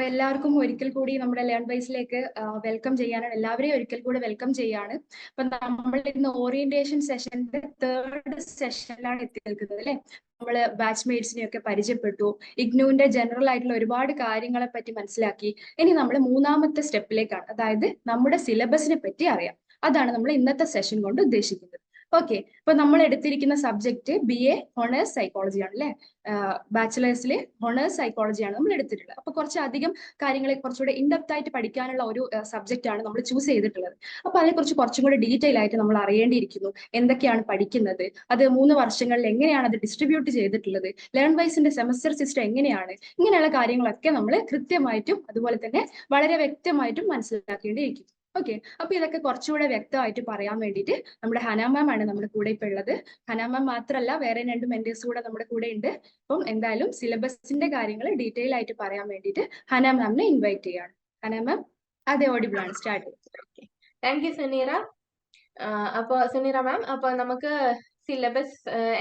എല്ലാവർക്കും ഒരിക്കൽ കൂടി നമ്മുടെ ലേൺ വൈസിലേക്ക് വെൽക്കം ചെയ്യാനാണ്. എല്ലാവരെയും ഒരിക്കൽ കൂടി വെൽക്കം ചെയ്യാണ്. അപ്പൊ നമ്മൾ ഇന്ന് ഓറിയന്റേഷൻ സെഷന്റെ തേർഡ് സെഷനിലാണ് എത്തി നിൽക്കുന്നത് അല്ലെ. നമ്മള് ബാച്ച്മേറ്റ്സിനെ ഒക്കെ പരിചയപ്പെട്ടു, ഇഗ്നുവിന്റെ ജനറൽ ആയിട്ടുള്ള ഒരുപാട് കാര്യങ്ങളെ പറ്റി മനസ്സിലാക്കി. ഇനി നമ്മൾ മൂന്നാമത്തെ സ്റ്റെപ്പിലേക്കാണ്, അതായത് നമ്മുടെ സിലബസിനെ പറ്റി അറിയാം. അതാണ് നമ്മൾ ഇന്നത്തെ സെഷൻ കൊണ്ട് ഉദ്ദേശിക്കുന്നത്. ഓക്കെ, അപ്പൊ നമ്മൾ എടുത്തിരിക്കുന്ന സബ്ജക്ട് BA ഹോണേഴ്സ് സൈക്കോളജി ആണ് അല്ലെ. ബാച്ചിലേഴ്സിൽ ഹോണേഴ്സ് സൈക്കോളജിയാണ് നമ്മൾ എടുത്തിട്ടുള്ളത്. അപ്പൊ കുറച്ചധികം കാര്യങ്ങളെ കുറച്ചുകൂടെ ഇൻഡെപ്ത് ആയിട്ട് പഠിക്കാനുള്ള ഒരു സബ്ജക്റ്റ് ആണ് നമ്മൾ ചൂസ് ചെയ്തിട്ടുള്ളത്. അപ്പൊ അതിനെക്കുറിച്ച് കുറച്ചും കൂടെ ഡീറ്റെയിൽ ആയിട്ട് നമ്മൾ അറിയേണ്ടിയിരിക്കുന്നു. എന്തൊക്കെയാണ് പഠിക്കുന്നത്, അത് 3 വർഷങ്ങളിൽ എങ്ങനെയാണ് അത് ഡിസ്ട്രിബ്യൂട്ട് ചെയ്തിട്ടുള്ളത്, ലേൺ വൈസിന്റെ സെമസ്റ്റർ സിസ്റ്റം എങ്ങനെയാണ്, ഇങ്ങനെയുള്ള കാര്യങ്ങളൊക്കെ നമ്മൾ കൃത്യമായിട്ടും അതുപോലെ തന്നെ വളരെ വ്യക്തമായിട്ടും മനസ്സിലാക്കേണ്ടിയിരിക്കും. ഓക്കെ, അപ്പൊ ഇതൊക്കെ കുറച്ചുകൂടെ വ്യക്തമായിട്ട് പറയാൻ വേണ്ടിയിട്ട് നമ്മുടെ ഹന മാം ആണ് നമ്മുടെ കൂടെ ഇപ്പൊ ഉള്ളത്. ഹന മാം മാത്രമല്ല, വേറെ 2 മെന്റേഴ്സ് കൂടെ നമ്മുടെ കൂടെ ഉണ്ട്. അപ്പം എന്തായാലും സിലബസിന്റെ കാര്യങ്ങൾ ഡീറ്റെയിൽ ആയിട്ട് പറയാൻ വേണ്ടിയിട്ട് ഹന മാമിനെ ഇൻവൈറ്റ് ചെയ്യാണ്. ഹന മാം, അതെ, ഓഡിബിൾ ആണ്. സ്റ്റാർട്ട് ചെയ്യും. Thank you Suneera. അപ്പൊ സുനീറ മാം, അപ്പൊ നമുക്ക് സിലബസ്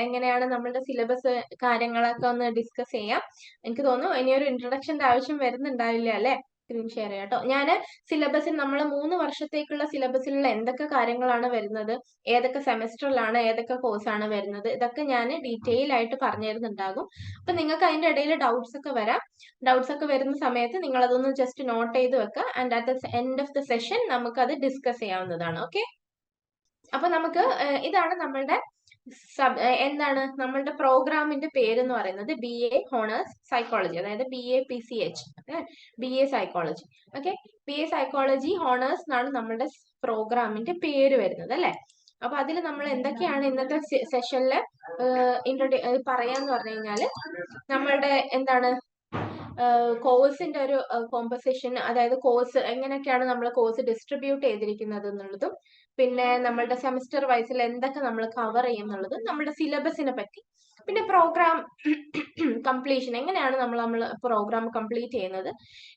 എങ്ങനെയാണ്, നമ്മളുടെ സിലബസ് കാര്യങ്ങളൊക്കെ ഒന്ന് ഡിസ്കസ് ചെയ്യാം. എനിക്ക് തോന്നുന്നു ഇനിയൊരു ഇൻട്രൊഡക്ഷന്റെ ആവശ്യം വരുന്നുണ്ടാവില്ല അല്ലെ. സ്ക്രീൻ ഷെയർ ചെയ്യാം കേട്ടോ. ഞാൻ സിലബസിൽ നമ്മൾ 3 വർഷത്തേക്കുള്ള സിലബസിലുള്ള എന്തൊക്കെ കാര്യങ്ങളാണ് വരുന്നത്, ഏതൊക്കെ സെമസ്റ്ററിലാണ്, ഏതൊക്കെ കോഴ്സാണ് വരുന്നത്, ഇതൊക്കെ ഞാൻ ഡീറ്റെയിൽ ആയിട്ട് പറഞ്ഞു തരുന്നുണ്ടാകും. അപ്പൊ നിങ്ങൾക്ക് അതിന്റെ ഇടയിൽ ഡൗട്ട്സ് ഒക്കെ വരാം. ഡൗട്ട്സ് ഒക്കെ വരുന്ന സമയത്ത് നിങ്ങൾ അതൊന്ന് ജസ്റ്റ് നോട്ട് ചെയ്ത് വെക്കുക. And at the end of the session നമുക്ക് അത് ഡിസ്കസ് ചെയ്യാവുന്നതാണ്. ഓക്കെ, അപ്പൊ നമുക്ക് ഇതാണ് നമ്മളുടെ എന്താണ് നമ്മളുടെ പ്രോഗ്രാമിന്റെ പേര് എന്ന് പറയുന്നത് BA ഹോണേഴ്സ് സൈക്കോളജി, അതായത് BA PCH, BA psychology. Okay, BA psychology honours എന്നാണ് നമ്മളുടെ പ്രോഗ്രാമിന്റെ പേര് വരുന്നത് അല്ലെ. അപ്പൊ അതിൽ നമ്മൾ എന്തൊക്കെയാണ് ഇന്നത്തെ സെഷനില് പറയാന്ന് പറഞ്ഞു കഴിഞ്ഞാല്, നമ്മളുടെ എന്താണ് കോഴ്സിന്റെ ഒരു കോമ്പസിഷൻ, അതായത് കോഴ്സ് എങ്ങനെയൊക്കെയാണ് നമ്മൾ കോഴ്സ് ഡിസ്ട്രിബ്യൂട്ട് ചെയ്തിരിക്കുന്നത് എന്നുള്ളതും, പിന്നെ നമ്മളുടെ സെമസ്റ്റർ വൈസിൽ എന്തൊക്കെ നമ്മൾ കവർ ചെയ്യും എന്നുള്ളതും, നമ്മുടെ സിലബസിനെ പറ്റി, പിന്നെ പ്രോഗ്രാം കംപ്ലീഷൻ എങ്ങനെയാണ് നമ്മൾ പ്രോഗ്രാം കംപ്ലീറ്റ് ചെയ്യുന്നത്,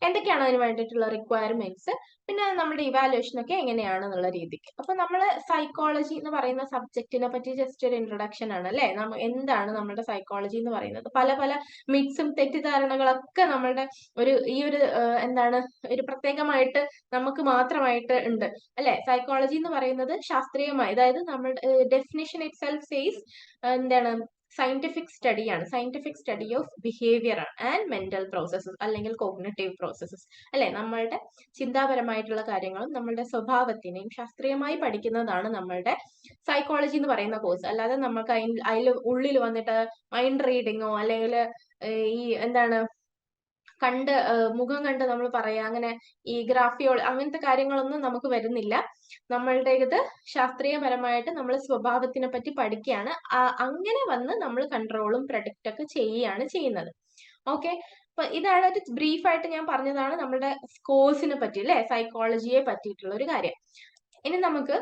എന്തൊക്കെയാണ് അതിന് വേണ്ടിയിട്ടുള്ള റിക്വയർമെന്റ്സ്, പിന്നെ നമ്മുടെ ഇവാലുവേഷൻ ഒക്കെ എങ്ങനെയാണെന്നുള്ള രീതിക്ക്. അപ്പൊ നമ്മൾ സൈക്കോളജി എന്ന് പറയുന്ന സബ്ജക്റ്റിനെ പറ്റി ജസ്റ്റ് ഒരു ഇൻട്രൊഡക്ഷൻ ആണ് അല്ലെ. എന്താണ് നമ്മുടെ സൈക്കോളജി എന്ന് പറയുന്നത്, പല പല മിത്സും തെറ്റിദ്ധാരണകളൊക്കെ നമ്മളുടെ ഈ ഒരു എന്താണ് ഒരു പ്രത്യേകമായിട്ട് നമുക്ക് മാത്രമായിട്ട് ഉണ്ട് അല്ലെ. സൈക്കോളജി എന്ന് പറയുന്നത് ശാസ്ത്രീയമായി, അതായത് നമ്മുടെ ഡെഫിനിഷൻ ഇറ്റ് സെൽഫ് സേസ് എന്താണ് സയന്റിഫിക് സ്റ്റഡിയാണ്, scientific study of behaviour and mental processes അല്ലെങ്കിൽ കോഗ്നിറ്റീവ് പ്രോസസ്സസ് അല്ലെ. നമ്മളുടെ ചിന്താപരമായിട്ടുള്ള കാര്യങ്ങളും നമ്മളുടെ സ്വഭാവത്തിനെയും ശാസ്ത്രീയമായി പഠിക്കുന്നതാണ് നമ്മളുടെ സൈക്കോളജി എന്ന് പറയുന്ന കോഴ്സ്. അല്ലാതെ നമുക്ക് അതിൽ ഉള്ളിൽ വന്നിട്ട് മൈൻഡ് റീഡിങ്ങോ അല്ലെങ്കിൽ ഈ എന്താണ് മുഖം കണ്ട് നമ്മൾ പറയാ, അങ്ങനെ ഈ ഗ്രാഫിയോൾ അങ്ങനത്തെ കാര്യങ്ങളൊന്നും നമുക്ക് വരുന്നില്ല. നമ്മളുടെ ഇത് ശാസ്ത്രീയപരമായിട്ട് നമ്മൾ സ്വഭാവത്തിനെ പറ്റി പഠിക്കുകയാണ്. അങ്ങനെ വന്ന് നമ്മൾ കൺട്രോളും പ്രൊഡിക്റ്റ് ഒക്കെ ചെയ്യുകയാണ് ചെയ്യുന്നത്. ഓക്കെ, അപ്പൊ ഇതാണ് ഒരു ബ്രീഫായിട്ട് ഞാൻ പറഞ്ഞതാണ് നമ്മുടെ കോഴ്സിനെ പറ്റി അല്ലെ, സൈക്കോളജിയെ പറ്റിയിട്ടുള്ള ഒരു കാര്യം. ഇനി നമുക്ക്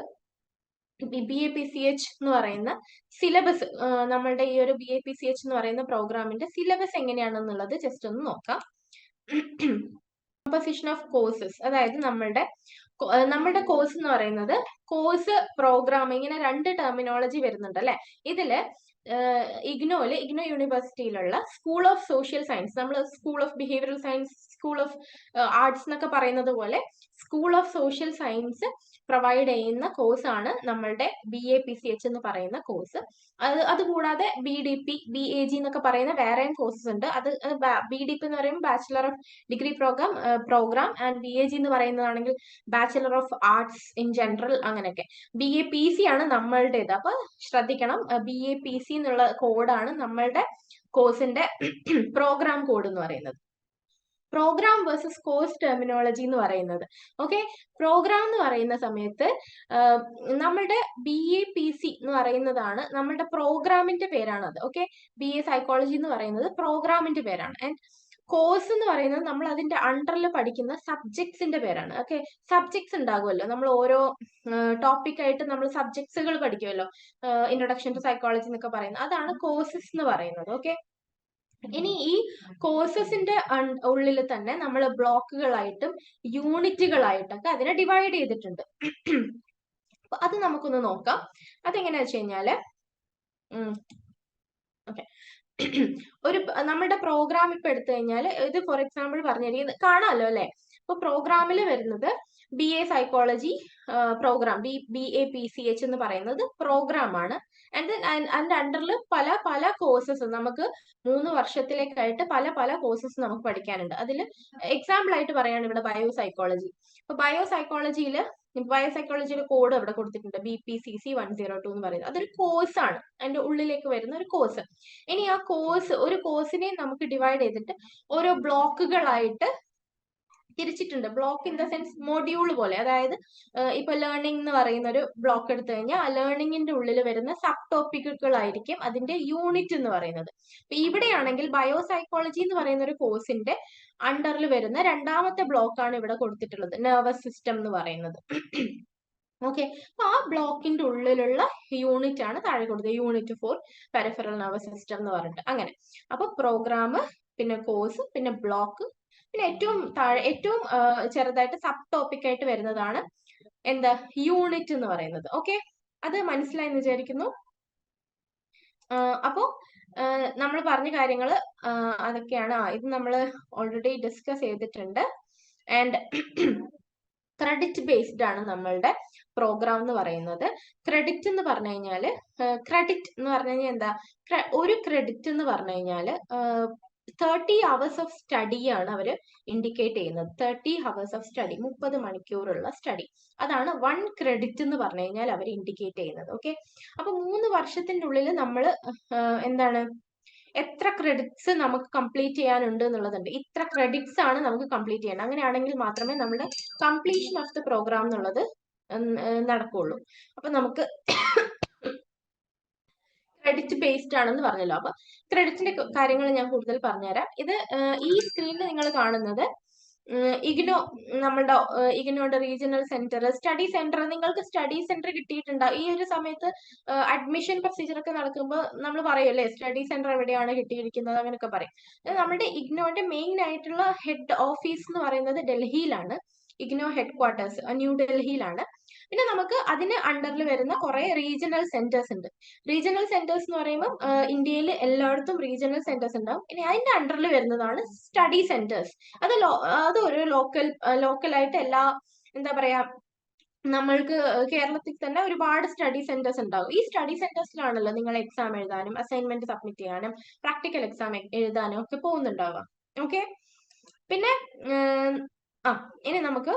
BA PCH എന്ന് പറയുന്ന സിലബസ്, നമ്മളുടെ ഈ ഒരു BA PCH എന്ന് പറയുന്ന പ്രോഗ്രാമിന്റെ സിലബസ് എങ്ങനെയാണെന്നുള്ളത് ജസ്റ്റ് ഒന്ന് നോക്കാം. കോമ്പസിഷൻ ഓഫ് കോഴ്സസ്, അതായത് നമ്മളുടെ കോഴ്സ് എന്ന് പറയുന്നത് കോഴ്സ് പ്രോഗ്രാം, ഇങ്ങനെ 2 ടെർമിനോളജി വരുന്നുണ്ട് അല്ലെ. ഇതില് ഇഗ്നോ യൂണിവേഴ്സിറ്റിയിലുള്ള സ്കൂൾ ഓഫ് സോഷ്യൽ സയൻസ്, നമ്മൾ school of behavioural science, school of arts എന്നൊക്കെ പറയുന്നത് പോലെ school of social science provide ചെയ്യുന്ന കോഴ്സാണ് നമ്മളുടെ BA PCH എന്ന് പറയുന്ന കോഴ്സ്. അതുകൂടാതെ BDP, BAG എന്നൊക്കെ പറയുന്ന വേറെയും കോഴ്സസ് ഉണ്ട്. അത് BDP എന്ന് പറയുമ്പോൾ bachelor of degree programme and BAG എന്ന് പറയുന്നതാണെങ്കിൽ bachelor of arts in general, അങ്ങനെയൊക്കെ. BA PC ആണ് നമ്മളുടേത്. അപ്പൊ ശ്രദ്ധിക്കണം, BA PC എന്നുള്ള കോഡാണ് നമ്മളുടെ കോഴ്സിന്റെ പ്രോഗ്രാം കോഡ് എന്ന് പറയുന്നത്. പ്രോഗ്രാം വേഴ്സസ് കോഴ്സ് ടെർമിനോളജി എന്ന് പറയുന്നത്, ഓക്കെ, പ്രോഗ്രാം എന്ന് പറയുന്ന സമയത്ത് നമ്മളുടെ BA PC എന്ന് പറയുന്നതാണ് നമ്മളുടെ പ്രോഗ്രാമിന്റെ പേരാണത്. ഓക്കെ, BA സൈക്കോളജി എന്ന് പറയുന്നത് പ്രോഗ്രാമിന്റെ പേരാണ്. ആൻഡ് കോഴ്സ് എന്ന് പറയുന്നത് നമ്മൾ അതിന്റെ അണ്ടറിൽ പഠിക്കുന്ന സബ്ജക്ട്സിന്റെ പേരാണ്. ഓക്കെ, സബ്ജക്ട്സ് ഉണ്ടാകുമല്ലോ, നമ്മൾ ഓരോ ടോപ്പിക് ആയിട്ട് നമ്മൾ സബ്ജക്ട്സുകൾ പഠിക്കുമല്ലോ, ഇൻട്രൊഡക്ഷൻ ടു സൈക്കോളജി എന്നൊക്കെ പറയുന്നത്, അതാണ് കോഴ്സസ് എന്ന് പറയുന്നത്. ഓക്കെ, ഇനി ഈ കോഴ്സസിന്റെ ഉള്ളിൽ തന്നെ നമ്മൾ ബ്ലോക്കുകളായിട്ടും യൂണിറ്റുകളായിട്ടൊക്കെ അതിനെ ഡിവൈഡ് ചെയ്തിട്ടുണ്ട്. അപ്പൊ അത് നമുക്കൊന്ന് നോക്കാം. അതെങ്ങനെയാ വെച്ച് കഴിഞ്ഞാല്, ഓക്കെ, ഒരു നമ്മുടെ പ്രോഗ്രാം ഇപ്പൊ എടുത്തു കഴിഞ്ഞാൽ ഇത് ഫോർ എക്സാമ്പിൾ പറഞ്ഞു കാണാമല്ലോ അല്ലെ. അപ്പൊ പ്രോഗ്രാമിൽ വരുന്നത് BA സൈക്കോളജി പ്രോഗ്രാം BAPCH എന്ന് പറയുന്നത് പ്രോഗ്രാം ആണ്. അതിന്റെ അണ്ടറിൽ പല പല കോഴ്സസ് നമുക്ക് 3 വർഷത്തിലേക്കായിട്ട് പല പല കോഴ്സസ് നമുക്ക് പഠിക്കാനുണ്ട്. അതിൽ എക്സാമ്പിൾ ആയിട്ട് പറയാണ് ഇവിടെ ബയോസൈക്കോളജി. അപ്പൊ ബയോസൈക്കോളജിയുടെ കോഡ് ഇവിടെ കൊടുത്തിട്ടുണ്ട് BPCC 102 എന്ന് പറയുന്നത്. അതൊരു കോഴ്സ് ആണ്, അതിന്റെ ഉള്ളിലേക്ക് വരുന്ന ഒരു കോഴ്സ്. ഇനി ആ ഒരു കോഴ്സിനെ നമുക്ക് ഡിവൈഡ് ചെയ്തിട്ട് ഓരോ ബ്ലോക്കുകളായിട്ട് തിരിച്ചിട്ടുണ്ട്. Block in the sense module പോലെ. അതായത് ഇപ്പൊ ലേണിംഗ് എന്ന് പറയുന്ന ഒരു ബ്ലോക്ക് എടുത്തു കഴിഞ്ഞാൽ ആ ലേണിംഗിന്റെ ഉള്ളിൽ വരുന്ന സബ് ടോപ്പിക്കുകളായിരിക്കും അതിന്റെ യൂണിറ്റ് എന്ന് പറയുന്നത്. അപ്പൊ ഇവിടെയാണെങ്കിൽ ബയോസൈക്കോളജി എന്ന് പറയുന്ന ഒരു കോഴ്സിന്റെ അണ്ടറിൽ വരുന്ന രണ്ടാമത്തെ ബ്ലോക്കാണ് ഇവിടെ കൊടുത്തിട്ടുള്ളത്, നെർവസ് സിസ്റ്റം എന്ന് പറയുന്നത്. ഓക്കെ, അപ്പൊ ആ ബ്ലോക്കിന്റെ ഉള്ളിലുള്ള യൂണിറ്റ് ആണ് താഴെ കൊടുത്തത്, unit four peripheral nervous system എന്ന് പറഞ്ഞിട്ട്. അങ്ങനെ അപ്പൊ പ്രോഗ്രാം, പിന്നെ കോഴ്സ്, പിന്നെ ബ്ലോക്ക്, പിന്നെ ഏറ്റവും ചെറുതായിട്ട് സബ് ടോപ്പിക് ആയിട്ട് വരുന്നതാണ് എന്താ യൂണിറ്റ് എന്ന് പറയുന്നത്. ഓക്കെ, അത് മനസ്സിലായെന്ന് വിചാരിക്കുന്നു. അപ്പോ നമ്മൾ പറഞ്ഞ കാര്യങ്ങൾ അതൊക്കെയാണ്. ഇത് നമ്മൾ ഓൾറെഡി ഡിസ്കസ് ചെയ്തിട്ടുണ്ട്. ആൻഡ് ക്രെഡിറ്റ് ബേസ്ഡ് ആണ് നമ്മളുടെ പ്രോഗ്രാം എന്ന് പറയുന്നത്. ക്രെഡിറ്റ് എന്ന് പറഞ്ഞു കഴിഞ്ഞാല് എന്താ, ഒരു ക്രെഡിറ്റ് എന്ന് പറഞ്ഞു കഴിഞ്ഞാല് 30 hours ഓഫ് സ്റ്റഡി ആണ് അവർ ഇൻഡിക്കേറ്റ് ചെയ്യുന്നത്. 30 hours ഓഫ് സ്റ്റഡി, 30 മണിക്കൂറുള്ള സ്റ്റഡി, അതാണ് 1 ക്രെഡിറ്റ് എന്ന് പറഞ്ഞു കഴിഞ്ഞാൽ അവർ ഇൻഡിക്കേറ്റ് ചെയ്യുന്നത്. ഓക്കെ, അപ്പൊ 3 വർഷത്തിന്റെ ഉള്ളിൽ നമ്മൾ എന്താണ് എത്ര ക്രെഡിറ്റ്സ് നമുക്ക് കംപ്ലീറ്റ് ചെയ്യാനുണ്ട് എന്നുള്ളതുണ്ട്. ഇത്ര ക്രെഡിറ്റ്സ് ആണ് നമുക്ക് കംപ്ലീറ്റ് ചെയ്യണം. അങ്ങനെയാണെങ്കിൽ മാത്രമേ നമ്മുടെ കംപ്ലീഷൻ ഓഫ് ദ പ്രോഗ്രാം എന്നുള്ളത് നടക്കുള്ളൂ. അപ്പൊ നമുക്ക് ക്രെഡിറ്റ് ബേസ്ഡ് ആണെന്ന് പറഞ്ഞല്ലോ. അപ്പൊ ക്രെഡിറ്റിന്റെ കാര്യങ്ങൾ ഞാൻ കൂടുതൽ പറഞ്ഞുതരാം. ഇത് ഈ സ്ക്രീനിൽ നിങ്ങൾ കാണുന്നത് നമ്മളുടെ ഇഗ്നോയുടെ റീജിയണൽ സെന്റർ, സ്റ്റഡി സെന്റർ. നിങ്ങൾക്ക് സ്റ്റഡി സെന്റർ കിട്ടിയിട്ടുണ്ടാവും. ഈ ഒരു സമയത്ത് അഡ്മിഷൻ പ്രൊസീജിയർ ഒക്കെ നടക്കുമ്പോൾ നമ്മൾ പറയുമല്ലേ സ്റ്റഡി സെന്റർ എവിടെയാണ് കിട്ടിയിരിക്കുന്നത് അങ്ങനെയൊക്കെ പറയും. നമ്മുടെ ഇഗ്നോയുടെ മെയിൻ ആയിട്ടുള്ള ഹെഡ് ഓഫീസ് എന്ന് പറയുന്നത് ഡൽഹിയിലാണ്. ഇഗ്നോ ഹെഡ് ക്വാർട്ടേഴ്സ് ന്യൂ ഡൽഹിയിലാണ്. പിന്നെ നമുക്ക് അതിന് അണ്ടറിൽ വരുന്ന കുറെ റീജിയണൽ സെന്റേഴ്സ് ഉണ്ട്. റീജിയണൽ സെന്റേഴ്സ് എന്ന് പറയുമ്പോൾ ഇന്ത്യയിൽ എല്ലായിടത്തും റീജിയണൽ സെന്റേഴ്സ് ഉണ്ടാവും. ഇനി അതിന്റെ അണ്ടറിൽ വരുന്നതാണ് സ്റ്റഡി സെന്റേഴ്സ്. അത് ഒരു ലോക്കലായിട്ട് എന്താ പറയാ, നമ്മൾക്ക് കേരളത്തിൽ തന്നെ ഒരുപാട് സ്റ്റഡി സെന്റേഴ്സ് ഉണ്ടാവും. ഈ സ്റ്റഡി സെന്റേഴ്സിലാണല്ലോ നിങ്ങൾ എക്സാം എഴുതാനും അസൈൻമെന്റ് സബ്മിറ്റ് ചെയ്യാനും പ്രാക്ടിക്കൽ എക്സാം എഴുതാനും ഒക്കെ പോകുന്നുണ്ടാവുക. ഓക്കെ, പിന്നെ ഇനി നമുക്ക്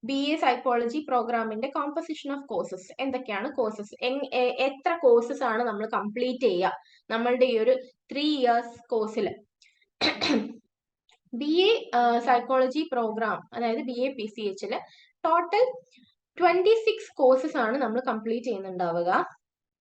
BA സൈക്കോളജി പ്രോഗ്രാമിന്റെ കോമ്പസിഷൻ ഓഫ് കോഴ്സസ്. എന്തൊക്കെയാണ് കോഴ്സസ്, എത്ര കോഴ്സസ് ആണ് നമ്മൾ കംപ്ലീറ്റ് ചെയ്യുക നമ്മളുടെ ഈ ഒരു 3 years കോഴ്സിൽ. BA സൈക്കോളജി പ്രോഗ്രാം, അതായത് BAPCH ടോട്ടൽ 26 കോഴ്സസ് ആണ് നമ്മൾ കംപ്ലീറ്റ് ചെയ്യുന്നുണ്ടാവുക.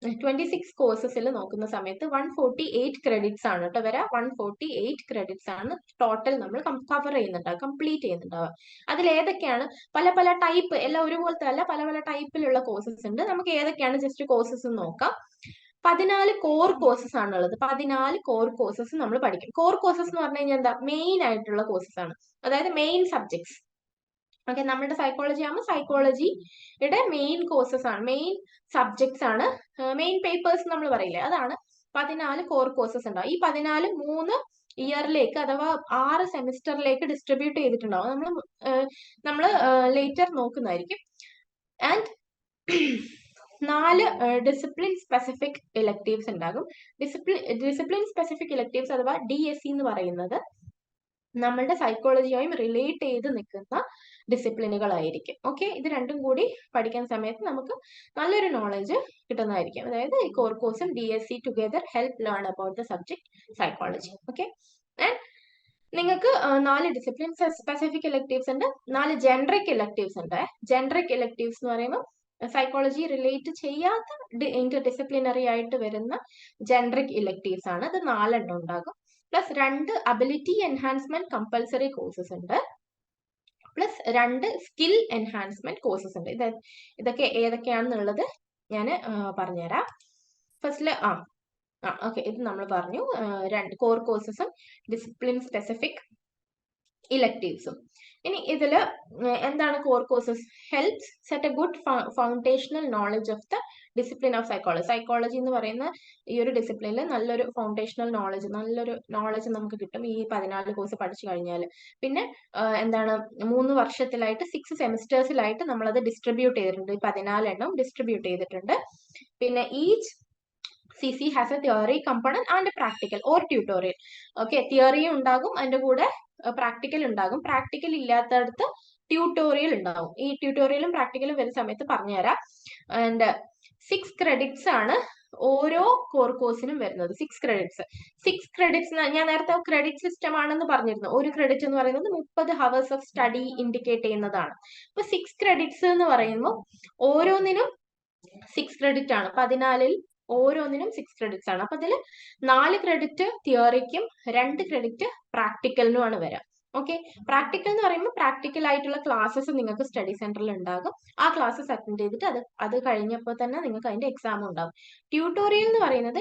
26 കോഴ്സസിൽ നോക്കുന്ന സമയത്ത് 148 ക്രെഡിറ്റ്സ് ആണ് കേട്ടോ വരാ. 148 ക്രെഡിറ്റ്സ് ആണ് ടോട്ടൽ നമ്മൾ കവർ ചെയ്യുന്നുണ്ടാവുക, കംപ്ലീറ്റ് ചെയ്യുന്നുണ്ടാവുക. അതിൽ ഏതൊക്കെയാണ് പല പല ടൈപ്പ്, എല്ലാം ഒരുപോലത്തെ അല്ല, പല പല ടൈപ്പിലുള്ള കോഴ്സസ് ഉണ്ട്. നമുക്ക് ഏതൊക്കെയാണ് ജസ്റ്റ് കോഴ്സസ് നോക്കാം. 14 കോർ കോഴ്സസ് ആണുള്ളത്. 14 കോർ കോഴ്സസ് നമ്മൾ പഠിക്കും. കോർ കോഴ്സസ് എന്ന് പറഞ്ഞു കഴിഞ്ഞാൽ എന്താ, മെയിൻ ആയിട്ടുള്ള കോഴ്സസ് ആണ്, അതായത് മെയിൻ സബ്ജക്ട്സ്. ഓക്കെ, നമ്മുടെ സൈക്കോളജി ആകുമ്പോൾ സൈക്കോളജിയുടെ മെയിൻ കോഴ്സസ് ആണ്, മെയിൻ സബ്ജക്ട്സ് ആണ്, മെയിൻ പേപ്പേഴ്സ് നമ്മൾ പറയില്ലേ, അതാണ് 14 കോർ കോഴ്സസ് ഉണ്ടാവും. ഈ 14 3 ഇയറിലേക്ക് അഥവാ 6 സെമിസ്റ്ററിലേക്ക് ഡിസ്ട്രിബ്യൂട്ട് ചെയ്തിട്ടുണ്ടാവും. നമ്മൾ ലേറ്റർ നോക്കുന്നതായിരിക്കും. ആൻഡ് 4 ഡിസിപ്ലിൻ സ്പെസിഫിക് ഇലക്ടീവ്സ് ഉണ്ടാകും. ഡിസിപ്ലിൻ സ്പെസിഫിക് ഇലക്ടീവ്സ് അഥവാ DSE എന്ന് പറയുന്നത് നമ്മളുടെ സൈക്കോളജിയുമായും റിലേറ്റ് ചെയ്ത് നിൽക്കുന്ന ഡിസിപ്ലിനുകളായിരിക്കും. ഓക്കെ, ഇത് രണ്ടും കൂടി പഠിക്കുന്ന സമയത്ത് നമുക്ക് നല്ലൊരു നോളജ് കിട്ടുന്നതായിരിക്കും. അതായത് ഈ കോർ കോഴ്സും DSE together help learn about the subject psychology. Okay, and നിങ്ങൾക്ക് 4 ഡിസിപ്ലിൻ സ്പെസിഫിക് ഇലക്ടീവ്സ് ഉണ്ട്, 4 ജനറിക് ഇലക്ടീവ്സ് ഉണ്ട്. ജനറിക് ഇലക്ടീവ്സ് എന്ന് പറയുമ്പോൾ സൈക്കോളജി റിലേറ്റ് ചെയ്യാത്ത ഇന്റർ ഡിസിപ്ലിനറി ആയിട്ട് വരുന്ന ജനറിക് ഇലക്ടീവ്സ് ആണ്. അത് 4 എണ്ണം ഉണ്ടാകും. Plus 2 ability enhancement compulsory courses ഉണ്ട്. പ്ലസ് 2 സ്കിൽ എൻഹാൻസ്മെന്റ് കോഴ്സസ് ഉണ്ട്. ഇതൊക്കെ ഏതൊക്കെയാണെന്നുള്ളത് ഞാൻ പറഞ്ഞുതരാം. ഫസ്റ്റില് ഓക്കെ, ഇത് നമ്മൾ പറഞ്ഞു. 2 കോർ കോഴ്സസും ഡിസിപ്ലിൻ സ്പെസിഫിക് ഇലക്ടീവ്സും. ഇനി ഇതില് എന്താണ് core courses? Helps set A good foundational knowledge of the discipline of psychology. Psychology എന്ന് പറയുന്ന ഈ ഒരു ഡിസിപ്ലിനിൽ നല്ലൊരു ഫൗണ്ടേഷണൽ നോളജ്, നല്ലൊരു നോളജ് നമുക്ക് കിട്ടും ഈ 14 കോഴ്സ് പഠിച്ചു കഴിഞ്ഞാൽ. പിന്നെ എന്താണ് 3 വർഷത്തിലായിട്ട് 6 സെമിസ്റ്റേഴ്സിലായിട്ട് നമ്മളത് ഡിസ്ട്രിബ്യൂട്ട് ചെയ്തിട്ടുണ്ട്. 14 എണ്ണം ഡിസ്ട്രിബ്യൂട്ട് ചെയ്തിട്ടുണ്ട്. പിന്നെ each CC has a theory component and practical or tutorial. Okay, തിയറിയും ഉണ്ടാകും, അതിന്റെ കൂടെ പ്രാക്ടിക്കൽ ഉണ്ടാകും. പ്രാക്ടിക്കൽ ഇല്ലാത്തടത്ത് ട്യൂട്ടോറിയൽ ഉണ്ടാവും. ഈ ട്യൂട്ടോറിയലും പ്രാക്ടിക്കലും വരുന്ന സമയത്ത് പറഞ്ഞുതരാം. ആൻഡ് 6 ക്രെഡിറ്റ്സ് ആണ് ഓരോ കോർ കോഴ്സിനും വരുന്നത്. 6 ക്രെഡിറ്റ്സ് ഞാൻ നേരത്തെ ക്രെഡിറ്റ് സിസ്റ്റം ആണെന്ന് പറഞ്ഞിരുന്നു. ഒരു ക്രെഡിറ്റ് എന്ന് പറയുന്നത് 30 hours ഓഫ് സ്റ്റഡി ഇൻഡിക്കേറ്റ് ചെയ്യുന്നതാണ്. അപ്പൊ 6 ക്രെഡിറ്റ്സ് എന്ന് പറയുമ്പോൾ ഓരോന്നിനും 6 ക്രെഡിറ്റ് ആണ്. 14-ൽ ഓരോന്നിനും 6 ക്രെഡിറ്റ്സ് ആണ്. അപ്പൊ അതിൽ 4 ക്രെഡിറ്റ് തിയറിക്കും 2 ക്രെഡിറ്റ് പ്രാക്ടിക്കലിനുമാണ് വരാം. ഓക്കെ, പ്രാക്ടിക്കൽ എന്ന് പറയുമ്പോൾ പ്രാക്ടിക്കൽ ആയിട്ടുള്ള ക്ലാസ്സസ് നിങ്ങൾക്ക് സ്റ്റഡി സെന്ററിൽ ഉണ്ടാകും. ആ ക്ലാസ്സസ് അറ്റൻഡ് ചെയ്തിട്ട് അത് കഴിഞ്ഞപ്പോൾ തന്നെ നിങ്ങൾക്ക് അതിന്റെ എക്സാം ഉണ്ടാകും. ട്യൂട്ടോറിയൽ എന്ന് പറയുന്നത്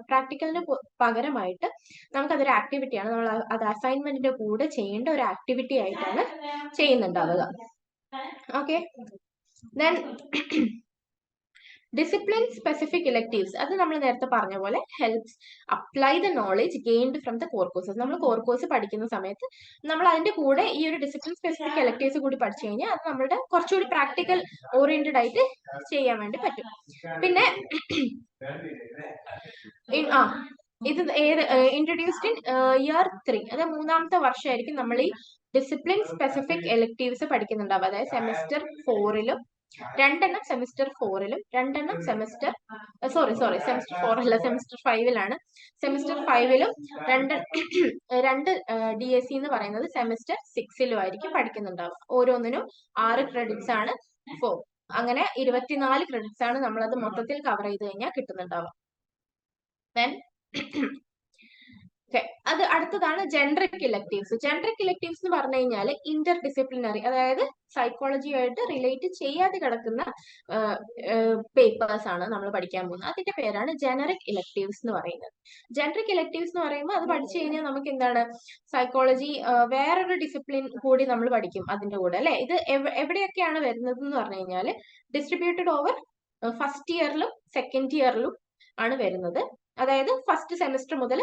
പ്രാക്ടിക്കലിന് പകരമായിട്ട് നമുക്കതൊരു ആക്ടിവിറ്റിയാണ്. നമ്മൾ അത് അസൈൻമെന്റിന്റെ കൂടെ ചെയ്യേണ്ട ഒരു ആക്ടിവിറ്റി ആയിട്ടാണ് ചെയ്യുന്നുണ്ടാവുക. Okay, then discipline specific electives, അത് നമ്മൾ നേരത്തെ പറഞ്ഞ പോലെ helps apply the knowledge gained from the core courses. നമ്മൾ കോർ കോഴ്സ് പഠിക്കുന്ന സമയത്ത് നമ്മൾ അതിന്റെ കൂടെ ഈ ഒരു ഡിസിപ്ലിൻ സ്പെസിഫിക് ഇലക്ടീവ്സ് കൂടി പഠിച്ചു കഴിഞ്ഞാൽ അത് നമ്മുടെ കുറച്ചുകൂടി പ്രാക്ടിക്കൽ ഓറിയന്റഡ് ആയിട്ട് ചെയ്യാൻ വേണ്ടി പറ്റും. പിന്നെ ഇത് ഇൻട്രൊഡ്യൂസ്ഡ് ഇൻ ഇയർ 3, അതായത് 3ാമത്തെ വർഷമായിരിക്കും നമ്മൾ ഈ ഡിസിപ്ലിൻ സ്പെസിഫിക് എലക്ടീവ്സ് പഠിക്കുന്നുണ്ടാവും. അതായത് സെമിസ്റ്റർ 4-ലും 2 സെമിസ്റ്റർ 4-ലും 2 സെമിസ്റ്റർ 4 അല്ല, സെമിസ്റ്റർ 5-ലാണ്. സെമിസ്റ്റർ 5-ലും 2 DSC എന്ന് പറയുന്നത് സെമിസ്റ്റർ 6-ലും ആയിരിക്കും പഠിക്കുന്നുണ്ടാവും. ഓരോന്നിനും 6 ക്രെഡിറ്റ്സ് ആണ്. അങ്ങനെ 24 ക്രെഡിറ്റ്സ് ആണ് നമ്മളത് മൊത്തത്തിൽ കവർ ചെയ്ത് കഴിഞ്ഞാൽ കിട്ടുന്നുണ്ടാവും. ദെൻ അത് അടുത്തതാണ് ജനറിക് ഇലക്ടീവ്സ്. ജനറിക് ഇലക്ടീവ്സ് എന്ന് പറഞ്ഞു കഴിഞ്ഞാൽ ഇന്റർ ഡിസിപ്ലിനറി, അതായത് സൈക്കോളജിയായിട്ട് റിലേറ്റ് ചെയ്യാതെ കിടക്കുന്ന പേപ്പേഴ്സ് ആണ് നമ്മൾ പഠിക്കാൻ പോകുന്നത്. അതിന്റെ പേരാണ് ജനറിക് ഇലക്ടീവ്സ് എന്ന് പറയുന്നത്. ജനറിക് ഇലക്ടീവ്സ് എന്ന് പറയുമ്പോൾ അത് പഠിച്ചു കഴിഞ്ഞാൽ നമുക്ക് എന്താണ് സൈക്കോളജി വേറൊരു ഡിസിപ്ലിൻ കൂടി നമ്മൾ പഠിക്കും അതിന്റെ കൂടെ, അല്ലെ? ഇത് എവിടെയൊക്കെയാണ് വരുന്നത് എന്ന് പറഞ്ഞു കഴിഞ്ഞാൽ ഡിസ്ട്രിബ്യൂട്ടഡ് ഓവർ ഫസ്റ്റ് ഇയറിലും സെക്കൻഡ് ഇയറിലും ആണ് വരുന്നത്. അതായത് ഫസ്റ്റ് സെമിസ്റ്റർ മുതൽ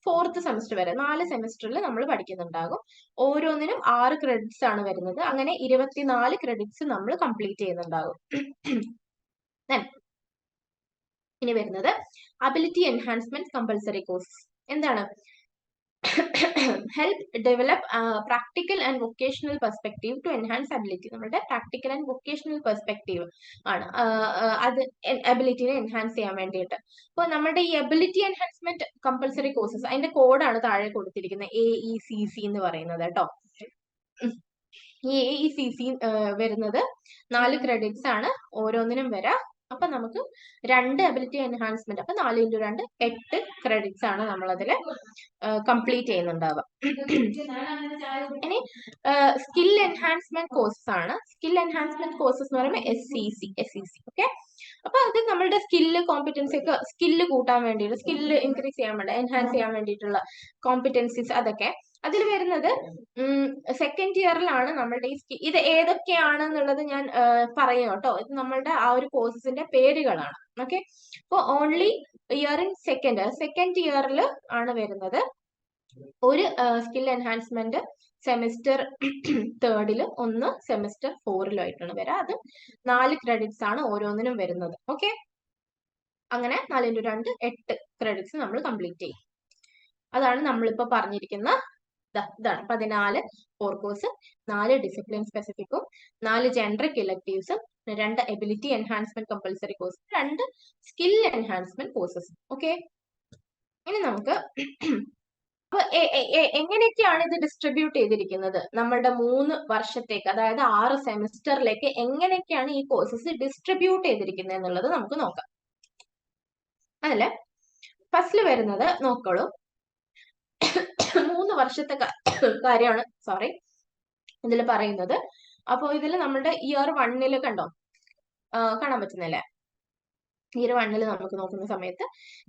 4th സെമിസ്റ്റർ വരെ 4 സെമിസ്റ്ററിൽ നമ്മൾ പഠിക്കുന്നുണ്ടാകും. ഓരോന്നിനും 6 ക്രെഡിറ്റ്സ് ആണ് വരുന്നത്. അങ്ങനെ 24 ക്രെഡിറ്റ്സ് നമ്മൾ കംപ്ലീറ്റ് ചെയ്യുന്നുണ്ടാകും. ഇനി വരുന്നത് അബിലിറ്റി എൻഹാൻസ്മെന്റ് കമ്പൽസറി കോഴ്സ്. എന്താണ്? Help develop practical and vocational perspective to enhance ability. നമ്മുടെ പ്രാക്ടിക്കൽ ആൻഡ് വൊക്കേഷണൽ പെർസ്പെക്റ്റീവ് ആണ് അത് അബിലിറ്റിനെ എൻഹാൻസ് ചെയ്യാൻ വേണ്ടിയിട്ട്. അപ്പോൾ നമ്മുടെ ഈ അബിലിറ്റി എൻഹാൻസ്മെന്റ് കമ്പൽസറി കോഴ്സസ്, അതിന്റെ കോഡാണ് താഴെ കൊടുത്തിരിക്കുന്നത്, AECC എന്ന് പറയുന്നത് കേട്ടോ. ഈ AECC വരുന്നത് 4 ക്രെഡിറ്റ്സ് ആണ് ഓരോന്നിനും വരാം. അപ്പൊ നമുക്ക് 2 അബിലിറ്റി എൻഹാൻസ്മെന്റ്, അപ്പൊ 4 × 2 8 ക്രെഡിറ്റ്സ് ആണ് നമ്മളതില് കംപ്ലീറ്റ് ചെയ്യുന്നുണ്ടാവുക. ഇനി സ്കിൽ എൻഹാൻസ്മെന്റ് കോഴ്സസ് ആണ്. സ്കിൽ എൻഹാൻസ്മെന്റ് കോഴ്സസ് എന്ന് പറയുമ്പോൾ SEC. ഓക്കെ, അപ്പൊ അത് നമ്മളുടെ സ്കില്ല് കോമ്പിറ്റൻസി ഒക്കെ സ്കില്ല് കൂട്ടാൻ വേണ്ടിയിട്ട്, സ്കില്ല് ഇൻക്രീസ് ചെയ്യാൻ വേണ്ടി, എൻഹാൻസ് ചെയ്യാൻ വേണ്ടിയിട്ടുള്ള കോമ്പിറ്റൻസീസ് അതൊക്കെ അതിൽ വരുന്നത്. സെക്കൻഡ് ഇയറിലാണ് നമ്മളുടെ ഈ ഇത് ഏതൊക്കെയാണെന്നുള്ളത് ഞാൻ പറയാം കേട്ടോ. ഇത് നമ്മളുടെ ആ ഒരു കോഴ്സസിന്റെ പേരുകളാണ്. ഓക്കെ, അപ്പോൾ ഓൺലി ഇയർ ഇൻ സെക്കൻഡ് ഇയറിൽ ആണ് വരുന്നത്. ഒരു സ്കിൽ എൻഹാൻസ്മെന്റ് സെമിസ്റ്റർ 3-ലും 1 സെമിസ്റ്റർ 4-ലും ആയിട്ടാണ് വരിക. അത് 4 ക്രെഡിറ്റ്സ് ആണ് ഓരോന്നിനും വരുന്നത്. ഓക്കെ, അങ്ങനെ 4 × 2 8 ക്രെഡിറ്റ്സ് നമ്മൾ കംപ്ലീറ്റ് ചെയ്യും. അതാണ് നമ്മളിപ്പോ പറഞ്ഞിരിക്കുന്ന ഇതാണ് 14 കോർ കോഴ്സ്, 4 ഡിസിപ്ലിൻ സ്പെസിഫിക്കും, 4 ജനറിക് ഇലക്ടീവ്സും, 2 ability enhancement compulsory course, 2 skill enhancement courses. Okay, ഇനി നമുക്ക് അപ്പൊ എങ്ങനെയൊക്കെയാണ് ഇത് ഡിസ്ട്രിബ്യൂട്ട് ചെയ്തിരിക്കുന്നത് നമ്മളുടെ 3 വർഷത്തേക്ക്, അതായത് 6 സെമിസ്റ്ററിലേക്ക് എങ്ങനെയൊക്കെയാണ് ഈ കോഴ്സസ് ഡിസ്ട്രിബ്യൂട്ട് ചെയ്തിരിക്കുന്നത് എന്നുള്ളത് നമുക്ക് നോക്കാം. അതല്ലേ, ഫസ്റ്റിൽ വരുന്നത് നോക്കോളൂ, 3 വർഷത്തെ കാര്യമാണ് ഇതിൽ പറയുന്നത്. അപ്പൊ ഇതിൽ നമ്മുടെ ഇയർ 1-ൽ കണ്ടോ, കാണാൻ പറ്റുന്നില്ലേ? ഇയർ 1 നമുക്ക് നോക്കുന്ന സമയത്ത്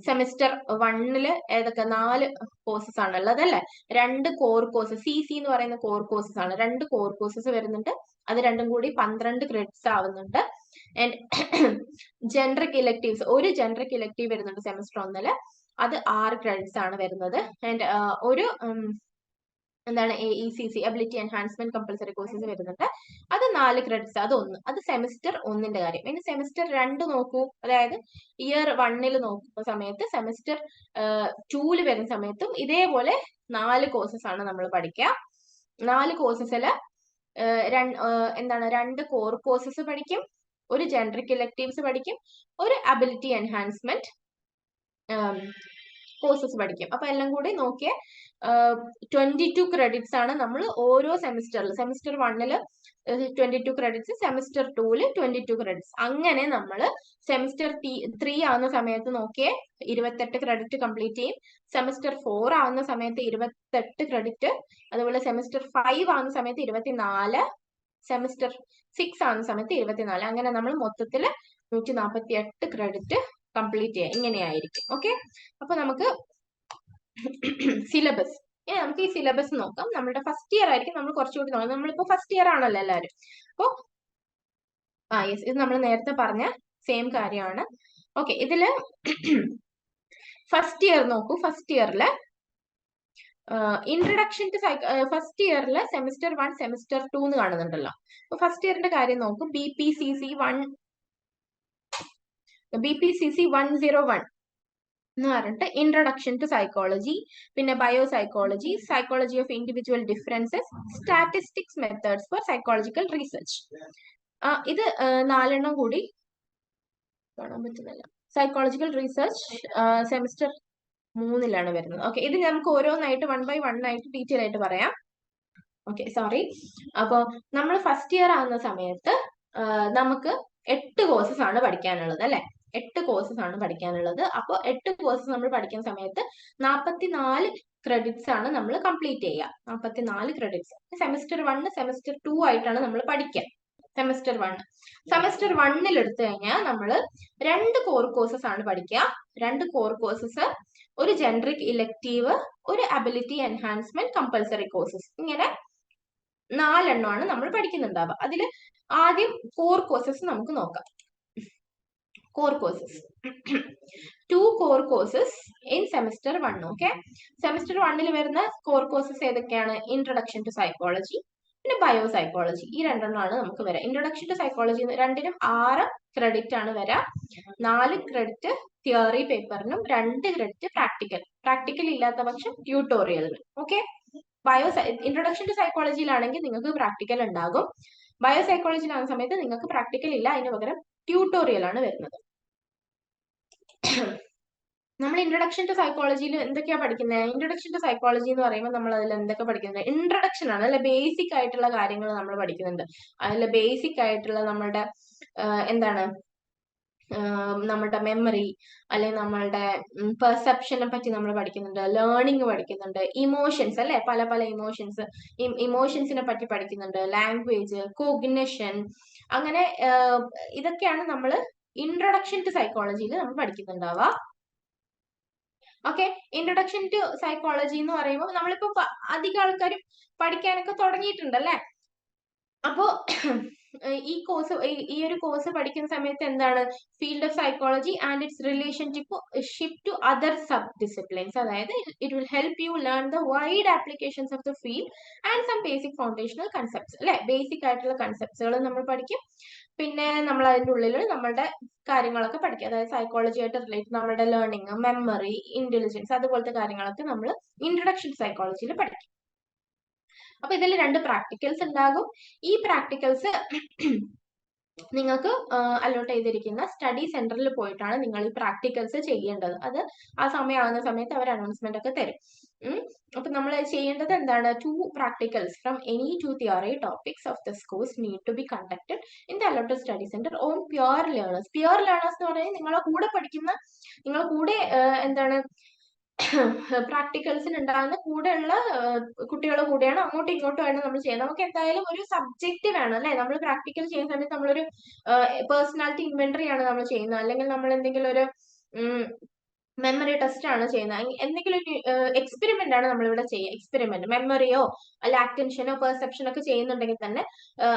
സെമിസ്റ്റർ 1 ഏതൊക്കെ 4 കോഴ്സസ് ആണ് ഉള്ളത് അല്ലെ. 2 കോർ കോഴ്സസ്, CC എന്ന് പറയുന്ന കോർ കോഴ്സസ് ആണ്. 2 കോർ കോഴ്സസ് വരുന്നുണ്ട്. അത് രണ്ടും കൂടി 12 ക്രെഡിറ്റ്സ് ആവുന്നുണ്ട്. ആൻഡ് ജനറിക് ഇലക്ടീവ്സ്, ഒരു ജനറിക് ഇലക്ടീവ് വരുന്നുണ്ട് സെമിസ്റ്റർ 1. അത് 6 ക്രെഡിറ്റ്സ് ആണ് വരുന്നത്. ആൻഡ് ഒരു എന്താണ് AECC ability enhancement compulsory courses വരുന്നുണ്ട്. അത് 4 ക്രെഡിറ്റ്സ്. അത് സെമിസ്റ്റർ 1ന്റെ കാര്യം. ഇനി സെമിസ്റ്റർ 2 നോക്കൂ. അതായത് ഇയർ 1 നോക്കുന്ന സമയത്ത് സെമിസ്റ്റർ 2 വരുന്ന സമയത്തും ഇതേപോലെ 4 കോഴ്സസ് ആണ് നമ്മൾ പഠിക്കുക. 4 കോഴ്സസിൽ എന്താണ് 2 കോർ കോഴ്സസ് പഠിക്കും, ഒരു ജനറിക് ഇലക്ടീവ്സ് പഠിക്കും, ഒരു അബിലിറ്റി എൻഹാൻസ്മെന്റ് കോഴ്സസ് പഠിക്കും. അപ്പൊ എല്ലാം കൂടി നോക്കിയ 22 ക്രെഡിറ്റ്സ് ആണ് നമ്മൾ ഓരോ സെമിസ്റ്ററിൽ. Semester 1 22 credits, semester 2 22 credits. അങ്ങനെ നമ്മൾ സെമിസ്റ്റർ 3 ആവുന്ന സമയത്ത് നോക്കിയേ 28 ക്രെഡിറ്റ് കംപ്ലീറ്റ് ചെയ്യും. സെമിസ്റ്റർ 4 ആവുന്ന സമയത്ത് 28 ക്രെഡിറ്റ്, അതുപോലെ സെമിസ്റ്റർ 5 ആവുന്ന സമയത്ത് 24, സെമിസ്റ്റർ 6 ആവുന്ന സമയത്ത് 24. അങ്ങനെ നമ്മൾ മൊത്തത്തിൽ 148 ക്രെഡിറ്റ് കംപ്ലീറ്റ് ചെയ്യുക. ഇങ്ങനെയായിരിക്കും. ഓക്കെ, അപ്പൊ നമുക്ക് സിലബസ്, നമുക്ക് ഈ സിലബസ് നോക്കാം. നമ്മുടെ ഫസ്റ്റ് ഇയർ ആയിരിക്കും നമ്മൾ കുറച്ചുകൂടി നോക്കാം. നമ്മളിപ്പോ ഫസ്റ്റ് ഇയർ ആണല്ലോ എല്ലാവരും. അപ്പോ യെസ്, ഇത് നമ്മൾ നേരത്തെ പറഞ്ഞ സെയിം കാര്യമാണ്. ഓക്കെ, ഇതില് ഫസ്റ്റ് ഇയർ നോക്കൂ. ഫസ്റ്റ് ഇയറില് ഇൻട്രഡക്ഷൻ ടു ഫസ്റ്റ് ഇയറിൽ സെമിസ്റ്റർ 1 സെമിസ്റ്റർ 2 എന്ന് കാണുന്നുണ്ടല്ലോ. അപ്പൊ ഫസ്റ്റ് ഇയറിന്റെ കാര്യം നോക്കും. BPCC 101 എന്ന് പറഞ്ഞിട്ട് ഇൻട്രഡക്ഷൻ ടു സൈക്കോളജി, പിന്നെ biopsychology, psychology of individual differences, statistics methods four psychological research. ഇത് 4 കൂടി കാണാൻ പറ്റുന്നില്ല. സൈക്കോളജിക്കൽ റിസർച്ച് സെമിസ്റ്റർ 3 വരുന്നത്. ഓക്കെ, ഇത് നമുക്ക് ഓരോന്നായിട്ട് 1 by 1 ആയിട്ട് ഡീറ്റെയിൽ ആയിട്ട് പറയാം. Okay, sorry. അപ്പൊ നമ്മൾ ഫസ്റ്റ് ഇയർ ആവുന്ന സമയത്ത് നമുക്ക് 8 കോഴ്സസ് ആണ് പഠിക്കാനുള്ളത് അല്ലെ. 8 കോഴ്സസ് ആണ് പഠിക്കാനുള്ളത്. അപ്പോൾ 8 കോഴ്സസ് നമ്മൾ പഠിക്കുന്ന സമയത്ത് 44 ക്രെഡിറ്റ്സ് ആണ് നമ്മൾ കംപ്ലീറ്റ് ചെയ്യുക. 44 ക്രെഡിറ്റ്സ്. സെമിസ്റ്റർ 1 സെമിസ്റ്റർ 2 ആയിട്ടാണ് നമ്മൾ പഠിക്കുക. സെമിസ്റ്റർ 1 എടുത്തു കഴിഞ്ഞാൽ നമ്മൾ 2 കോർ കോഴ്സസ് ആണ് പഠിക്കുക. 2 കോർ കോഴ്സസ്, ഒരു ജനറിക് ഇലക്ടീവ്, ഒരു അബിലിറ്റി എൻഹാൻസ്മെന്റ് കമ്പൽസറി കോഴ്സസ്. ഇങ്ങനെ 4 എണ്ണമാണ് നമ്മൾ പഠിക്കുന്നുണ്ടാവുക. അതിൽ ആദ്യം കോർ കോഴ്സസ് നമുക്ക് നോക്കാം. Core courses 2 core courses in semester 1. Okay, semester 1 വരുന്ന കോർ കോഴ്സസ് ഏതൊക്കെയാണ്? ഇൻട്രൊഡക്ഷൻ ടു സൈക്കോളജി, പിന്നെ ബയോസൈക്കോളജി. ഈ 2 എണ്ണമാണ് നമുക്ക് വരാം. ഇൻട്രൊഡക്ഷൻ ടു സൈക്കോളജി രണ്ടിനും 6 ക്രെഡിറ്റ് ആണ് വരാം. 4 ക്രെഡിറ്റ് തിയറി പേപ്പറിനും 2 ക്രെഡിറ്റ് പ്രാക്ടിക്കൽ ഇല്ലാത്ത പക്ഷം ട്യൂട്ടോറിയലിനും. ഓക്കെ, ഇൻട്രൊഡക്ഷൻ ടു സൈക്കോളജിയിലാണെങ്കിൽ നിങ്ങൾക്ക് പ്രാക്ടിക്കൽ ഉണ്ടാകും. ബയോസൈക്കോളജിയിലാകുന്ന സമയത്ത് നിങ്ങൾക്ക് പ്രാക്ടിക്കൽ ഇല്ല, അതിന് പകരം ട്യൂട്ടോറിയൽ ആണ് വരുന്നത്. നമ്മൾ ഇൻട്രൊഡക്ഷൻ ടു സൈക്കോളജിയിൽ എന്തൊക്കെയാ പഠിക്കുന്നത്? ഇൻട്രൊഡക്ഷൻ ടു സൈക്കോളജി എന്ന് പറയുമ്പോൾ നമ്മൾ അതിൽ എന്തൊക്കെ പഠിക്കുന്നത്? ഇൻട്രൊഡക്ഷൻ ആണ് അല്ലെ, ബേസിക് ആയിട്ടുള്ള കാര്യങ്ങൾ നമ്മൾ പഠിക്കുന്നുണ്ട്. അതിൽ ബേസിക് ആയിട്ടുള്ള നമ്മളുടെ എന്താണ് നമ്മളുടെ മെമ്മറി, അല്ലെങ്കിൽ നമ്മളുടെ പെർസെപ്ഷനെ പറ്റി നമ്മൾ പഠിക്കുന്നുണ്ട്. ലേണിംഗ് പഠിക്കുന്നുണ്ട്. ഇമോഷൻസ് അല്ലെ, പല പല ഇമോഷൻസിനെ പറ്റി പഠിക്കുന്നുണ്ട്. ലാംഗ്വേജ്, കോഗ്നിഷൻ, അങ്ങനെ ഇതൊക്കെയാണ് നമ്മൾ ഇൻട്രൊഡക്ഷൻ ടു സൈക്കോളജിയിൽ നമ്മൾ പഠിക്കുന്നുണ്ടാവുക. ഓക്കെ, ഇൻട്രൊഡക്ഷൻ ടു സൈക്കോളജി എന്ന് പറയുമ്പോൾ നമ്മളിപ്പോ അധികം ആൾക്കാരും പഠിക്കാനൊക്കെ തുടങ്ങിയിട്ടുണ്ടല്ലേ. അപ്പോ ഈ ഒരു കോഴ്സ് പഠിക്കുന്ന സമയത്ത് എന്താണ്? Field of psychology and its relationship to other sub disciplines. അതായത് it will help you learn the wide applications of the field and some basic foundational concepts അല്ലെ. ബേസിക് ആയിട്ടുള്ള കൺസെപ്റ്റ്സുകൾ നമ്മൾ പഠിക്കും. പിന്നെ നമ്മൾ അതിൻ്റെ ഉള്ളിൽ നമ്മളുടെ കാര്യങ്ങളൊക്കെ പഠിക്കും. അതായത് സൈക്കോളജി ആയിട്ട് റിലേറ്റ് നമ്മുടെ ലേണിംഗ്, മെമ്മറി, ഇന്റലിജൻസ്, അതുപോലത്തെ കാര്യങ്ങളൊക്കെ നമ്മൾ ഇൻട്രൊഡക്ഷൻ സൈക്കോളജിയിൽ പഠിക്കും. അപ്പൊ ഇതിൽ 2 പ്രാക്ടിക്കൽസ് ഉണ്ടാകും. ഈ പ്രാക്ടിക്കൽസ് നിങ്ങൾക്ക് അലോട്ട് ചെയ്തിരിക്കുന്ന സ്റ്റഡി സെന്ററിൽ പോയിട്ടാണ് നിങ്ങൾ ഈ പ്രാക്ടിക്കൽസ് ചെയ്യേണ്ടത്. അത് ആ സമയമാകുന്ന സമയത്ത് അവർ അനൗൺസ്മെന്റ് ഒക്കെ തരും. അപ്പൊ നമ്മൾ ചെയ്യേണ്ടത് എന്താണ്? 2 practicals from any 2 theory topics of this course need to be conducted in the allotted study centre on pure learners. Pure learners എന്ന് പറയുന്നത് നിങ്ങളെ കൂടെ പഠിക്കുന്ന, നിങ്ങളെ കൂടെ എന്താണ് പ്രാക്ടിക്കൽസിന് ഉണ്ടാകുന്ന കൂടെയുള്ള കുട്ടികളുടെ കൂടെയാണ് അങ്ങോട്ടും ഇങ്ങോട്ടുമാണ് നമ്മൾ ചെയ്യുന്നത്. നമുക്ക് എന്തായാലും ഒരു സബ്ജക്റ്റ് വേണം അല്ലെ? നമ്മൾ പ്രാക്ടിക്കൽ ചെയ്യുന്ന സമയത്ത് നമ്മളൊരു പേഴ്സണാലിറ്റി ഇൻവെന്ററി ആണ് നമ്മൾ ചെയ്യുന്നത്, അല്ലെങ്കിൽ നമ്മൾ എന്തെങ്കിലും ഒരു മെമ്മറി ടെസ്റ്റ് ആണ് ചെയ്യുന്നത്, എന്തെങ്കിലും ഒരു എക്സ്പെരിമെന്റ് ആണ് നമ്മളിവിടെ ചെയ്യുക. എക്സ്പെരിമെന്റ് മെമ്മറിയോ അല്ല അറ്റൻഷനോ പെർസെപ്ഷനോ ഒക്കെ ചെയ്യുന്നുണ്ടെങ്കിൽ തന്നെ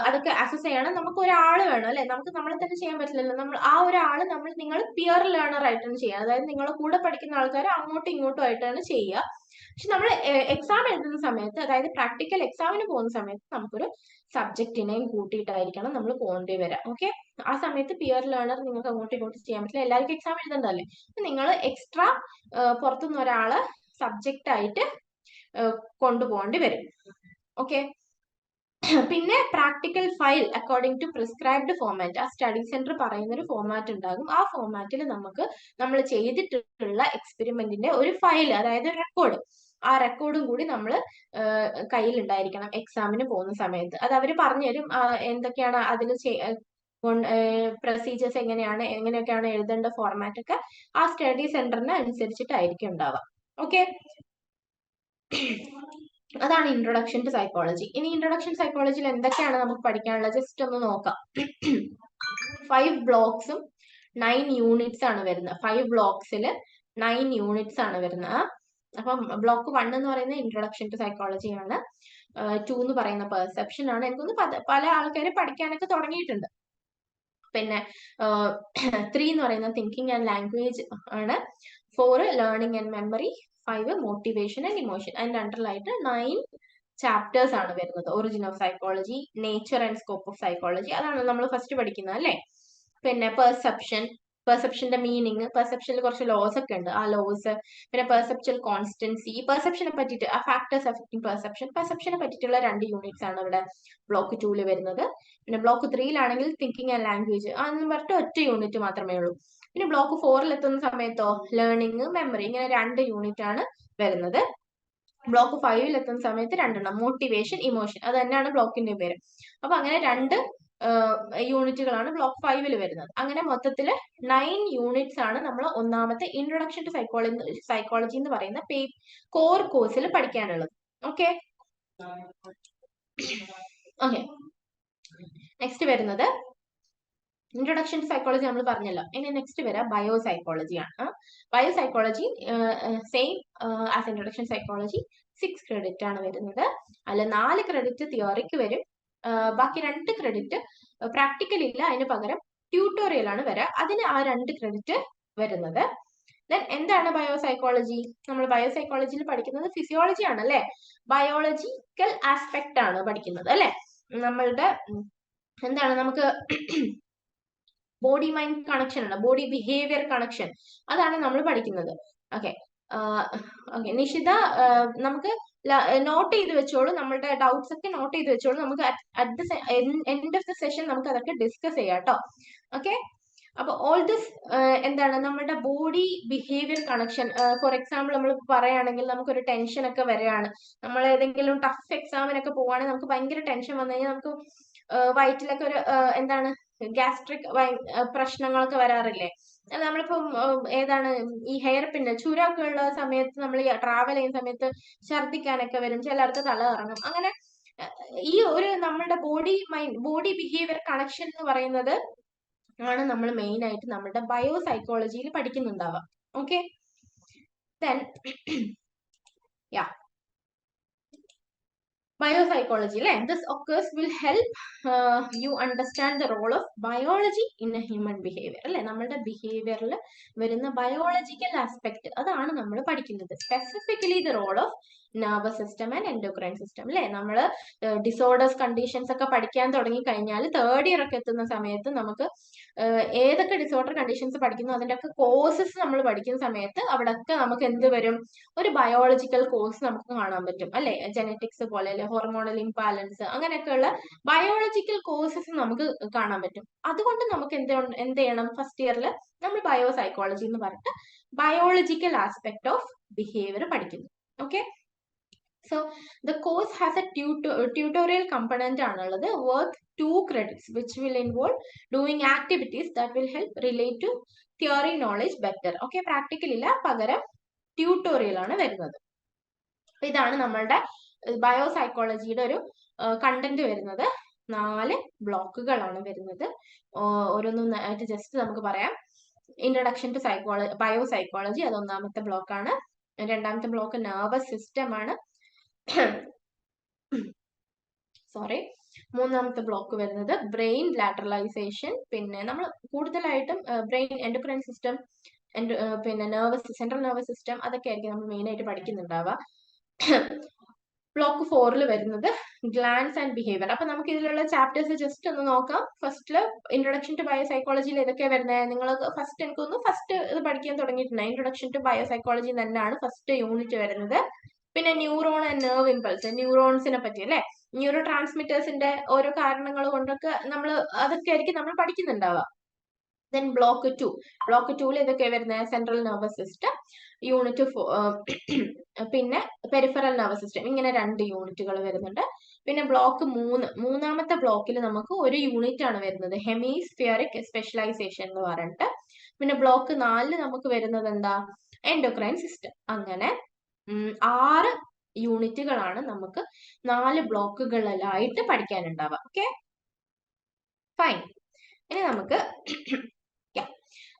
അതൊക്കെ അസസ് ചെയ്യണം. നമുക്ക് ഒരാൾ വേണം അല്ലെ? നമുക്ക് നമ്മളെ തന്നെ ചെയ്യാൻ പറ്റില്ലല്ലോ. നമ്മൾ ആ ഒരാൾ നിങ്ങൾ പിയർ ലേണർ ആയിട്ടാണ് ചെയ്യുക. അതായത് നിങ്ങളുടെ കൂടെ പഠിക്കുന്ന ആൾക്കാർ അങ്ങോട്ടും ഇങ്ങോട്ടും ആയിട്ടാണ് ചെയ്യുക. പക്ഷെ നമ്മൾ എക്സാം എഴുതുന്ന സമയത്ത്, അതായത് പ്രാക്ടിക്കൽ എക്സാമിന് പോകുന്ന സമയത്ത് നമുക്കൊരു സബ്ജക്റ്റിനെയും കൂട്ടിയിട്ടായിരിക്കണം നമ്മൾ പോകേണ്ടി വരാം. ഓക്കെ, ആ സമയത്ത് പിയർ ലേണർ നിങ്ങൾക്ക് അങ്ങോട്ടും ഇങ്ങോട്ടും ചെയ്യാൻ പറ്റില്ല, എല്ലാവർക്കും എക്സാം എഴുതണ്ടല്ലേ. നിങ്ങൾ എക്സ്ട്രാ പുറത്തുനിന്ന് ഒരാള് സബ്ജക്റ്റ് ആയിട്ട് കൊണ്ടുപോകേണ്ടി വരും. ഓക്കെ, പിന്നെ practical file according to prescribed format. ആ സ്റ്റഡി സെന്റർ പറയുന്ന ഒരു ഫോമാറ്റ് ഉണ്ടാകും. ആ ഫോമാറ്റിൽ നമുക്ക് നമ്മൾ ചെയ്തിട്ടുള്ള എക്സ്പെരിമെന്റിന്റെ ഒരു ഫയൽ, അതായത് റെക്കോർഡ്, ആ റെക്കോർഡും കൂടി നമ്മൾ കയ്യിൽ ഉണ്ടായിരിക്കണം എക്സാമിന് പോകുന്ന സമയത്ത്. അത് അവർ പറഞ്ഞുതരും എന്തൊക്കെയാണ് അതിൽ പ്രൊസീജിയേഴ്സ് എങ്ങനെയൊക്കെയാണ് എഴുതേണ്ട ഫോർമാറ്റ് ഒക്കെ ആ സ്റ്റഡി സെന്ററിന് അനുസരിച്ചിട്ടായിരിക്കും ഉണ്ടാവുക. ഓക്കെ, അതാണ് ഇൻട്രൊഡക്ഷൻ ടു സൈക്കോളജി. ഇനി ഇൻട്രൊഡക്ഷൻ സൈക്കോളജിയിൽ എന്തൊക്കെയാണ് നമുക്ക് പഠിക്കാനുള്ളത് ജസ്റ്റ് ഒന്ന് നോക്കാം. 5 ബ്ലോക്സും 9 യൂണിറ്റ്സ് ആണ് വരുന്നത്. 5 ബ്ലോക്സിൽ 9 യൂണിറ്റ്സ് ആണ് വരുന്നത്. അപ്പം ബ്ലോക്ക് 1 എന്ന് പറയുന്നത് ഇൻട്രൊഡക്ഷൻ ടു സൈക്കോളജി ആണ്. 2 എന്ന് പറയുന്ന പെർസെപ്ഷൻ ആണ്. എനിക്കൊന്ന് പല ആൾക്കാരും പഠിക്കാനൊക്കെ തുടങ്ങിയിട്ടുണ്ട്. പിന്നെ 3 എന്ന് പറയുന്നത് തിങ്കിങ് ആൻഡ് ലാംഗ്വേജ് ആണ്. 4 learning and memory, 5 motivation and emotion. അതിന്റെ അണ്ടറിലായിട്ട് 9 ചാപ്റ്റേഴ്സ് ആണ് വരുന്നത്. Origin of psychology, nature and scope of psychology, അതാണ് നമ്മൾ ഫസ്റ്റ് പഠിക്കുന്നത് അല്ലേ. പിന്നെ പെർസെപ്ഷന്റെ മീനിങ്, പെർസെപ്ഷനിൽ കുറച്ച് ലോസ് ഒക്കെ ഉണ്ട്, ആ ലോസ്. പിന്നെ പെർസെപ്ച്വൽ കോൺസ്റ്റൻസി, പെർസെപ്ഷനെ പറ്റിയിട്ട് ആ ഫാക്ടേഴ്സ് അഫക്റ്റിംഗ് പെർസെപ്ഷനെ പറ്റിയിട്ടുള്ള 2 യൂണിറ്റ്സ് ആണ് ഇവിടെ ബ്ലോക്ക് 2 വരുന്നത്. പിന്നെ ബ്ലോക്ക് 3 തിങ്കിങ് ആൻഡ് ലാംഗ്വേജ്, അതെന്ന് പറഞ്ഞിട്ട് ഒറ്റ യൂണിറ്റ് മാത്രമേ ഉള്ളൂ. പിന്നെ ബ്ലോക്ക് 4 എത്തുന്ന സമയത്തോ ലേണിംഗ്, മെമ്മറി, ഇങ്ങനെ 2 യൂണിറ്റ് ആണ് വരുന്നത്. ബ്ലോക്ക് 5 എത്തുന്ന സമയത്ത് 2 മോട്ടിവേഷൻ, ഇമോഷൻ, അത് തന്നെയാണ് ബ്ലോക്കിന്റെ പേര്. അപ്പൊ അങ്ങനെ 2 യൂണിറ്റുകളാണ് ബ്ലോക്ക് 5 വരുന്നത്. അങ്ങനെ മൊത്തത്തിൽ 9 യൂണിറ്റ്സ് ആണ് നമ്മൾ ഒന്നാമത്തെ ഇൻട്രൊഡക്ഷൻ ടു സൈക്കോളജി എന്ന് പറയുന്ന കോർ കോഴ്സിൽ പഠിക്കാനുള്ളത്. ഓക്കെ, നെക്സ്റ്റ് വരുന്നത് ഇൻട്രൊഡക്ഷൻ ടു സൈക്കോളജി നമ്മൾ പറഞ്ഞല്ലോ. ഇനി നെക്സ്റ്റ് വരാം ബയോ സൈക്കോളജി ആണ്. Bio psychology same as introduction psychology 6 credit ആണ് വരുന്നത്. അതിൽ 4 ക്രെഡിറ്റ് തിയോറിക്ക് വരും, ബാക്കി 2 ക്രെഡിറ്റ് പ്രാക്ടിക്കൽ ഇല്ല, അതിന് പകരം ട്യൂട്ടോറിയൽ ആണ് വരിക. അതിന് ആ 2 ക്രെഡിറ്റ് വരുന്നത്. ദെൻ എന്താണ് ബയോ സൈക്കോളജി? നമ്മൾ ബയോ സൈക്കോളജിയിൽ പഠിക്കുന്നത് ഫിസിയോളജി ആണ് അല്ലെ, ബയോളജിക്കൽ ആസ്പെക്ട് ആണ് പഠിക്കുന്നത് അല്ലെ. നമ്മളുടെ എന്താണ്, നമുക്ക് ബോഡി മൈൻഡ് കണക്ഷൻ ആണ്, ബോഡി ബിഹേവിയർ കണക്ഷൻ, അതാണ് നമ്മൾ പഠിക്കുന്നത്. ഓക്കെ, നിഷിത നമുക്ക് നോട്ട് ചെയ്ത് വെച്ചോളൂ, നമ്മളുടെ ഡൗട്ട്സ് ഒക്കെ നോട്ട് ചെയ്ത് വെച്ചോളൂ. നമുക്ക് at the end of the session നമുക്ക് അതൊക്കെ ഡിസ്കസ് ചെയ്യാം കേട്ടോ. ഓക്കെ, അപ്പൊ ഓൾ ദിസ് എന്താണ് നമ്മുടെ body behaviour connection. For example നമ്മൾ പറയുകയാണെങ്കിൽ നമുക്കൊരു ടെൻഷൻ ഒക്കെ വരികയാണ്, നമ്മൾ ഏതെങ്കിലും ടഫ് എക്സാമിനൊക്കെ പോവുകയാണെങ്കിൽ നമുക്ക് ഭയങ്കര ടെൻഷൻ വന്നു കഴിഞ്ഞാൽ നമുക്ക് വയറ്റിലൊക്കെ ഒരു എന്താണ് ഗ്യാസ്ട്രിക് പ്രശ്നങ്ങളൊക്കെ വരാറില്ലേ. നമ്മളിപ്പം ഏതാണ് ഈ ഹെയർ പിന്ന് ചുരമൊക്കെ ഉള്ള സമയത്ത് നമ്മൾ ട്രാവൽ ചെയ്യുന്ന സമയത്ത് ഛർദ്ദിക്കാനൊക്കെ വരും, ചിലർക്ക് തല കറങ്ങും. അങ്ങനെ ഈ ഒരു നമ്മുടെ ബോഡി ബിഹേവിയർ കണക്ഷൻ എന്ന് പറയുന്നത് ആണ് നമ്മൾ മെയിൻ ആയിട്ട് നമ്മുടെ ബയോ സൈക്കോളജിയിൽ പഠിക്കുന്നുണ്ടാവുക. ഓക്കെ, ദെൻ biopsychology അല്ലെ. This occurs will help you understand the role of biology in a human behavior അല്ലെ. നമ്മളുടെ ബിഹേവിയറിൽ വരുന്ന ബയോളജിക്കൽ ആസ്പെക്ട്, അതാണ് നമ്മൾ പഠിക്കുന്നത്. Specifically the role of nervous system and endocrine system അല്ലെ. നമ്മൾ ഡിസോർഡേഴ്സ് കണ്ടീഷൻസ് ഒക്കെ പഠിക്കാൻ തുടങ്ങി കഴിഞ്ഞാൽ 3rd ഇയർ ഒക്കെ എത്തുന്ന സമയത്ത് നമുക്ക് ഏതൊക്കെ ഡിസോർഡർ കണ്ടീഷൻസ് പഠിക്കുന്നു അതിന്റെ ഒക്കെ കോഴ്സസ് നമ്മൾ പഠിക്കുന്ന സമയത്ത് അവിടെയൊക്കെ നമുക്ക് എന്ത് വരും, ഒരു ബയോളജിക്കൽ കോഴ്സ് നമുക്ക് കാണാൻ പറ്റും അല്ലെ. ജെനറ്റിക്സ് പോലെ അല്ലെ, ഹോർമോണൽ ഇംബാലൻസ്, അങ്ങനെയൊക്കെയുള്ള ബയോളജിക്കൽ കോഴ്സസ് നമുക്ക് കാണാൻ പറ്റും. അതുകൊണ്ട് നമുക്ക് എന്ത് ചെയ്യണം, ഫസ്റ്റ് ഇയറിൽ നമ്മൾ ബയോ സൈക്കോളജി എന്ന് പറഞ്ഞിട്ട് ബയോളജിക്കൽ ആസ്പെക്ട് ഓഫ് ബിഹേവിയർ പഠിക്കുന്നു. Okay, so the course has a tutorial component ആണുള്ളത്, worth 2 credits which will involve doing activities that will help relate to theory knowledge better. Okay, practical ഇല്ല, പകരം tutorial ആണ് വരുന്നത്. അപ്പൊ ഇതാണ് നമ്മളുടെ ബയോസൈക്കോളജിയുടെ ഒരു കണ്ടന്റ് വരുന്നത്. 4 ബ്ലോക്കുകളാണ് വരുന്നത്. ഓരോന്നും ജസ്റ്റ് നമുക്ക് പറയാം. ഇൻട്രൊഡക്ഷൻ ടു ബയോസൈക്കോളജി, അത് ഒന്നാമത്തെ ബ്ലോക്കാണ്. രണ്ടാമത്തെ ബ്ലോക്ക് നെർവസ് സിസ്റ്റം ആണ്. സോറി. മൂന്നാമത്തെ ബ്ലോക്ക് വരുന്നത് ബ്രെയിൻ ലാറ്ററലൈസേഷൻ. പിന്നെ നമ്മൾ കൂടുതലായിട്ടും ബ്രെയിൻ എൻഡോക്രൈൻ സിസ്റ്റം, പിന്നെ സെൻട്രൽ നെർവസ് സിസ്റ്റം, അതൊക്കെ ആയിരിക്കും നമ്മൾ മെയിൻ ആയിട്ട് പഠിക്കുന്നുണ്ടാവുക. ബ്ലോക്ക് 4 വരുന്നത് ഗ്ലാൻസ് ആൻഡ് ബിഹേവിയർ. അപ്പൊ നമുക്ക് ഇതിലുള്ള ചാപ്റ്റേഴ്സ് ജസ്റ്റ് ഒന്ന് നോക്കാം. ഫസ്റ്റില് ഇൻട്രൊഡക്ഷൻ ടു ബയോസൈക്കോളജിയിൽ ഏതൊക്കെയാണ് വരുന്നത്? നിങ്ങൾ ഫസ്റ്റ് ഇത് പഠിക്കാൻ തുടങ്ങിയിട്ടുണ്ട്. ഇൻട്രൊഡക്ഷൻ ടു ബയോസൈക്കോളജി തന്നെയാണ് ഫസ്റ്റ് യൂണിറ്റ് വരുന്നത്. പിന്നെ ന്യൂറോൺ ആൻഡ് നെർവ് ഇമ്പൾസ്, ന്യൂറോൺസിനെ പറ്റി അല്ലെ, ന്യൂറോ ട്രാൻസ്മിറ്റേഴ്സിന്റെ ഓരോ കാരണങ്ങൾ കൊണ്ടൊക്കെ അതൊക്കെ ആയിരിക്കും നമ്മൾ പഠിക്കുന്നുണ്ടാവുക. Then block 2. ബ്ലോക്ക് 2 ഇതൊക്കെയാണ് വരുന്നത് സെൻട്രൽ നെർവസ് സിസ്റ്റം, യൂണിറ്റ് പിന്നെ പെരിഫറൽ നെർവസ് സിസ്റ്റം, ഇങ്ങനെ 2 യൂണിറ്റുകൾ വരുന്നുണ്ട്. പിന്നെ ബ്ലോക്ക് 3, മൂന്നാമത്തെ ബ്ലോക്കിൽ നമുക്ക് ഒരു യൂണിറ്റ് ആണ് വരുന്നത്, ഹെമിസ്ഫിയറിക് സ്പെഷ്യലൈസേഷൻ എന്ന് പറഞ്ഞിട്ട്. പിന്നെ ബ്ലോക്ക് 4 നമുക്ക് വരുന്നത് എന്താ, എൻഡോക്രൈൻ സിസ്റ്റം. അങ്ങനെ 6 യൂണിറ്റുകളാണ് നമുക്ക് 4 ബ്ലോക്കുകളിലായിട്ട് പഠിക്കാനുണ്ടാവുക. Okay, fine. ഇനി നമുക്ക്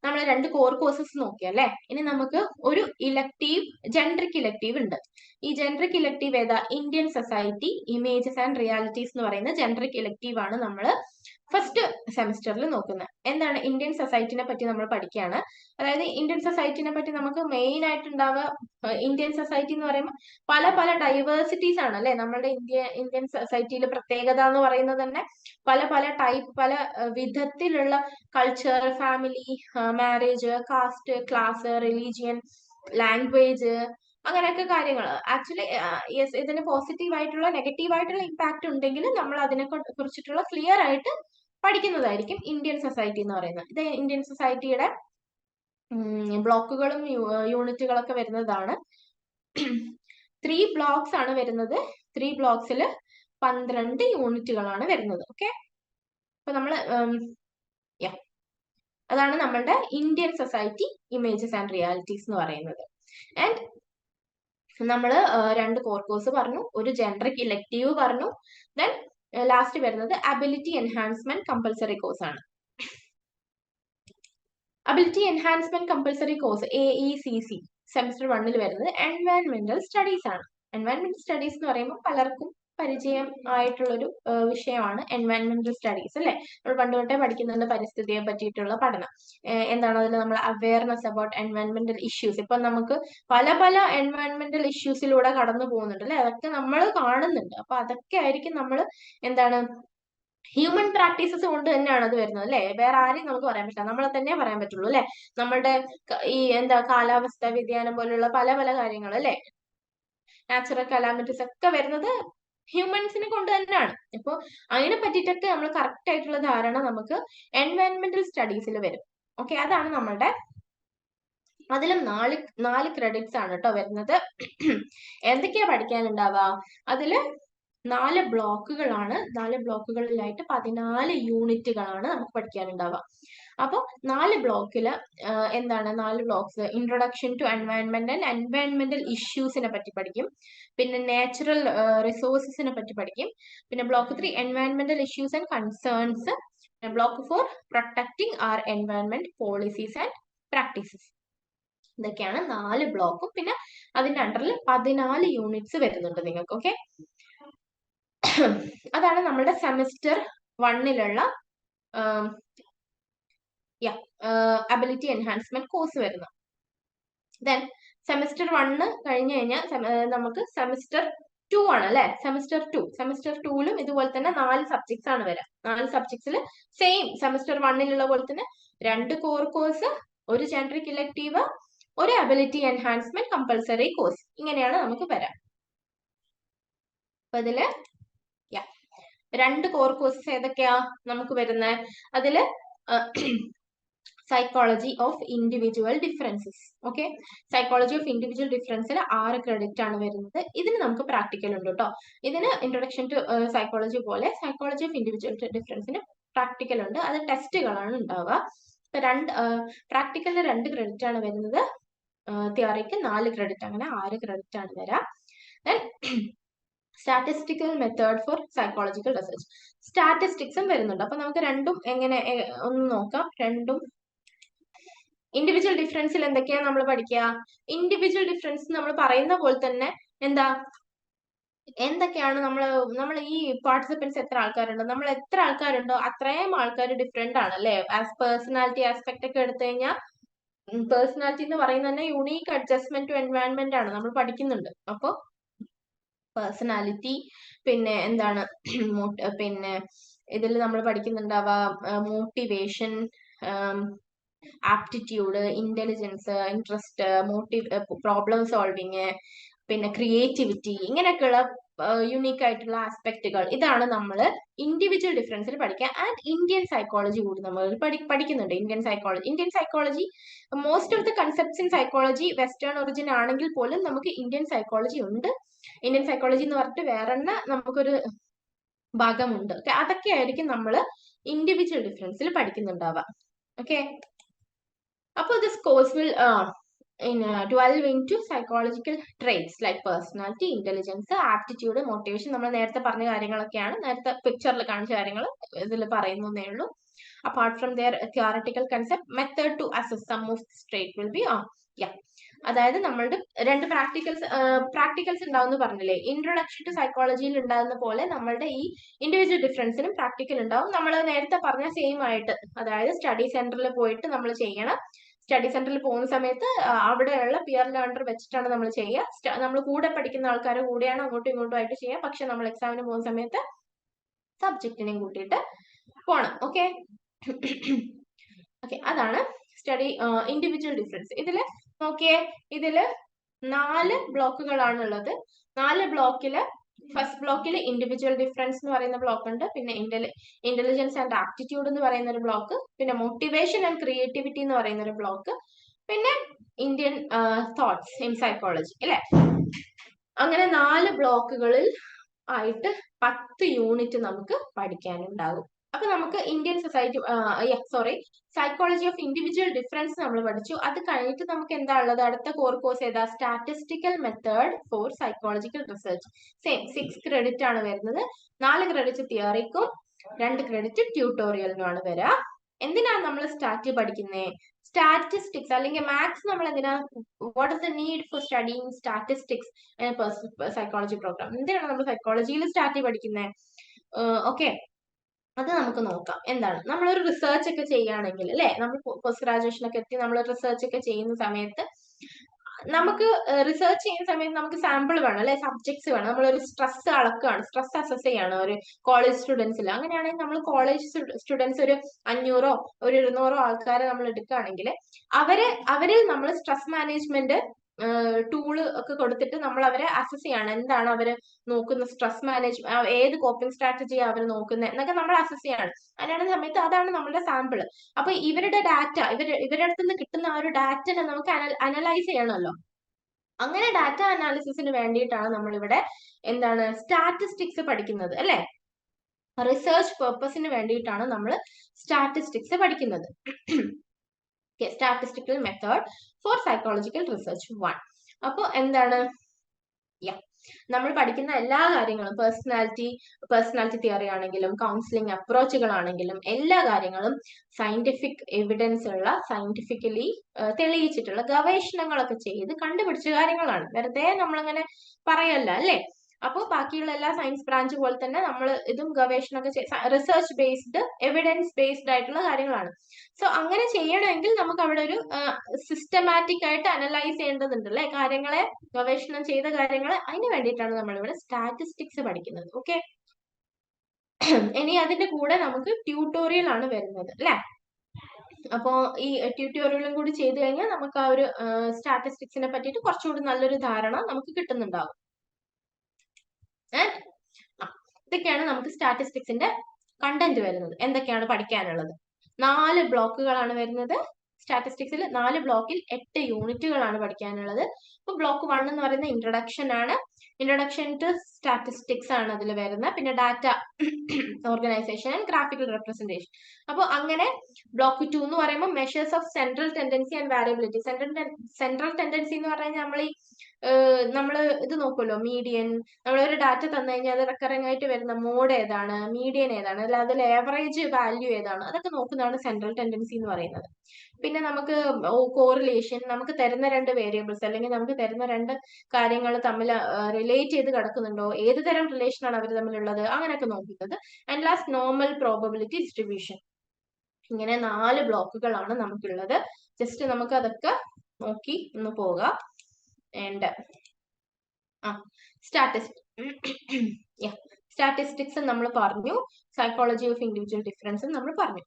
നമ്മൾ 2 കോർ കോഴ്സസ് നോക്കിയല്ലേ. ഇനി നമുക്ക് ഒരു ജനറിക് ഇലക്ടീവ് ഉണ്ട്. ഈ ജനറിക് ഇലക്ടീവ് ഏതാ? Indian society images and realities എന്ന് പറയുന്ന ജനറിക് ഇലക്ടീവ് ആണ് നമ്മൾ ഫസ്റ്റ് സെമിസ്റ്ററിൽ നോക്കുന്നത്. എന്താണ് ഇന്ത്യൻ സൊസൈറ്റിനെ പറ്റി നമ്മൾ പഠിക്കുകയാണ്. അതായത് ഇന്ത്യൻ സൊസൈറ്റിനെ പറ്റി നമുക്ക് മെയിൻ ആയിട്ടുണ്ടാവുക, ഇന്ത്യൻ സൊസൈറ്റി എന്ന് പറയുമ്പോൾ പല പല ഡൈവേഴ്സിറ്റീസ് ആണ് അല്ലെ. നമ്മുടെ ഇന്ത്യൻ സൊസൈറ്റിയിൽ പ്രത്യേകത എന്ന് പറയുന്നത് തന്നെ പല പല വിധത്തിലുള്ള culture, family, marriage, caste, class, religion, language, അങ്ങനെയൊക്കെ കാര്യങ്ങൾ. ആക്ച്വലി യെസ്, ഇതിന് പോസിറ്റീവ് ആയിട്ടുള്ള നെഗറ്റീവ് ആയിട്ടുള്ള ഇമ്പാക്ട് ഉണ്ടെങ്കിലും നമ്മൾ അതിനെ കുറിച്ചിട്ടുള്ള ക്ലിയർ ആയിട്ട് പഠിക്കുന്നതായിരിക്കും ഇന്ത്യൻ സൊസൈറ്റി എന്ന് പറയുന്നത്. ഇത് ഇന്ത്യൻ സൊസൈറ്റിയുടെ ബ്ലോക്കുകളും യൂണിറ്റുകളൊക്കെ വരുന്നതാണ്. 3 ബ്ലോക്സ് ആണ് വരുന്നത്. 3 ബ്ലോക്സിൽ 12 യൂണിറ്റുകളാണ് വരുന്നത്. ഓക്കെ, അപ്പൊ നമ്മള് അതാണ് നമ്മളുടെ Indian society images and realities എന്ന് പറയുന്നത്. ആൻഡ് നമ്മൾ 2 കോർ കോഴ്സ് പറഞ്ഞു, ഒരു ജനറിക് ഇലക്ടീവ് പറഞ്ഞു, ദെൻ ലാസ്റ്റ് വരുന്നത് അബിലിറ്റി എൻഹാൻസ്മെന്റ് കമ്പൽസറി കോഴ്സ് ആണ്. Ability enhancement compulsory course AECC semester 1 വരുന്നത് എൻവയൺമെന്റൽ സ്റ്റഡീസ് ആണ്. എൻവയൺമെന്റൽ സ്റ്റഡീസ് എന്ന് പറയുമ്പോൾ പലർക്കും പരിചയം ആയിട്ടുള്ളൊരു വിഷയമാണ് എൻവയൺമെന്റൽ സ്റ്റഡീസ് അല്ലെ. നമ്മൾ പണ്ട് തൊട്ടേ പഠിക്കുന്നുണ്ട് പരിസ്ഥിതിയെ പറ്റിയിട്ടുള്ള പഠനം. എന്താണ് അതിൽ നമ്മൾ അവയർനെസ് അബൌട്ട് എൻവയൺമെന്റൽ ഇഷ്യൂസ്. ഇപ്പൊ നമുക്ക് പല പല എൻവയൺമെന്റൽ ഇഷ്യൂസിലൂടെ കടന്നു പോകുന്നുണ്ട് അല്ലെ, അതൊക്കെ നമ്മൾ കാണുന്നുണ്ട്. അപ്പൊ അതൊക്കെ ആയിരിക്കും നമ്മൾ എന്താണ് ഹ്യൂമൻ പ്രാക്ടീസസ് കൊണ്ട് തന്നെയാണ് അത് വരുന്നത് അല്ലെ. വേറെ ആരെയും നമുക്ക് പറയാൻ പറ്റില്ല, നമ്മളെ തന്നെ പറയാൻ പറ്റുള്ളൂ അല്ലെ. നമ്മളുടെ ഈ കാലാവസ്ഥ വ്യതിയാനം പോലുള്ള പല പല കാര്യങ്ങൾ അല്ലെ, നാച്ചുറൽ കലാമിറ്റീസ് ഒക്കെ വരുന്നത് ഹ്യൂമൻസിനെ കൊണ്ട് തന്നെയാണ്. ഇപ്പൊ അതിനെ പറ്റിയിട്ടൊക്കെ നമ്മൾ കറക്റ്റ് ആയിട്ടുള്ള ധാരണ നമുക്ക് എൻവയൺമെന്റൽ സ്റ്റഡീസിൽ വരും. ഓക്കെ, അതാണ് നമ്മളുടെ അതിലും 4 ക്രെഡിറ്റ്സ് ആണ് കേട്ടോ വരുന്നത്. എന്തൊക്കെയാ പഠിക്കാനുണ്ടാവുക? അതില് 4 ബ്ലോക്കുകളാണ്. 4 ബ്ലോക്കുകളിലായിട്ട് 14 യൂണിറ്റുകളാണ് നമുക്ക് പഠിക്കാനുണ്ടാവുക. അപ്പൊ 4 ബ്ലോക്കില് എന്താണ് 4 blocks, introduction to environment and എൻവയൺമെന്റൽ ഇഷ്യൂസിനെ പറ്റി പഠിക്കും. പിന്നെ നാച്ചുറൽ റിസോഴ്സസിനെ പറ്റി പഠിക്കും. പിന്നെ ബ്ലോക്ക് 3 എൻവയൺമെന്റൽ issues and concerns. Block 4 protecting our environment policies and practices. ഇതൊക്കെയാണ് 4 ബ്ലോക്കും. പിന്നെ അതിന്റെ അണ്ടറിൽ 14 യൂണിറ്റ്സ് വരുന്നുണ്ട് നിങ്ങൾക്ക്. ഓക്കെ, അതാണ് നമ്മുടെ സെമിസ്റ്റർ 1ലുള്ള അബിലിറ്റി എൻഹാൻസ്മെന്റ് കോഴ്സ് വരുന്നത്. ദെൻ സെമിസ്റ്റർ 1 കഴിഞ്ഞു കഴിഞ്ഞാൽ നമുക്ക് സെമിസ്റ്റർ 2 ആണ് അല്ലെ. സെമിസ്റ്റർ 2ലും ഇതുപോലെ തന്നെ 4 സബ്ജക്ട്സ് ആണ് വരാം. 4 സബ്ജക്ട്സിൽ സെയിം സെമിസ്റ്റർ 1ലുള്ള പോലെ തന്നെ 2 കോർ കോഴ്സ്, ഒരു ജനറിക് ഇലക്ടീവ്, ഒരു അബിലിറ്റി എൻഹാൻസ്മെന്റ് കമ്പൽസറി കോഴ്സ്, ഇങ്ങനെയാണ് നമുക്ക് വരാം. അപ്പൊ ഇതില് 2 കോർ കോഴ്സസ് ഏതൊക്കെയാ നമുക്ക് വരുന്നത്? അതില് psychology of individual differences. Okay, psychology of individual ഡിഫറൻസിൽ 6 ക്രെഡിറ്റ് ആണ് വരുന്നത്. ഇതിന് നമുക്ക് പ്രാക്ടിക്കൽ ഉണ്ട് കേട്ടോ. ഇതിന് ഇൻട്രൊഡക്ഷൻ ടു സൈക്കോളജി പോലെ സൈക്കോളജി ഓഫ് ഇൻഡിവിജ്വൽ ഡിഫറൻസിന് പ്രാക്ടിക്കൽ ഉണ്ട്. അത് ടെസ്റ്റുകളാണ് ഉണ്ടാവുക. പ്രാക്ടിക്കലിന് 2 ക്രെഡിറ്റ് ആണ് വരുന്നത്. തിയറിക്ക് 4 ക്രെഡിറ്റ്, അങ്ങനെ 6 ക്രെഡിറ്റ് ആണ് വരാം. Statistical method for psychological research, സ്റ്റാറ്റിസ്റ്റിക്സും വരുന്നുണ്ട്. അപ്പൊ നമുക്ക് രണ്ടും എങ്ങനെ ഒന്ന് നോക്കാം. രണ്ടും ഇൻഡിവിജ്വൽ ഡിഫറൻസിൽ എന്തൊക്കെയാണ് നമ്മൾ പഠിക്കുക? ഇൻഡിവിജ്വൽ ഡിഫറൻസ് നമ്മൾ പറയുന്ന പോലെ തന്നെ എന്തൊക്കെയാണ് നമ്മൾ ഈ പാർട്ടിസിപ്പൻസ് എത്ര ആൾക്കാരുണ്ടോ, നമ്മൾ എത്ര ആൾക്കാരുണ്ടോ അത്രയും ആൾക്കാർ ഡിഫറെന്റ് ആണ് അല്ലെ. ആസ് പേഴ്സണാലിറ്റി ആസ്പെക്ട് ഒക്കെ എടുത്തു കഴിഞ്ഞാൽ പേഴ്സണാലിറ്റി എന്ന് പറയുന്നത് തന്നെ യുണീക്ക് അഡ്ജസ്റ്റ്മെന്റ് ടു എൻവയൺമെന്റ് ആണ് നമ്മൾ പഠിക്കുന്നുണ്ട്. അപ്പോൾ പേഴ്സണാലിറ്റി, പിന്നെ എന്താണ് പിന്നെ ഇതിൽ നമ്മൾ പഠിക്കുന്നുണ്ടാവുക motivation, aptitude, intelligence, interest, problem solving, പിന്നെ ക്രിയേറ്റിവിറ്റി, ഇങ്ങനെയൊക്കെയുള്ള യുണീക്ക് ആയിട്ടുള്ള ആസ്പെക്റ്റുകൾ. ഇതാണ് നമ്മൾ ഇൻഡിവിജ്വൽ ഡിഫറൻസിൽ പഠിക്കുക. ആൻഡ് ഇന്ത്യൻ സൈക്കോളജി കൂടി നമ്മൾ പഠിക്കുന്നുണ്ട്. Indian psychology most of the concepts in psychology western origin ആണെങ്കിൽ പോലും നമുക്ക് ഇന്ത്യൻ സൈക്കോളജി ഉണ്ട്. ഇന്ത്യൻ സൈക്കോളജി എന്ന് പറഞ്ഞിട്ട് വേറെ നമുക്കൊരു ഭാഗമുണ്ട്. അതൊക്കെ ആയിരിക്കും നമ്മൾ ഇൻഡിവിജ്വൽ ഡിഫറൻസിൽ പഠിക്കുന്നുണ്ടാവുക. ഓക്കെ, അപ്പോൾ this course will delve into psychological traits like personality, intelligence, aptitude, motivation. നമ്മൾ നേരത്തെ പറഞ്ഞ കാര്യങ്ങളൊക്കെയാണ്, നേരത്തെ പിക്ചറിൽ കാണിച്ച കാര്യങ്ങൾ ഇതിൽ പറയുന്നേ ഉള്ളൂ. Apart from their theoretical concept, method to assess some of this trait will be അതായത് നമ്മളുടെ 2 പ്രാക്ടിക്കൽസ് ഉണ്ടാവുന്ന പറഞ്ഞില്ലേ. ഇൻട്രൊഡക്ഷൻ ടു സൈക്കോളജിയിൽ ഉണ്ടാകുന്ന പോലെ നമ്മളുടെ ഈ ഇൻഡിവിജ്വൽ ഡിഫറൻസിനും പ്രാക്ടിക്കൽ ഉണ്ടാവും. നമ്മൾ നേരത്തെ പറഞ്ഞ സെയിം ആയിട്ട്, അതായത് സ്റ്റഡി സെന്ററിൽ പോയിട്ട് നമ്മൾ ചെയ്യണം. സ്റ്റഡി സെന്ററിൽ പോകുന്ന സമയത്ത് അവിടെയുള്ള പിയർ ലേണർ വെച്ചിട്ടാണ് നമ്മൾ ചെയ്യുക. നമ്മൾ കൂടെ പഠിക്കുന്ന ആൾക്കാരെ കൂടെയാണ് അങ്ങോട്ടും ഇങ്ങോട്ടും ആയിട്ട് ചെയ്യുക. പക്ഷെ നമ്മൾ എക്സാമിന് പോകുന്ന സമയത്ത് സബ്ജക്റ്റിനെയും കൂട്ടിയിട്ട് പോണം. ഓക്കെ, അതാണ് സ്റ്റഡി ഇൻഡിവിജ്വൽ ഡിഫറൻസ്. ഇതില് നോക്കിയേ, ഇതില് 4 ബ്ലോക്കുകളാണ് ഉള്ളത്. 4 ബ്ലോക്കില് ഫസ്റ്റ് ബ്ലോക്കിൽ ഇൻഡിവിജ്വൽ ഡിഫറൻസ് എന്ന് പറയുന്ന ബ്ലോക്ക് ഉണ്ട്, പിന്നെ ഇന്റലിജൻസ് ആൻഡ് ആപ്റ്റിറ്റ്യൂഡ് എന്ന് പറയുന്ന ഒരു ബ്ലോക്ക്, പിന്നെ മോട്ടിവേഷൻ ആൻഡ് ക്രിയേറ്റിവിറ്റി എന്ന് പറയുന്ന ഒരു ബ്ലോക്ക്, പിന്നെ ഇന്ത്യൻ തോട്ട്സ് ഇൻ സൈക്കോളജി അല്ലെ. അങ്ങനെ 4 ബ്ലോക്കുകളിൽ ആയിട്ട് 10 യൂണിറ്റ് നമുക്ക് പഠിക്കാനുണ്ടാകും. അപ്പൊ നമുക്ക് Indian psychology of individual difference നമ്മൾ പഠിച്ചു. അത് കഴിഞ്ഞിട്ട് നമുക്ക് എന്താ ഉള്ളത്? അടുത്ത കോർ കോഴ്സ് ഏതാ? Statistical method for psychological research. Same 6 credit ആണ് വരുന്നത്. 4 ക്രെഡിറ്റ് തിയറിക്കും 2 ക്രെഡിറ്റ് ട്യൂട്ടോറിയലിനുമാണ് വരിക. എന്തിനാണ് നമ്മൾ സ്റ്റാറ്റ് പഠിക്കുന്നത്? സ്റ്റാറ്റിസ്റ്റിക്സ് അല്ലെങ്കിൽ മാത്സ് നമ്മൾ എന്തിനാ, what is the need for studying statistics psychology programme? എന്തിനാണ് നമ്മൾ സൈക്കോളജിയിൽ സ്റ്റാറ്റ് പഠിക്കുന്നത്? ഓക്കെ, അത് നമുക്ക് നോക്കാം. എന്താണ് നമ്മളൊരു റിസർച്ച് ഒക്കെ ചെയ്യുകയാണെങ്കിൽ അല്ലെ, നമ്മൾ പോസ്റ്റ് ഗ്രാജുവേഷൻ ഒക്കെ എത്തി നമ്മൾ റിസർച്ച് ഒക്കെ ചെയ്യുന്ന സമയത്ത് നമുക്ക് റിസർച്ച് ചെയ്യുന്ന സമയത്ത് നമുക്ക് സാമ്പിൾ വേണം അല്ലെ, സബ്ജക്ട്സ് വേണം. നമ്മളൊരു സ്ട്രെസ് അളക്കുകയാണ്, സ്ട്രെസ് അസസ് ചെയ്യാണ് ഒരു കോളേജ് സ്റ്റുഡൻസിൽ. അങ്ങനെയാണെങ്കിൽ നമ്മൾ കോളേജ് സ്റ്റുഡൻസ് ഒരു 500 ഒരു 200 ആൾക്കാരെ നമ്മൾ എടുക്കുകയാണെങ്കിൽ അവരിൽ നമ്മൾ സ്ട്രെസ് മാനേജ്മെന്റ് ടൂള് ഒക്കെ കൊടുത്തിട്ട് നമ്മൾ അവരെ അസസ് ചെയ്യാണ്. എന്താണ് അവര് നോക്കുന്ന സ്ട്രെസ് മാനേജ്മെന്റ്, ഏത് കോപ്പിംഗ് സ്ട്രാറ്റജിയാണ് അവർ നോക്കുന്നത് എന്നൊക്കെ നമ്മൾ അസസ് ചെയ്യാണ്. അങ്ങനെയാണ് സമയത്ത് അതാണ് നമ്മളുടെ സാമ്പിൾ. അപ്പൊ ഇവരുടെ ഡാറ്റ, ഇവരുടെ അടുത്ത് നിന്ന് കിട്ടുന്ന ആ ഒരു ഡാറ്റനെ നമുക്ക് അനലൈസ് ചെയ്യണമല്ലോ. അങ്ങനെ ഡാറ്റ അനാലിസിസിന് വേണ്ടിയിട്ടാണ് നമ്മളിവിടെ എന്താണ് സ്റ്റാറ്റിസ്റ്റിക്സ് പഠിക്കുന്നത് അല്ലെ. റിസർച്ച് പർപ്പസിന് വേണ്ടിയിട്ടാണ് നമ്മൾ സ്റ്റാറ്റിസ്റ്റിക്സ് പഠിക്കുന്നത്. Statistical method for psychological research 1. അപ്പോൾ എന്താണ്, നമ്മൾ പഠിക്കുന്ന എല്ലാ കാര്യങ്ങളും പേഴ്സണാലിറ്റി തിയറി ആണെങ്കിലും കൗൺസിലിംഗ് അപ്രോച്ചുകളാണെങ്കിലും എല്ലാ കാര്യങ്ങളും സയന്റിഫിക് എവിഡൻസ് ഉള്ള, സയന്റിഫിക്കലി തെളിയിച്ചിട്ടുള്ള ഗവേഷണങ്ങളൊക്കെ ചെയ്ത് കണ്ടുപിടിച്ച കാര്യങ്ങളാണ്. വെറുതെ നമ്മളിങ്ങനെ പറയല്ല അല്ലേ. അപ്പോൾ ബാക്കിയുള്ള എല്ലാ സയൻസ് ബ്രാഞ്ച് പോലെ തന്നെ നമ്മൾ ഇതും ഗവേഷണമൊക്കെ റിസർച്ച് ബേസ്ഡ്, എവിഡൻസ് ബേസ്ഡ് ആയിട്ടുള്ള കാര്യങ്ങളാണ്. സോ അങ്ങനെ ചെയ്യണമെങ്കിൽ നമുക്ക് അവിടെ ഒരു സിസ്റ്റമാറ്റിക് ആയിട്ട് അനലൈസ് ചെയ്യേണ്ടതുണ്ട് അല്ലെ, കാര്യങ്ങളെ, ഗവേഷണം ചെയ്ത കാര്യങ്ങളെ. അതിന് വേണ്ടിയിട്ടാണ് നമ്മളിവിടെ സ്റ്റാറ്റിസ്റ്റിക്സ് പഠിക്കുന്നത്. ഓക്കെ, ഇനി അതിന്റെ കൂടെ നമുക്ക് ട്യൂട്ടോറിയൽ ആണ് വരുന്നത് അല്ലെ. അപ്പോ ഈ ട്യൂട്ടോറിയലും കൂടി ചെയ്തു കഴിഞ്ഞാൽ നമുക്ക് ആ ഒരു സ്റ്റാറ്റിസ്റ്റിക്സിനെ പറ്റിയിട്ട് കുറച്ചുകൂടി നല്ലൊരു ധാരണ നമുക്ക് കിട്ടുന്നുണ്ടാവും. ഇതൊക്കെയാണ് നമുക്ക് സ്റ്റാറ്റിസ്റ്റിക്സിന്റെ കണ്ടന്റ് വരുന്നത്. എന്തൊക്കെയാണ് പഠിക്കാനുള്ളത്? 4 ബ്ലോക്കുകളാണ് വരുന്നത്. സ്റ്റാറ്റിസ്റ്റിക്സിൽ 4 ബ്ലോക്കിൽ 8 യൂണിറ്റുകളാണ് പഠിക്കാനുള്ളത്. ഇപ്പൊ ബ്ലോക്ക് 1 എന്ന് പറയുന്ന ഇൻട്രൊഡക്ഷൻ ആണ്. ഇൻട്രൊഡക്ഷൻ ടു സ്റ്റാറ്റിസ്റ്റിക്സ് ആണ് അതിൽ വരുന്നത്. പിന്നെ data organisation and graphical representation. അപ്പോൾ അങ്ങനെ ബ്ലോക്ക് 2 എന്ന് പറയുമ്പോൾ measures of central tendency and variability. Central tendency എന്ന് പറഞ്ഞാൽ നമ്മൾ ഇത് നോക്കുമല്ലോ, മീഡിയൻ. നമ്മളൊരു ഡാറ്റ തന്നു കഴിഞ്ഞാൽ അത് റെക്കറിംഗ് ആയിട്ട് വരുന്ന മോഡ് ഏതാണ്, മീഡിയൻ ഏതാണ്, അല്ല അതിൽ ആവറേജ് വാല്യൂ ഏതാണ്, അതൊക്കെ നോക്കുന്നതാണ് സെൻട്രൽ ടെൻഡൻസി എന്ന് പറയുന്നത്. പിന്നെ നമുക്ക് കോറിലേഷൻ, നമുക്ക് തരുന്ന 2 വേരിയബിൾസ് അല്ലെങ്കിൽ നമുക്ക് തരുന്ന 2 കാര്യങ്ങൾ തമ്മിൽ റിലേറ്റ് ചെയ്ത് കിടക്കുന്നുണ്ടോ, ഏത് തരം റിലേഷൻ ആണ് അവർ തമ്മിലുള്ളത്, അങ്ങനെയൊക്കെ നോക്കുന്നത്. And last normal probability distribution. ഇങ്ങനെ 4 ബ്ലോക്കുകളാണ് നമുക്കുള്ളത്. ജസ്റ്റ് നമുക്ക് അതൊക്കെ നോക്കി ഒന്ന് പോകാം. ആൻഡ് സ്റ്റാറ്റിസ്റ്റിക്സ് നമ്മൾ പറഞ്ഞു, സൈക്കോളജി ഓഫ് ഇൻഡിവിജ്വൽ ഡിഫറൻസും നമ്മൾ പറഞ്ഞു.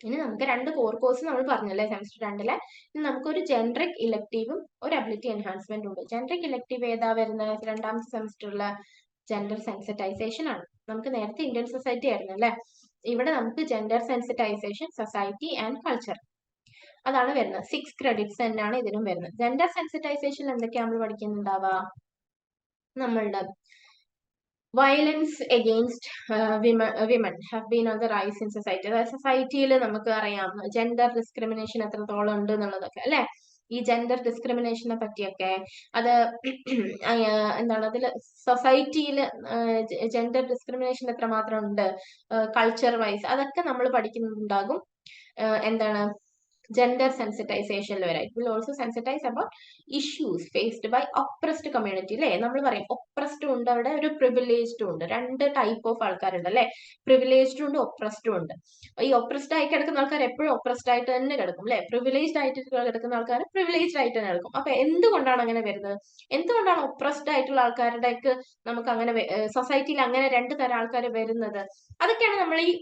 ഇനി നമുക്ക് 2 കോർ കോഴ്സ് നമ്മൾ പറഞ്ഞല്ലേ സെമസ്റ്റർ 2-ലെ. ഇനി നമുക്കൊരു ജനറിക് ഇലക്ടീവും ഒരു അബിലിറ്റി എൻഹാൻസ്മെന്റും ഉണ്ട്. ജനറിക് ഇലക്ടീവ് ഏതാ വരുന്നത്? 2ാമത്തെ സെമസ്റ്ററിലെ ജെൻഡർ സെൻസിറ്റൈസേഷൻ ആണ്. നമുക്ക് നേരത്തെ ഇന്ത്യൻ സൊസൈറ്റി ആയിരുന്നു അല്ലെ. ഇവിടെ നമുക്ക് gender sensitisation, society and culture അതാണ് വരുന്നത്. 6 ക്രെഡിറ്റ്സ് തന്നെയാണ് ഇതിനും വരുന്നത്. ജെൻഡർ സെൻസിറ്റൈസേഷൻ എന്തൊക്കെയാണ് നമ്മൾ പഠിക്കുന്നുണ്ടാവുക? നമ്മളുടെ violence against women have been on the rice in society. അതായത് സൊസൈറ്റിയിൽ നമുക്ക് അറിയാം ജെൻഡർ ഡിസ്ക്രിമിനേഷൻ എത്രത്തോളം ഉണ്ട് എന്നുള്ളതൊക്കെ അല്ലെ. ഈ ജെൻഡർ ഡിസ്ക്രിമിനേഷനെ പറ്റിയൊക്കെ അത് എന്താണ് അതിൽ സൊസൈറ്റിയിൽ ജെൻഡർ ഡിസ്ക്രിമിനേഷൻ എത്രമാത്രം ഉണ്ട്, കൾച്ചർ വൈസ് അതൊക്കെ നമ്മൾ പഠിക്കുന്നുണ്ടാകും. എന്താണ് gender sensitization വരെ. It will also sensitize about issues faced by oppressed community അല്ലേ. നമ്മൾ പറയും ഒപ്രസ്ഡ് ഉണ്ട്, അവിടെ ഒരു പ്രിവിലേജ്ഡ് ഉണ്ട്. 2 ടൈപ്പ് ഓഫ് ആൾക്കാരുണ്ട് അല്ലെ. പ്രിവിലേജ്ഡ് ഉണ്ട്, ഒപ്രസ്ഡും ഉണ്ട്. ഈ ഒപ്രസ്ഡ് ആയി കിടക്കുന്ന ആൾക്കാർ എപ്പോഴും ഒപ്രസ്ഡ് ആയിട്ട് തന്നെ കിടക്കും അല്ലെ. പ്രിവിലേജ്ഡ് ആയിട്ട് കിടക്കുന്ന ആൾക്കാർ പ്രിവിലേജ്ഡ് ആയിട്ട് തന്നെ കിടക്കും. അപ്പൊ എന്തുകൊണ്ടാണ് അങ്ങനെ വരുന്നത്? എന്തുകൊണ്ടാണ് ഒപ്രസ്ഡ് ആയിട്ടുള്ള ആൾക്കാരുടെക്ക് നമുക്ക് അങ്ങനെ സൊസൈറ്റിയിൽ അങ്ങനെ 2 തരം ആൾക്കാർ വരുന്നത്? അതൊക്കെയാണ് നമ്മൾ ഈ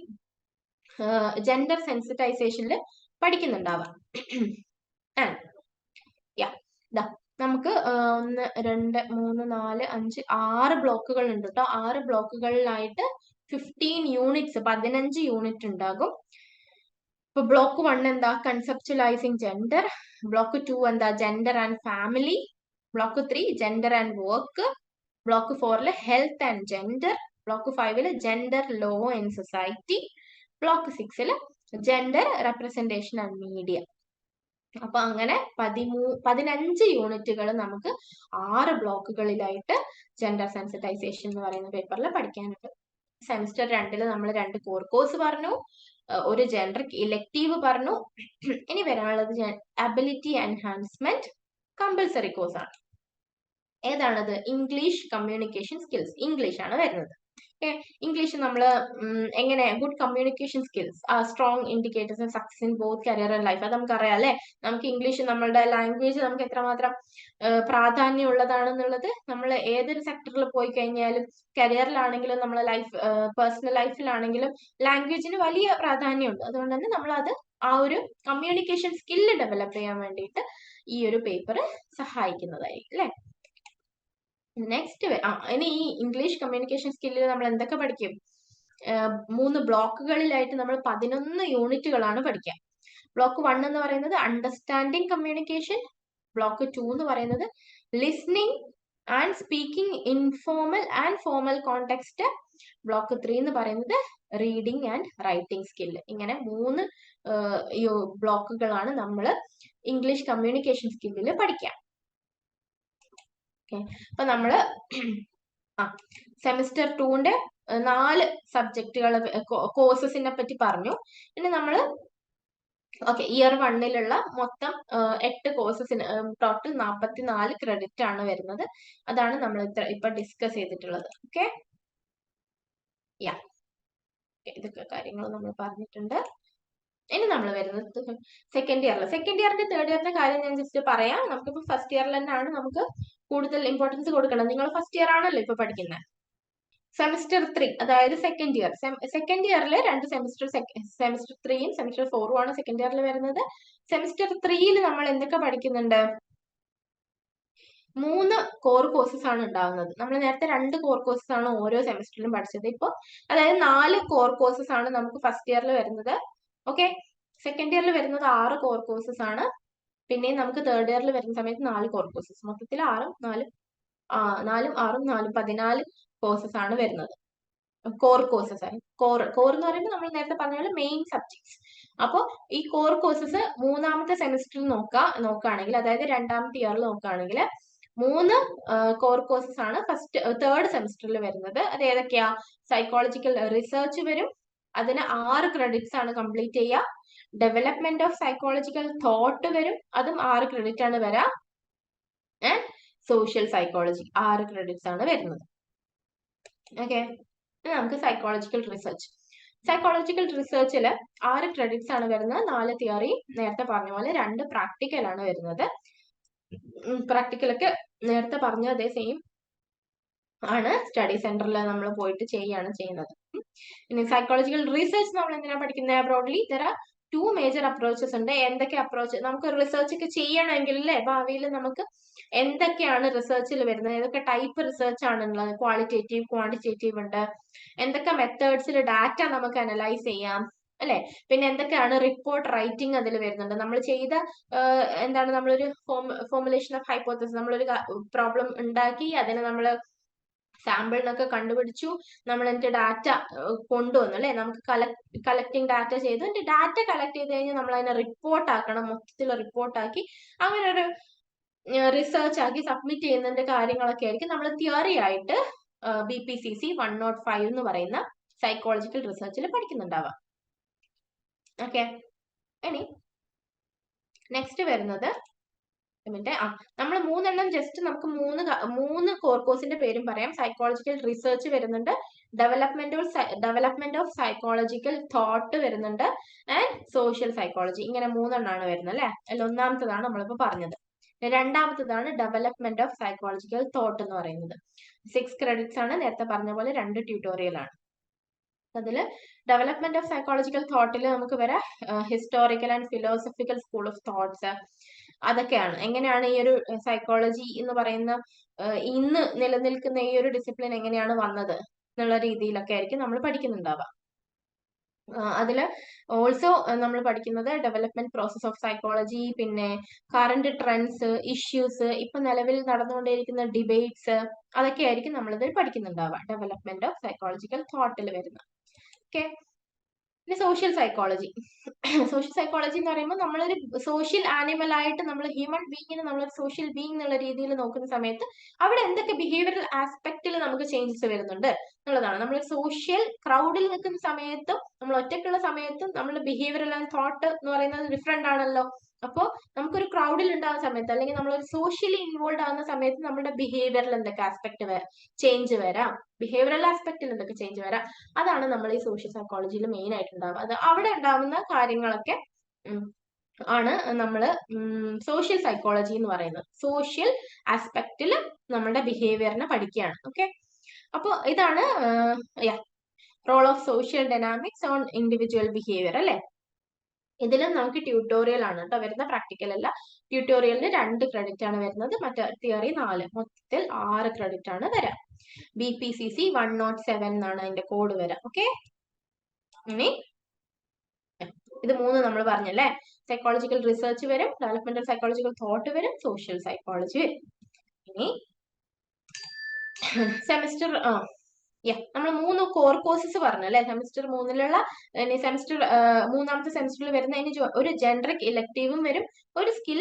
ജെൻഡർ സെൻസിറ്റൈസേഷനിൽ പഠിക്കുന്നുണ്ടാവാം. നമുക്ക് 1 2 3 4 5 6 ബ്ലോക്കുകൾ ഉണ്ട് കേട്ടോ. 6 ബ്ലോക്കുകളിലായിട്ട് 15 യൂണിറ്റ്സ് 15 യൂണിറ്റ് ഉണ്ടാകും. ഇപ്പൊ ബ്ലോക്ക് 1 എന്താ? കൺസെപ്ച്വലൈസിങ് ജെൻഡർ. ബ്ലോക്ക് 2 എന്താ? Gender and family. Block 3 gender and work. Block 4 health and gender. Block 5 gender law and society. Block 6 gender representation and media. അപ്പൊ അങ്ങനെ 15 യൂണിറ്റുകൾ നമുക്ക് 6 ബ്ലോക്കുകളിലായിട്ട് ജെൻഡർ സെൻസിറ്റൈസേഷൻ എന്ന് പറയുന്ന പേപ്പറിൽ പഠിക്കാനുണ്ട്. സെമസ്റ്റർ 2-ൽ നമ്മൾ 2 കോർ കോഴ്സ് പറഞ്ഞു, ഒരു ജനറിക് ഇലക്ടീവ് പറഞ്ഞു. ഇനി വരാനുള്ളത് അബിലിറ്റി എൻഹാൻസ്മെന്റ് കമ്പൽസറി കോഴ്സ് ആണ്. ഏതാണത്? English communication skills. ഇംഗ്ലീഷ് ആണ് വരുന്നത്. ഇംഗ്ലീഷ് നമ്മൾ എങ്ങനെ good communication skills strong indicators of success in both career and life. അത് നമുക്കറിയാം അല്ലെ. നമുക്ക് ഇംഗ്ലീഷ് നമ്മളുടെ ലാംഗ്വേജ് നമുക്ക് എത്രമാത്രം പ്രാധാന്യം ഉള്ളതാണെന്നുള്ളത് നമ്മൾ ഏതൊരു സെക്ടറിൽ പോയി കഴിഞ്ഞാലും, കരിയറിലാണെങ്കിലും നമ്മളെ ലൈഫ് പേഴ്സണൽ ലൈഫിലാണെങ്കിലും ലാംഗ്വേജിന് വലിയ പ്രാധാന്യമുണ്ട്. അതുകൊണ്ട് തന്നെ നമ്മൾ അത് ആ ഒരു കമ്മ്യൂണിക്കേഷൻ സ്കില്ല് ഡെവലപ്പ് ചെയ്യാൻ വേണ്ടിയിട്ട് ഈ ഒരു പേപ്പർ സഹായിക്കുന്നതായിരിക്കും അല്ലെ. നെക്സ്റ്റ് ഇനി ഈ ഇംഗ്ലീഷ് കമ്മ്യൂണിക്കേഷൻ സ്കില്ലിൽ നമ്മൾ എന്തൊക്കെ പഠിക്കും? 3 ബ്ലോക്കുകളിലായിട്ട് നമ്മൾ 11 യൂണിറ്റുകളാണ് പഠിക്കുക. ബ്ലോക്ക് 1 എന്ന് പറയുന്നത് അണ്ടർസ്റ്റാൻഡിങ് കമ്മ്യൂണിക്കേഷൻ. ബ്ലോക്ക് 2 എന്ന് പറയുന്നത് listening and speaking informal and formal context. Block 3 എന്ന് പറയുന്നത് റീഡിംഗ് ആൻഡ് റൈറ്റിംഗ് സ്കില്ല്. ഇങ്ങനെ 3 ബ്ലോക്കുകളാണ് നമ്മൾ ഇംഗ്ലീഷ് കമ്മ്യൂണിക്കേഷൻ സ്കില്ലിൽ പഠിക്കുക. അപ്പൊ നമ്മള് സെമിസ്റ്റർ 2-ന്റെ 4 സബ്ജക്റ്റുകൾ കോഴ്സസിനെ പറ്റി പറഞ്ഞു. ഇനി നമ്മള് ഇയർ 1-ലുള്ള മൊത്തം 8 കോഴ്സസിന് ടോട്ടൽ 44 ക്രെഡിറ്റ് ആണ് വരുന്നത്. അതാണ് നമ്മൾ ഇപ്പൊ ഡിസ്കസ് ചെയ്തിട്ടുള്ളത്. ഓക്കെ, ഇതൊക്കെ കാര്യങ്ങൾ നമ്മൾ പറഞ്ഞിട്ടുണ്ട്. ഇനി നമ്മൾ വരുന്നത് സെക്കൻഡ് ഇയറിന്റെ തേർഡ് ഇയറിന്റെ കാര്യം ഞാൻ ജസ്റ്റ് പറയാം. നമുക്കിപ്പോ ഫസ്റ്റ് ഇയറിൽ തന്നെയാണ് നമുക്ക് കൂടുതൽ ഇമ്പോർട്ടൻസ് കൊടുക്കണം. നിങ്ങൾ ഫസ്റ്റ് ഇയർ ആണല്ലോ ഇപ്പൊ പഠിക്കുന്നത്. സെമിസ്റ്റർ 3 അതായത് സെക്കൻഡ് ഇയറിൽ 2 സെമിസ്റ്റർ 3-യും സെമിസ്റ്റർ 4-ഉം ആണ് സെക്കൻഡ് ഇയറിൽ വരുന്നത്. സെമിസ്റ്റർ 3-യിൽ നമ്മൾ എന്തൊക്കെ പഠിക്കുന്നുണ്ട്? 3 കോർ കോഴ്സസ് ആണ് ഉണ്ടാവുന്നത്. നമ്മൾ നേരത്തെ 2 കോർ കോഴ്സസ് ആണ് ഓരോ സെമിസ്റ്ററിലും പഠിച്ചത്. ഇപ്പൊ അതായത് 4 കോർ കോഴ്സസ് ആണ് നമുക്ക് ഫസ്റ്റ് ഇയറിൽ വരുന്നത്. ഓക്കെ, സെക്കൻഡ് ഇയറിൽ വരുന്നത് 6 കോർ കോഴ്സസ് ആണ്. പിന്നെ നമുക്ക് തേർഡ് ഇയറിൽ വരുന്ന സമയത്ത് 4 കോർ കോഴ്സസ്. മൊത്തത്തിൽ 6ഉം 4ഉം 6ഉം 14 കോഴ്സസ് ആണ് വരുന്നത്. കോർ കോഴ്സസ് ആണ്. കോർ എന്ന് പറയുമ്പോൾ നമ്മൾ നേരത്തെ പറഞ്ഞ പോലെ മെയിൻ സബ്ജക്ട്സ്. അപ്പോൾ ഈ കോർ കോഴ്സസ് മൂന്നാമത്തെ സെമിസ്റ്ററിൽ നോക്കുകയാണെങ്കിൽ, അതായത് രണ്ടാമത്തെ ഇയറിൽ നോക്കുകയാണെങ്കിൽ 3 കോർ കോഴ്സസ് ആണ് തേർഡ് സെമിസ്റ്ററിൽ വരുന്നത്. അത് ഏതൊക്കെയാ? സൈക്കോളജിക്കൽ റിസർച്ച് വരും, അതിന് 6 ക്രെഡിറ്റ്സ് ആണ് കംപ്ലീറ്റ് ചെയ്യുക. ഡെവലപ്മെന്റ് ഓഫ് സൈക്കോളജിക്കൽ തോട്ട് വരും, അതും 6 ക്രെഡിറ്റ് ആണ് വരാ. ആൻഡ് സോഷ്യൽ സൈക്കോളജി 6 ക്രെഡിറ്റ്സ് ആണ് വരുന്നത്. ഓക്കെ, നമുക്ക് സൈക്കോളജിക്കൽ റിസർച്ചിൽ 6 ക്രെഡിറ്റ്സ് ആണ് വരുന്നത്. 4 തിയറി, നേരത്തെ പറഞ്ഞ പോലെ 2 പ്രാക്ടിക്കൽ ആണ് വരുന്നത്. പ്രാക്ടിക്കലൊക്കെ നേരത്തെ പറഞ്ഞ അതേ സെയിം ആണ്, സ്റ്റഡി സെന്ററിൽ നമ്മൾ പോയിട്ട് ചെയ്യുന്നത്. ഇനി സൈക്കോളജിക്കൽ റിസർച്ച് നമ്മൾ എന്തിനാ പഠിക്കുന്നത്? Broadly there are 2 major approaches ഉണ്ട്. എന്തൊക്കെ അപ്രോച്ച് നമുക്ക് റിസർച്ച് ഒക്കെ ചെയ്യണമെങ്കിൽ അല്ലേ, ഭാവിയിൽ നമുക്ക് എന്തൊക്കെയാണ് റിസർച്ചിൽ വരുന്നത്, ഏതൊക്കെ ടൈപ്പ് റിസർച്ച് ആണുള്ളത്? ക്വാളിറ്റേറ്റീവ്, ക്വാണ്ടിറ്റേറ്റീവ് ഉണ്ട്. എന്തൊക്കെ മെത്തേഡ്സിൽ ഡാറ്റ നമുക്ക് അനലൈസ് ചെയ്യാം അല്ലെ? പിന്നെ എന്തൊക്കെയാണ് റിപ്പോർട്ട് റൈറ്റിംഗ് അതിൽ വരുന്നുണ്ട്. നമ്മൾ ചെയ്ത എന്താണ്, നമ്മളൊരു ഫോർമുലേഷൻ ഓഫ് ഹൈപ്പോത്തസിസ്, നമ്മളൊരു പ്രോബ്ലം ഉണ്ടാക്കി അതിനെ നമ്മൾ സാമ്പിളിനൊക്കെ കണ്ടുപിടിച്ചു, നമ്മൾ എന്നിട്ട് ഡാറ്റ കൊണ്ടുവന്നു അല്ലെ, നമുക്ക് കളക്ടിങ് ഡാറ്റ ചെയ്തു, എന്നിട്ട് ഡാറ്റ കളക്ട് ചെയ്ത് കഴിഞ്ഞാൽ നമ്മൾ അതിനെ റിപ്പോർട്ട് ആക്കണം, മൊത്തത്തിൽ റിപ്പോർട്ടാക്കി അങ്ങനെ ഒരു റിസർച്ച് ആക്കി സബ്മിറ്റ് ചെയ്യുന്നതിന്റെ കാര്യങ്ങളൊക്കെ ആയിരിക്കും നമ്മൾ തിയറി ആയിട്ട് BPCC 105 എന്ന് പറയുന്ന സൈക്കോളജിക്കൽ റിസർച്ചിൽ പഠിക്കുന്നുണ്ടാവാം. ഓക്കെ, ഇനി നെക്സ്റ്റ് വരുന്നത് നമ്മൾ 3 എണ്ണം ജസ്റ്റ് നമുക്ക് 3 കോർ കോഴ്സിന്റെ പേരും പറയാം. സൈക്കോളജിക്കൽ റിസർച്ച് വരുന്നുണ്ട്, ഡെവലപ്മെന്റ് ഓഫ് സൈക്കോളജിക്കൽ തോട്ട് വരുന്നുണ്ട്, ആൻഡ് സോഷ്യൽ സൈക്കോളജി. ഇങ്ങനെ 3 എണ്ണമാണ് വരുന്നത് അല്ലെ. അതിൽ ഒന്നാമത്തതാണ് നമ്മളിപ്പോ പറഞ്ഞത്. രണ്ടാമത്തതാണ് ഡെവലപ്മെന്റ് ഓഫ് സൈക്കോളജിക്കൽ തോട്ട് എന്ന് പറയുന്നത്. 6 ക്രെഡിറ്റ്സ് ആണ്, നേരത്തെ പറഞ്ഞ പോലെ 2 ട്യൂട്ടോറിയൽ ആണ്. അതില് ഡെവലപ്മെന്റ് ഓഫ് സൈക്കോളജിക്കൽ തോട്ടിൽ നമുക്ക് വരാം historical and philosophical school of thoughts. അതൊക്കെയാണ് എങ്ങനെയാണ് ഈ ഒരു സൈക്കോളജി എന്ന് പറയുന്ന ഇന്ന് നിലനിൽക്കുന്ന ഈ ഒരു ഡിസിപ്ലിൻ എങ്ങനെയാണ് വന്നത് എന്നുള്ള രീതിയിലൊക്കെ ആയിരിക്കും നമ്മൾ പഠിക്കുന്നുണ്ടാവുക. അതില് ഓൾസോ നമ്മൾ പഠിക്കുന്നത് ഡെവലപ്മെന്റ് പ്രോസസ് ഓഫ് സൈക്കോളജി, പിന്നെ കറന്റ് ട്രെൻഡ്സ്, ഇഷ്യൂസ്, ഇപ്പൊ നിലവിൽ നടന്നുകൊണ്ടിരിക്കുന്ന ഡിബേറ്റ്സ്, അതൊക്കെ ആയിരിക്കും നമ്മളിതിൽ പഠിക്കുന്നുണ്ടാവുക ഡെവലപ്മെന്റ് ഓഫ് സൈക്കോളജിക്കൽ തോട്ടിൽ വരുന്ന. ഓക്കെ, പിന്നെ സോഷ്യൽ സൈക്കോളജി. സോഷ്യൽ സൈക്കോളജി എന്ന് പറയുമ്പോൾ നമ്മളൊരു സോഷ്യൽ ആനിമൽ ആയിട്ട്, നമ്മൾ ഹ്യൂമൻ ബീങ്ങിനെ നമ്മളൊരു സോഷ്യൽ ബീങ് എന്നുള്ള രീതിയിൽ നോക്കുന്ന സമയത്ത് അവിടെ എന്തൊക്കെ ബിഹേവിയറൽ ആസ്പെക്റ്റിൽ നമുക്ക് ചേഞ്ചസ് വരുന്നുണ്ട് എന്നുള്ളതാണ്. നമ്മൾ സോഷ്യൽ ക്രൗഡിൽ നിൽക്കുന്ന സമയത്തും നമ്മൾ ഒറ്റയ്ക്കുള്ള സമയത്തും നമ്മുടെ ബിഹേവിയറൽ ആൻഡ് തോട്ട് എന്ന് പറയുന്നത് ഡിഫറെന്റ് ആണല്ലോ. അപ്പോൾ നമുക്കൊരു ക്രൗഡിൽ ഉണ്ടാകുന്ന സമയത്ത് അല്ലെങ്കിൽ നമ്മളൊരു സോഷ്യലി ഇൻവോൾവ് ആകുന്ന സമയത്ത് നമ്മുടെ ബിഹേവിയറിൽ എന്തൊക്കെ ആസ്പെക്ട് ചേഞ്ച് വരാം, ബിഹേവിയറൽ ആസ്പെക്റ്റിൽ എന്തൊക്കെ ചേഞ്ച് വരാം, അതാണ് നമ്മൾ ഈ സോഷ്യൽ സൈക്കോളജിയിൽ മെയിൻ ആയിട്ട് ഉണ്ടാവുക. അത് അവിടെ ഉണ്ടാവുന്ന കാര്യങ്ങളൊക്കെ ആണ് നമ്മൾ സോഷ്യൽ സൈക്കോളജി എന്ന് പറയുന്നത്. സോഷ്യൽ ആസ്പെക്റ്റിൽ നമ്മുടെ ബിഹേവിയറിനെ പഠിക്കുകയാണ്. ഓക്കെ, അപ്പോൾ ഇതാണ് role of social dynamics on individual behaviour അല്ലെ. ഇതിലും നമുക്ക് ട്യൂട്ടോറിയൽ ആണ് കേട്ടോ വരുന്ന, പ്രാക്ടിക്കൽ അല്ല. ട്യൂട്ടോറിയലിന് 2 ക്രെഡിറ്റ് ആണ് വരുന്നത്, മറ്റേ തിയറി 4. മൊത്തത്തിൽ 6 ക്രെഡിറ്റ് ആണ് വരാം. BPCC 107 എന്നാണ് അതിന്റെ കോഡ് വരാം. ഓക്കെ, ഇനി ഇത് 3 നമ്മൾ പറഞ്ഞല്ലേ. സൈക്കോളജിക്കൽ റിസർച്ച് വരും, ഡെവലപ്മെന്റൽ സൈക്കോളജിക്കൽ തോട്ട് വരും, സോഷ്യൽ സൈക്കോളജി വരും. ഇനി സെമിസ്റ്റർ നമ്മൾ 3 കോർ കോഴ്സസ് പറഞ്ഞു അല്ലെ. സെമിസ്റ്റർ 3ലുള്ള സെമിസ്റ്റർ മൂന്നാമത്തെ സെമിസ്റ്ററിൽ വരുന്ന ഒരു ജനറിക് ഇലക്ടീവും വരും, ഒരു സ്കിൽ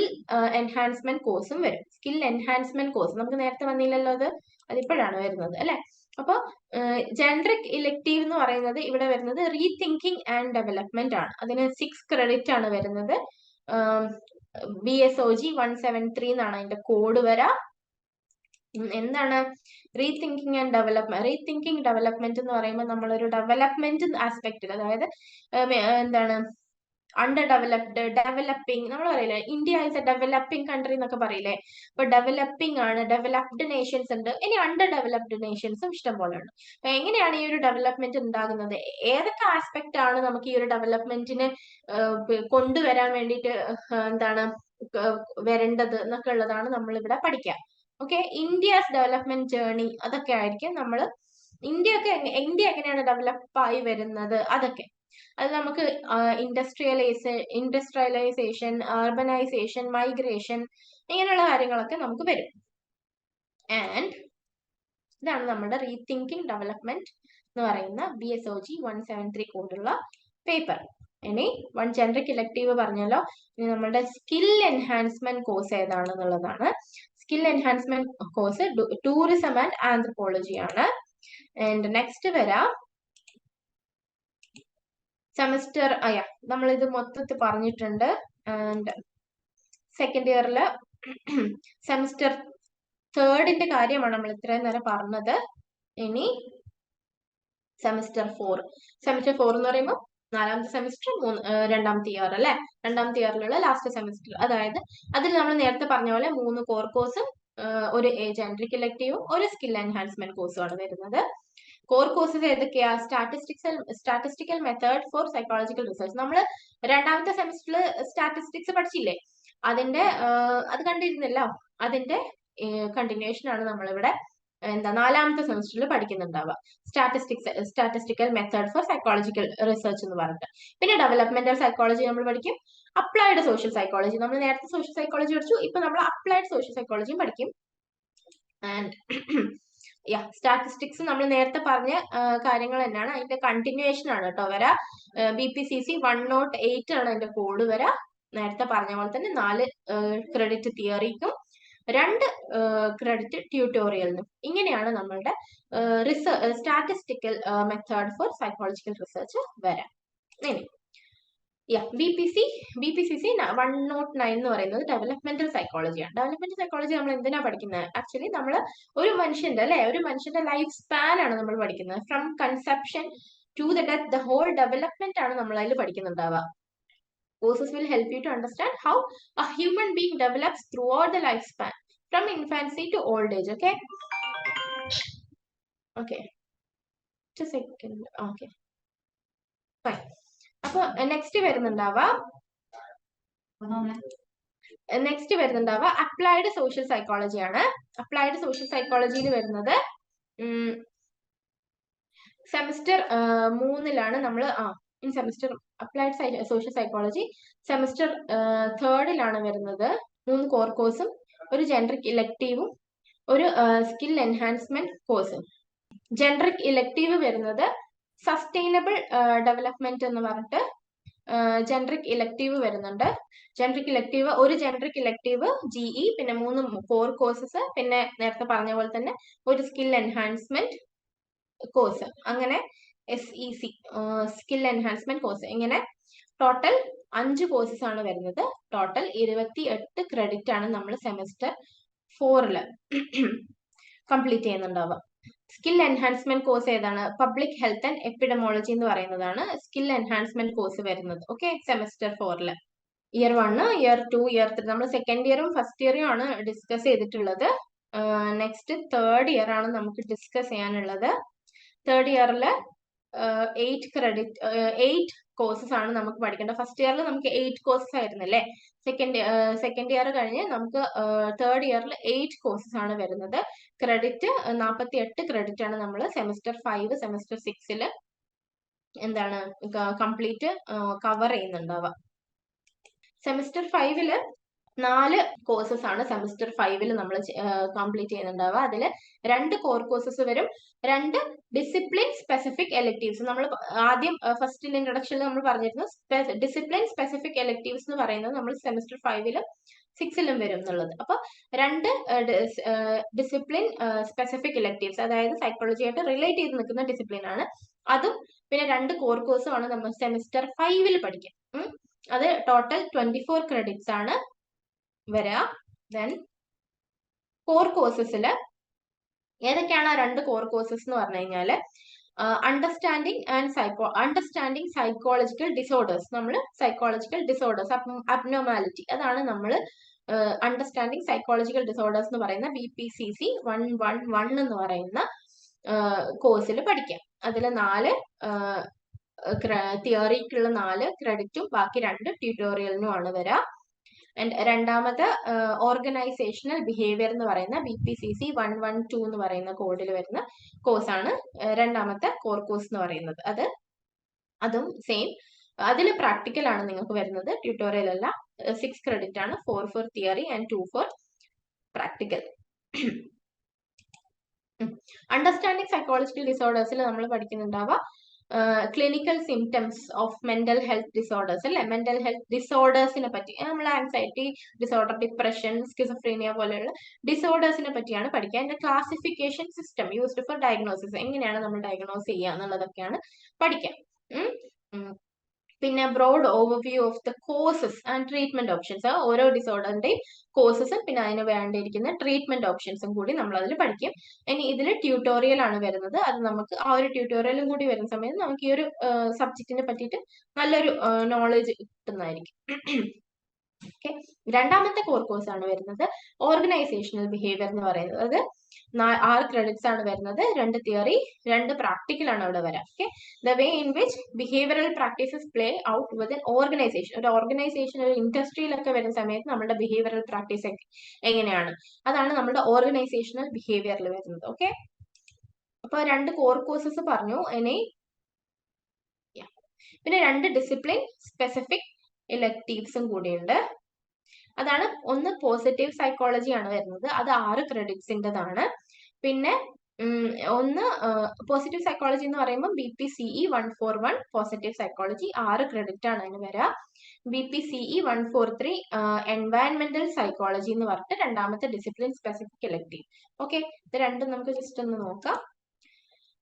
എൻഹാൻസ്മെന്റ് കോഴ്സും വരും. സ്കിൽ എൻഹാൻസ്മെന്റ് കോഴ്സ് നമുക്ക് നേരത്തെ വന്നില്ലല്ലോ, അതിപ്പോഴാണ് വരുന്നത് അല്ലെ. അപ്പൊ ജനറിക് ഇലക്ടീവ് എന്ന് പറയുന്നത് ഇവിടെ വരുന്നത് റീതിങ്കിങ് ആൻഡ് ഡെവലപ്മെന്റ് ആണ്. അതിന് 6 ക്രെഡിറ്റ് ആണ് വരുന്നത്. BSOG 173 എന്നാണ് അതിന്റെ കോഡ് വരാ. എന്താണ് rethinking and development? Rethinking development എന്ന് പറയുമ്പോൾ നമ്മളൊരു ഡെവലപ്മെന്റ് ആസ്പെക്റ്റിൽ, അതായത് എന്താണ് അണ്ടർ ഡെവലപ്ഡ്, ഡെവലപ്പിംഗ്, നമ്മൾ പറയില്ലേ India is A developing country എന്നൊക്കെ പറയില്ലേ. അപ്പൊ ഡെവലപ്പിംഗ് ആണ്, ഡെവലപ്ഡ് നേഷൻസ് ഉണ്ട്, ഇനി അണ്ടർ ഡെവലപ്ഡ് നേഷൻസും ഇഷ്ടം പോലെ ഉണ്ട്. അപ്പൊ എങ്ങനെയാണ് ഈ ഒരു ഡെവലപ്മെന്റ് ഉണ്ടാകുന്നത്, ഏതൊക്കെ ആസ്പെക്ട് ആണ് നമുക്ക് ഈ ഒരു ഡെവലപ്മെന്റിന് കൊണ്ടുവരാൻ വേണ്ടിയിട്ട് എന്താണ് വരേണ്ടത് എന്നൊക്കെ ഉള്ളതാണ് നമ്മൾ ഇവിടെ പഠിക്കുക. ഓക്കെ, ഇന്ത്യസ് ഡെവലപ്മെന്റ് ജേർണി, അതൊക്കെ ആയിരിക്കും നമ്മൾ ഇന്ത്യ എങ്ങനെയാണ് ഡെവലപ്പ് ആയി വരുന്നത്, അതൊക്കെ അത് നമുക്ക് ഇൻഡസ്ട്രിയലൈസേഷൻ, അർബനൈസേഷൻ, മൈഗ്രേഷൻ ഇങ്ങനെയുള്ള കാര്യങ്ങളൊക്കെ നമുക്ക് വരും. ആൻഡ് ഇതാണ് നമ്മുടെ റീതിങ്കിങ് ഡെവലപ്മെന്റ് എന്ന് പറയുന്ന BSOG 173 കോഡുള്ള പേപ്പർ. ഇനി വൺ ജനറിക് ഇലക്ടീവ് പറഞ്ഞല്ലോ. ഇനി നമ്മുടെ സ്കിൽ എൻഹാൻസ്മെന്റ് കോഴ്സ് ഏതാണെന്നുള്ളതാണ്. Skill enhancement course tourism and anthropology ആണ്. ആൻഡ് നെക്സ്റ്റ് വരാം സെമസ്റ്റർ നമ്മളിത് മൊത്തത്തിൽ പറഞ്ഞിട്ടുണ്ട്. ആൻഡ് സെക്കൻഡ് ഇയറില് സെമസ്റ്റർ തേർഡിന്റെ കാര്യമാണ് നമ്മൾ ഇത്രയും നേരം പറഞ്ഞത്. ഇനി സെമസ്റ്റർ 4 എന്ന് പറയുമ്പോൾ 4ാമത്തെ സെമസ്റ്റർ, രണ്ടാമത്തെ ഇയർ അല്ലെ. രണ്ടാമത്തെ ഇയറിലുള്ള ലാസ്റ്റ് സെമസ്റ്റർ. അതായത് അതിൽ നമ്മൾ നേരത്തെ പറഞ്ഞ പോലെ 3 കോർ കോഴ്സും ഒരു ജനറിക് ഇലക്ടീവും ഒരു സ്കിൽ എൻഹാൻസ്മെന്റ് കോഴ്സും ആണ് വരുന്നത്. കോർ കോഴ്സസ് ഏതൊക്കെയാ? Statistical method for psychological research. നമ്മൾ രണ്ടാമത്തെ സെമസ്റ്ററിൽ സ്റ്റാറ്റിസ്റ്റിക്സ് പഠിച്ചില്ലേ? അതിന്റെ അത് കണ്ടിരുന്നല്ലോ. അതിന്റെ കണ്ടിന്യൂഷൻ ആണ് നമ്മളിവിടെ 4ാമത്തെ സെമസ്റ്ററിൽ പഠിക്കുന്നുണ്ടാവുക. Statistical method for psychological research എന്ന് പറഞ്ഞിട്ട്. പിന്നെ ഡെവലപ്മെന്റൽ സൈക്കോളജി നമ്മൾ പഠിക്കും. അപ്ലൈഡ് സോഷ്യൽ സൈക്കോളജി, നമ്മൾ നേരത്തെ സോഷ്യൽ സൈക്കോളജി പഠിച്ചു, ഇപ്പൊ നമ്മൾ അപ്ലൈഡ് സോഷ്യൽ സൈക്കോളജിയും പഠിക്കും. ആൻഡ് സ്റ്റാറ്റിസ്റ്റിക്സ് നമ്മൾ നേരത്തെ പറഞ്ഞ കാര്യങ്ങൾ തന്നെയാണ്. അതിന്റെ കണ്ടിന്യൂഷൻ ആണ് കേട്ടോ വരാ. BPCC 108 ആണ് അതിന്റെ കോഡ് വരാ. നേരത്തെ പറഞ്ഞ പോലെ തന്നെ 4 ക്രെഡിറ്റ് തിയറിക്കും 2 ക്രെഡിറ്റ് ട്യൂട്ടോറിയലിനും. ഇങ്ങനെയാണ് നമ്മളുടെ statistical method for psychological research വരാം. ഇനി BPCC 109 എന്ന് പറയുന്നത് ഡെവലപ്മെന്റൽ സൈക്കോളജിയാണ്. ഡെവലപ്മെന്റൽ സൈക്കോളജി നമ്മൾ എന്തിനാ പഠിക്കുന്നത്? ആക്ച്വലി നമ്മൾ ഒരു മനുഷ്യന്റെ ലൈഫ് സ്പാൻ ആണ് നമ്മൾ പഠിക്കുന്നത്. From conception to the death, the whole development ആണ് നമ്മൾ അതിൽ പഠിക്കുന്നുണ്ടാവുക. Courses will help you to understand how a human being develops throughout the lifespan, from infancy to old age. Okay. Just a second. Okay. Fine. അപ്പൊ next വരുന്നുണ്ടാവുക applied social psychology ആണ്. Applied social സൈക്കോളജിയിൽ വരുന്നത് semester 3ലാണ് നമ്മൾ in semester applied social psychology semester 3ലാണ് വരുന്നത്. 3 core കോഴ്സും ഒരു ജനറിക് ഇലക്ടീവും ഒരു സ്കിൽ എൻഹാൻസ്മെന്റ് കോഴ്സും. ജനറിക് ഇലക്ടീവ് വരുന്നത് സസ്റ്റൈനബിൾ ഡെവലപ്മെന്റ് എന്ന് പറഞ്ഞിട്ട് ജനറിക് ഇലക്ടീവ് വരുന്നുണ്ട്. ഒരു ജനറിക് ഇലക്ടീവ് GE, പിന്നെ 3 കോർ കോഴ്സസ്, പിന്നെ നേരത്തെ പറഞ്ഞ പോലെ തന്നെ ഒരു സ്കിൽ എൻഹാൻസ്മെന്റ് കോഴ്സ്. അങ്ങനെ SEC സ്കിൽ എൻഹാൻസ്മെന്റ് കോഴ്സ്. ഇങ്ങനെ ടോട്ടൽ 5 കോഴ്സസ് ആണ് വരുന്നത്. ടോട്ടൽ 28 ക്രെഡിറ്റ് ആണ് നമ്മൾ സെമസ്റ്റർ 4ല് കംപ്ലീറ്റ് ചെയ്യുന്നുണ്ടാവുക. സ്കിൽ എൻഹാൻസ്മെന്റ് കോഴ്സ് ഏതാണ്? പബ്ലിക് ഹെൽത്ത് ആൻഡ് എപ്പിഡമോളജി എന്ന് പറയുന്നതാണ് സ്കിൽ എൻഹാൻസ്മെന്റ് കോഴ്സ് വരുന്നത്. ഓക്കെ, സെമസ്റ്റർ 4ല്. ഇയർ 1, ഇയർ 2, ഇയർ 3 നമ്മൾ സെക്കൻഡ് ഇയറും ഫസ്റ്റ് ഇയറും ആണ് ഡിസ്കസ് ചെയ്തിട്ടുള്ളത്. നെക്സ്റ്റ് തേർഡ് ഇയർ ആണ് നമുക്ക് ഡിസ്കസ് ചെയ്യാനുള്ളത്. തേർഡ് ഇയറില് 8 കോഴ്സസ് ആണ് നമുക്ക് പഠിക്കേണ്ടത്. ഫസ്റ്റ് ഇയറിൽ നമുക്ക് 8 കോഴ്സസ് ആയിരുന്നല്ലേ. സെക്കൻഡ് ഇയർ കഴിഞ്ഞ് നമുക്ക് തേർഡ് ഇയറിൽ 8 കോഴ്സസ് ആണ് വരുന്നത്. ക്രെഡിറ്റ് 48 ക്രെഡിറ്റ് ആണ് നമ്മൾ സെമസ്റ്റർ 5, സെമസ്റ്റർ 6ല് കംപ്ലീറ്റ് കവർ ചെയ്യുന്നുണ്ടാവുക. സെമസ്റ്റർ 5ല് 4 കോഴ്സസ് ആണ് സെമസ്റ്റർ 5ല് നമ്മൾ കംപ്ലീറ്റ് ചെയ്യുന്നുണ്ടാവുക. അതിൽ 2 കോർ കോഴ്സസ് വരും, 2 ഡിസിപ്ലിൻ സ്പെസിഫിക് എലക്ടീവ്സ്. നമ്മൾ ആദ്യം ഫസ്റ്റ് ഇൻട്രൊഡക്ഷനിൽ നമ്മൾ പറഞ്ഞിരുന്നു ഡിസിപ്ലിൻ സ്പെസിഫിക് എലക്ടീവ്സ് എന്ന് പറയുന്നത് നമ്മൾ സെമസ്റ്റർ 5ലും 6ലും വരും എന്നുള്ളത്. അപ്പൊ 2 ഡിസിപ്ലിൻ സ്പെസിഫിക് എലക്ടീവ്സ്, അതായത് സൈക്കോളജി ആയിട്ട് റിലേറ്റ് ചെയ്ത് നിൽക്കുന്ന ഡിസിപ്ലിൻ ആണ്. അതും പിന്നെ 2 കോർ കോഴ്സും ആണ് നമ്മൾ സെമസ്റ്റർ 5ൽ പഠിക്കും. അത് ടോട്ടൽ 24 ക്രെഡിറ്റ്സ് ആണ് വരാ. ദെൻ കോർ കോഴ്സസില് ഏതൊക്കെയാണ് 2 കോർ കോഴ്സസ് എന്ന് പറഞ്ഞു കഴിഞ്ഞാല് അണ്ടർസ്റ്റാൻഡിങ് സൈക്കോളജിക്കൽ ഡിസോർഡേഴ്സ്. നമ്മൾ സൈക്കോളജിക്കൽ ഡിസോർഡേഴ്സ്, അബ്നോർമാലിറ്റി, അതാണ് നമ്മൾ അണ്ടർസ്റ്റാൻഡിങ് സൈക്കോളജിക്കൽ ഡിസോർഡേഴ്സ് എന്ന് പറയുന്ന BPCC 111 എന്ന് പറയുന്ന കോഴ്സിൽ പഠിക്കാം. അതിൽ 4 തിയറിക്കുള്ള 4 ക്രെഡിറ്റും ബാക്കി 2 ട്യൂട്ടോറിയലിനും ആണ് വരാ. ആൻഡ് രണ്ടാമത് ഓർഗനൈസേഷണൽ ബിഹേവിയർ എന്ന് പറയുന്ന BPCC 112 എന്ന് പറയുന്ന കോഡിൽ വരുന്ന കോഴ്സാണ് രണ്ടാമത്തെ കോർ കോഴ്സ് എന്ന് പറയുന്നത്. അത് അതും സെയിം. അതിൽ പ്രാക്ടിക്കൽ ആണ് നിങ്ങൾക്ക് വരുന്നത്, ട്യൂട്ടോറിയൽ അല്ല. 6 ക്രെഡിറ്റ് ആണ്, 4 for theory and 2 for practical. Understanding psychological ഡിസോർഡേഴ്സിൽ നമ്മൾ പഠിക്കുന്നുണ്ടാവുക clinical symptoms of mental health disorders അല്ലെ. മെന്റൽ ഹെൽത്ത് ഡിസോർഡേഴ്സിനെ പറ്റി നമ്മൾ ആൻസൈറ്റി ഡിസോർഡർ, ഡിപ്രഷൻ, സ്കിസോഫ്രീനിയ പോലെയുള്ള ഡിസോർഡേഴ്സിനെ പറ്റിയാണ് പഠിക്കുക. അതിന്റെ classification system used for diagnosis, എങ്ങനെയാണ് നമ്മൾ ഡയഗ്നോസ് ചെയ്യുക എന്നുള്ളതൊക്കെയാണ് പഠിക്കുക. പിന്നെ broad overview of the causes and treatment options, ഓരോ ഡിസോർഡറിന്റെയും കോസസും പിന്നെ അതിന് വേണ്ടിയിരിക്കുന്ന ട്രീറ്റ്മെന്റ് ഓപ്ഷൻസും കൂടി നമ്മൾ അതിൽ പഠിക്കും. ഇനി ഇതിൽ ട്യൂട്ടോറിയൽ ആണ് വരുന്നത്. അത് നമുക്ക് ആ ഒരു ട്യൂട്ടോറിയലും കൂടി വരുന്ന സമയത്ത് നമുക്ക് ഈ ഒരു സബ്ജക്റ്റിനെ പറ്റിയിട്ട് നല്ലൊരു നോളജ് കിട്ടുന്നതായിരിക്കും. ഓക്കെ, രണ്ടാമത്തെ കോർ കോഴ്സ് ആണ് വരുന്നത് ഓർഗനൈസേഷണൽ ബിഹേവിയർ എന്ന് പറയുന്നത്. അത് 6 ക്രെഡിറ്റ്സ് ആണ് വരുന്നത്, 2 തിയറി 2 പ്രാക്ടിക്കൽ ആണ് അവിടെ വരാം. Okay, the way in which behavioural practices play out with N organisation. ഒരു ഓർഗനൈസേഷൻ, ഒരു ഇൻഡസ്ട്രിയിലൊക്കെ വരുന്ന സമയത്ത് നമ്മുടെ ബിഹേവിയറൽ പ്രാക്ടീസ് എങ്ങനെയാണ്, അതാണ് നമ്മുടെ ഓർഗനൈസേഷണൽ ബിഹേവിയറിൽ വരുന്നത്. ഓക്കെ, അപ്പൊ 2 കോർ കോഴ്സസ് പറഞ്ഞു. ഇനി പിന്നെ 2 ഡിസിപ്ലിൻ സ്പെസിഫിക് ഇലക്ടീവ്സും കൂടിയുണ്ട്. അതാണ് ഒന്ന് പോസിറ്റീവ് സൈക്കോളജി ആണ് വരുന്നത്, അത് 6 ക്രെഡിറ്റ്സിൻ്റെതാണ്. പിന്നെ ഒന്ന് പോസിറ്റീവ് സൈക്കോളജി എന്ന് പറയുമ്പോൾ BPCE 141 പോസിറ്റീവ് സൈക്കോളജി 6 ക്രെഡിറ്റ് ആണ് അതിന് വരിക. BPCE 143 എൻവയൺമെന്റൽ സൈക്കോളജി എന്ന് പറഞ്ഞിട്ട് രണ്ടാമത്തെ ഡിസിപ്ലിൻ സ്പെസിഫിക് ഇലക്ടീവ്. ഓക്കെ, ഇത് രണ്ടും നമുക്ക് ജസ്റ്റ് ഒന്ന് നോക്കാം.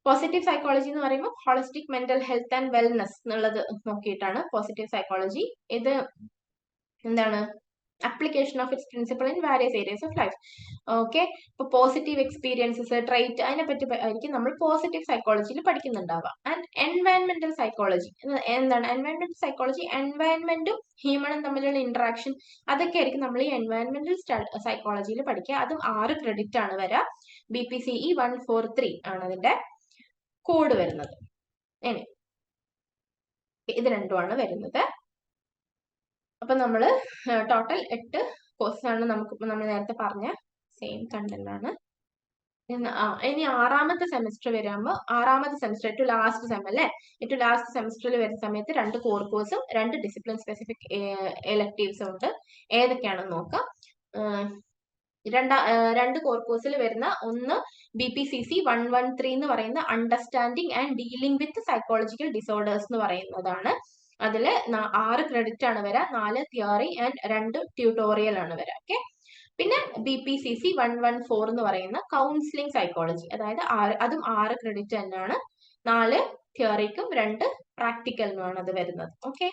പോസിറ്റീവ് സൈക്കോളജി എന്ന് പറയുമ്പോൾ holistic mental health and wellness എന്നുള്ളത് നോക്കിയിട്ടാണ് പോസിറ്റീവ് സൈക്കോളജി. ഇത് എന്താണ്, application of its principle in various Arias of life. Okay, ഇപ്പൊ പോസിറ്റീവ് എക്സ്പീരിയൻസസ്, ട്രൈറ്റ്, അതിനെ പറ്റി ആയിരിക്കും നമ്മൾ പോസിറ്റീവ് സൈക്കോളജിയിൽ പഠിക്കുന്നുണ്ടാവുക. ആൻഡ് എൻവയൺമെന്റൽ സൈക്കോളജി എന്താണ്, എൻവയൺമെന്റൽ സൈക്കോളജി എൻവയൺമെന്റും ഹ്യൂമനും തമ്മിലുള്ള ഇന്ററാക്ഷൻ, അതൊക്കെ ആയിരിക്കും നമ്മൾ ഈ എൻവയൺമെന്റൽ സൈക്കോളജിയിൽ പഠിക്കുക. അതും 6 ക്രെഡിറ്റ് ആണ് വരിക. BPCE 143 ആണ് അതിന്റെ കോഡ് വരുന്നത്. ഇനി ഇത് രണ്ടുമാണ് വരുന്നത്. അപ്പൊ നമ്മള് ടോട്ടൽ 8 കോഴ്സസ് ആണ് നമ്മൾ നേരത്തെ പറഞ്ഞ സെയിം കണ്ടന്റ് ആണ്. ഇനി 6ാമത്തെ സെമിസ്റ്റർ വരുമ്പോ 6ാമത്തെ സെമിസ്റ്റർ ഏറ്റവും ലാസ്റ്റ് സെം അല്ലേ, ഏറ്റവും ലാസ്റ്റ് സെമിസ്റ്ററിൽ വരുന്ന സമയത്ത് 2 കോർ കോഴ്സും 2 ഡിസിപ്ലിൻ സ്പെസിഫിക് എലക്ടീവ്സും ഉണ്ട്. ഏതൊക്കെയാണെന്ന് നോക്കാം. 2 കോർ കോഴ്സിൽ വരുന്ന ഒന്ന് BPCC 113 എന്ന് പറയുന്ന understanding and dealing with psychological disorders എന്ന് പറയുന്നതാണ്. അതില് 6 ക്രെഡിറ്റ് ആണ് വരാ, 4 തിയറി ആൻഡ് 2 ട്യൂട്ടോറിയൽ ആണ് വരാ. ഓക്കെ, പിന്നെ BPCC 114 എന്ന് പറയുന്ന കൗൺസിലിംഗ് സൈക്കോളജി, അതായത് അതും 6 ക്രെഡിറ്റ് തന്നെയാണ്, 4 തിയറിക്കും 2 പ്രാക്ടിക്കലിനുമാണ് അത് വരുന്നത്. Okay,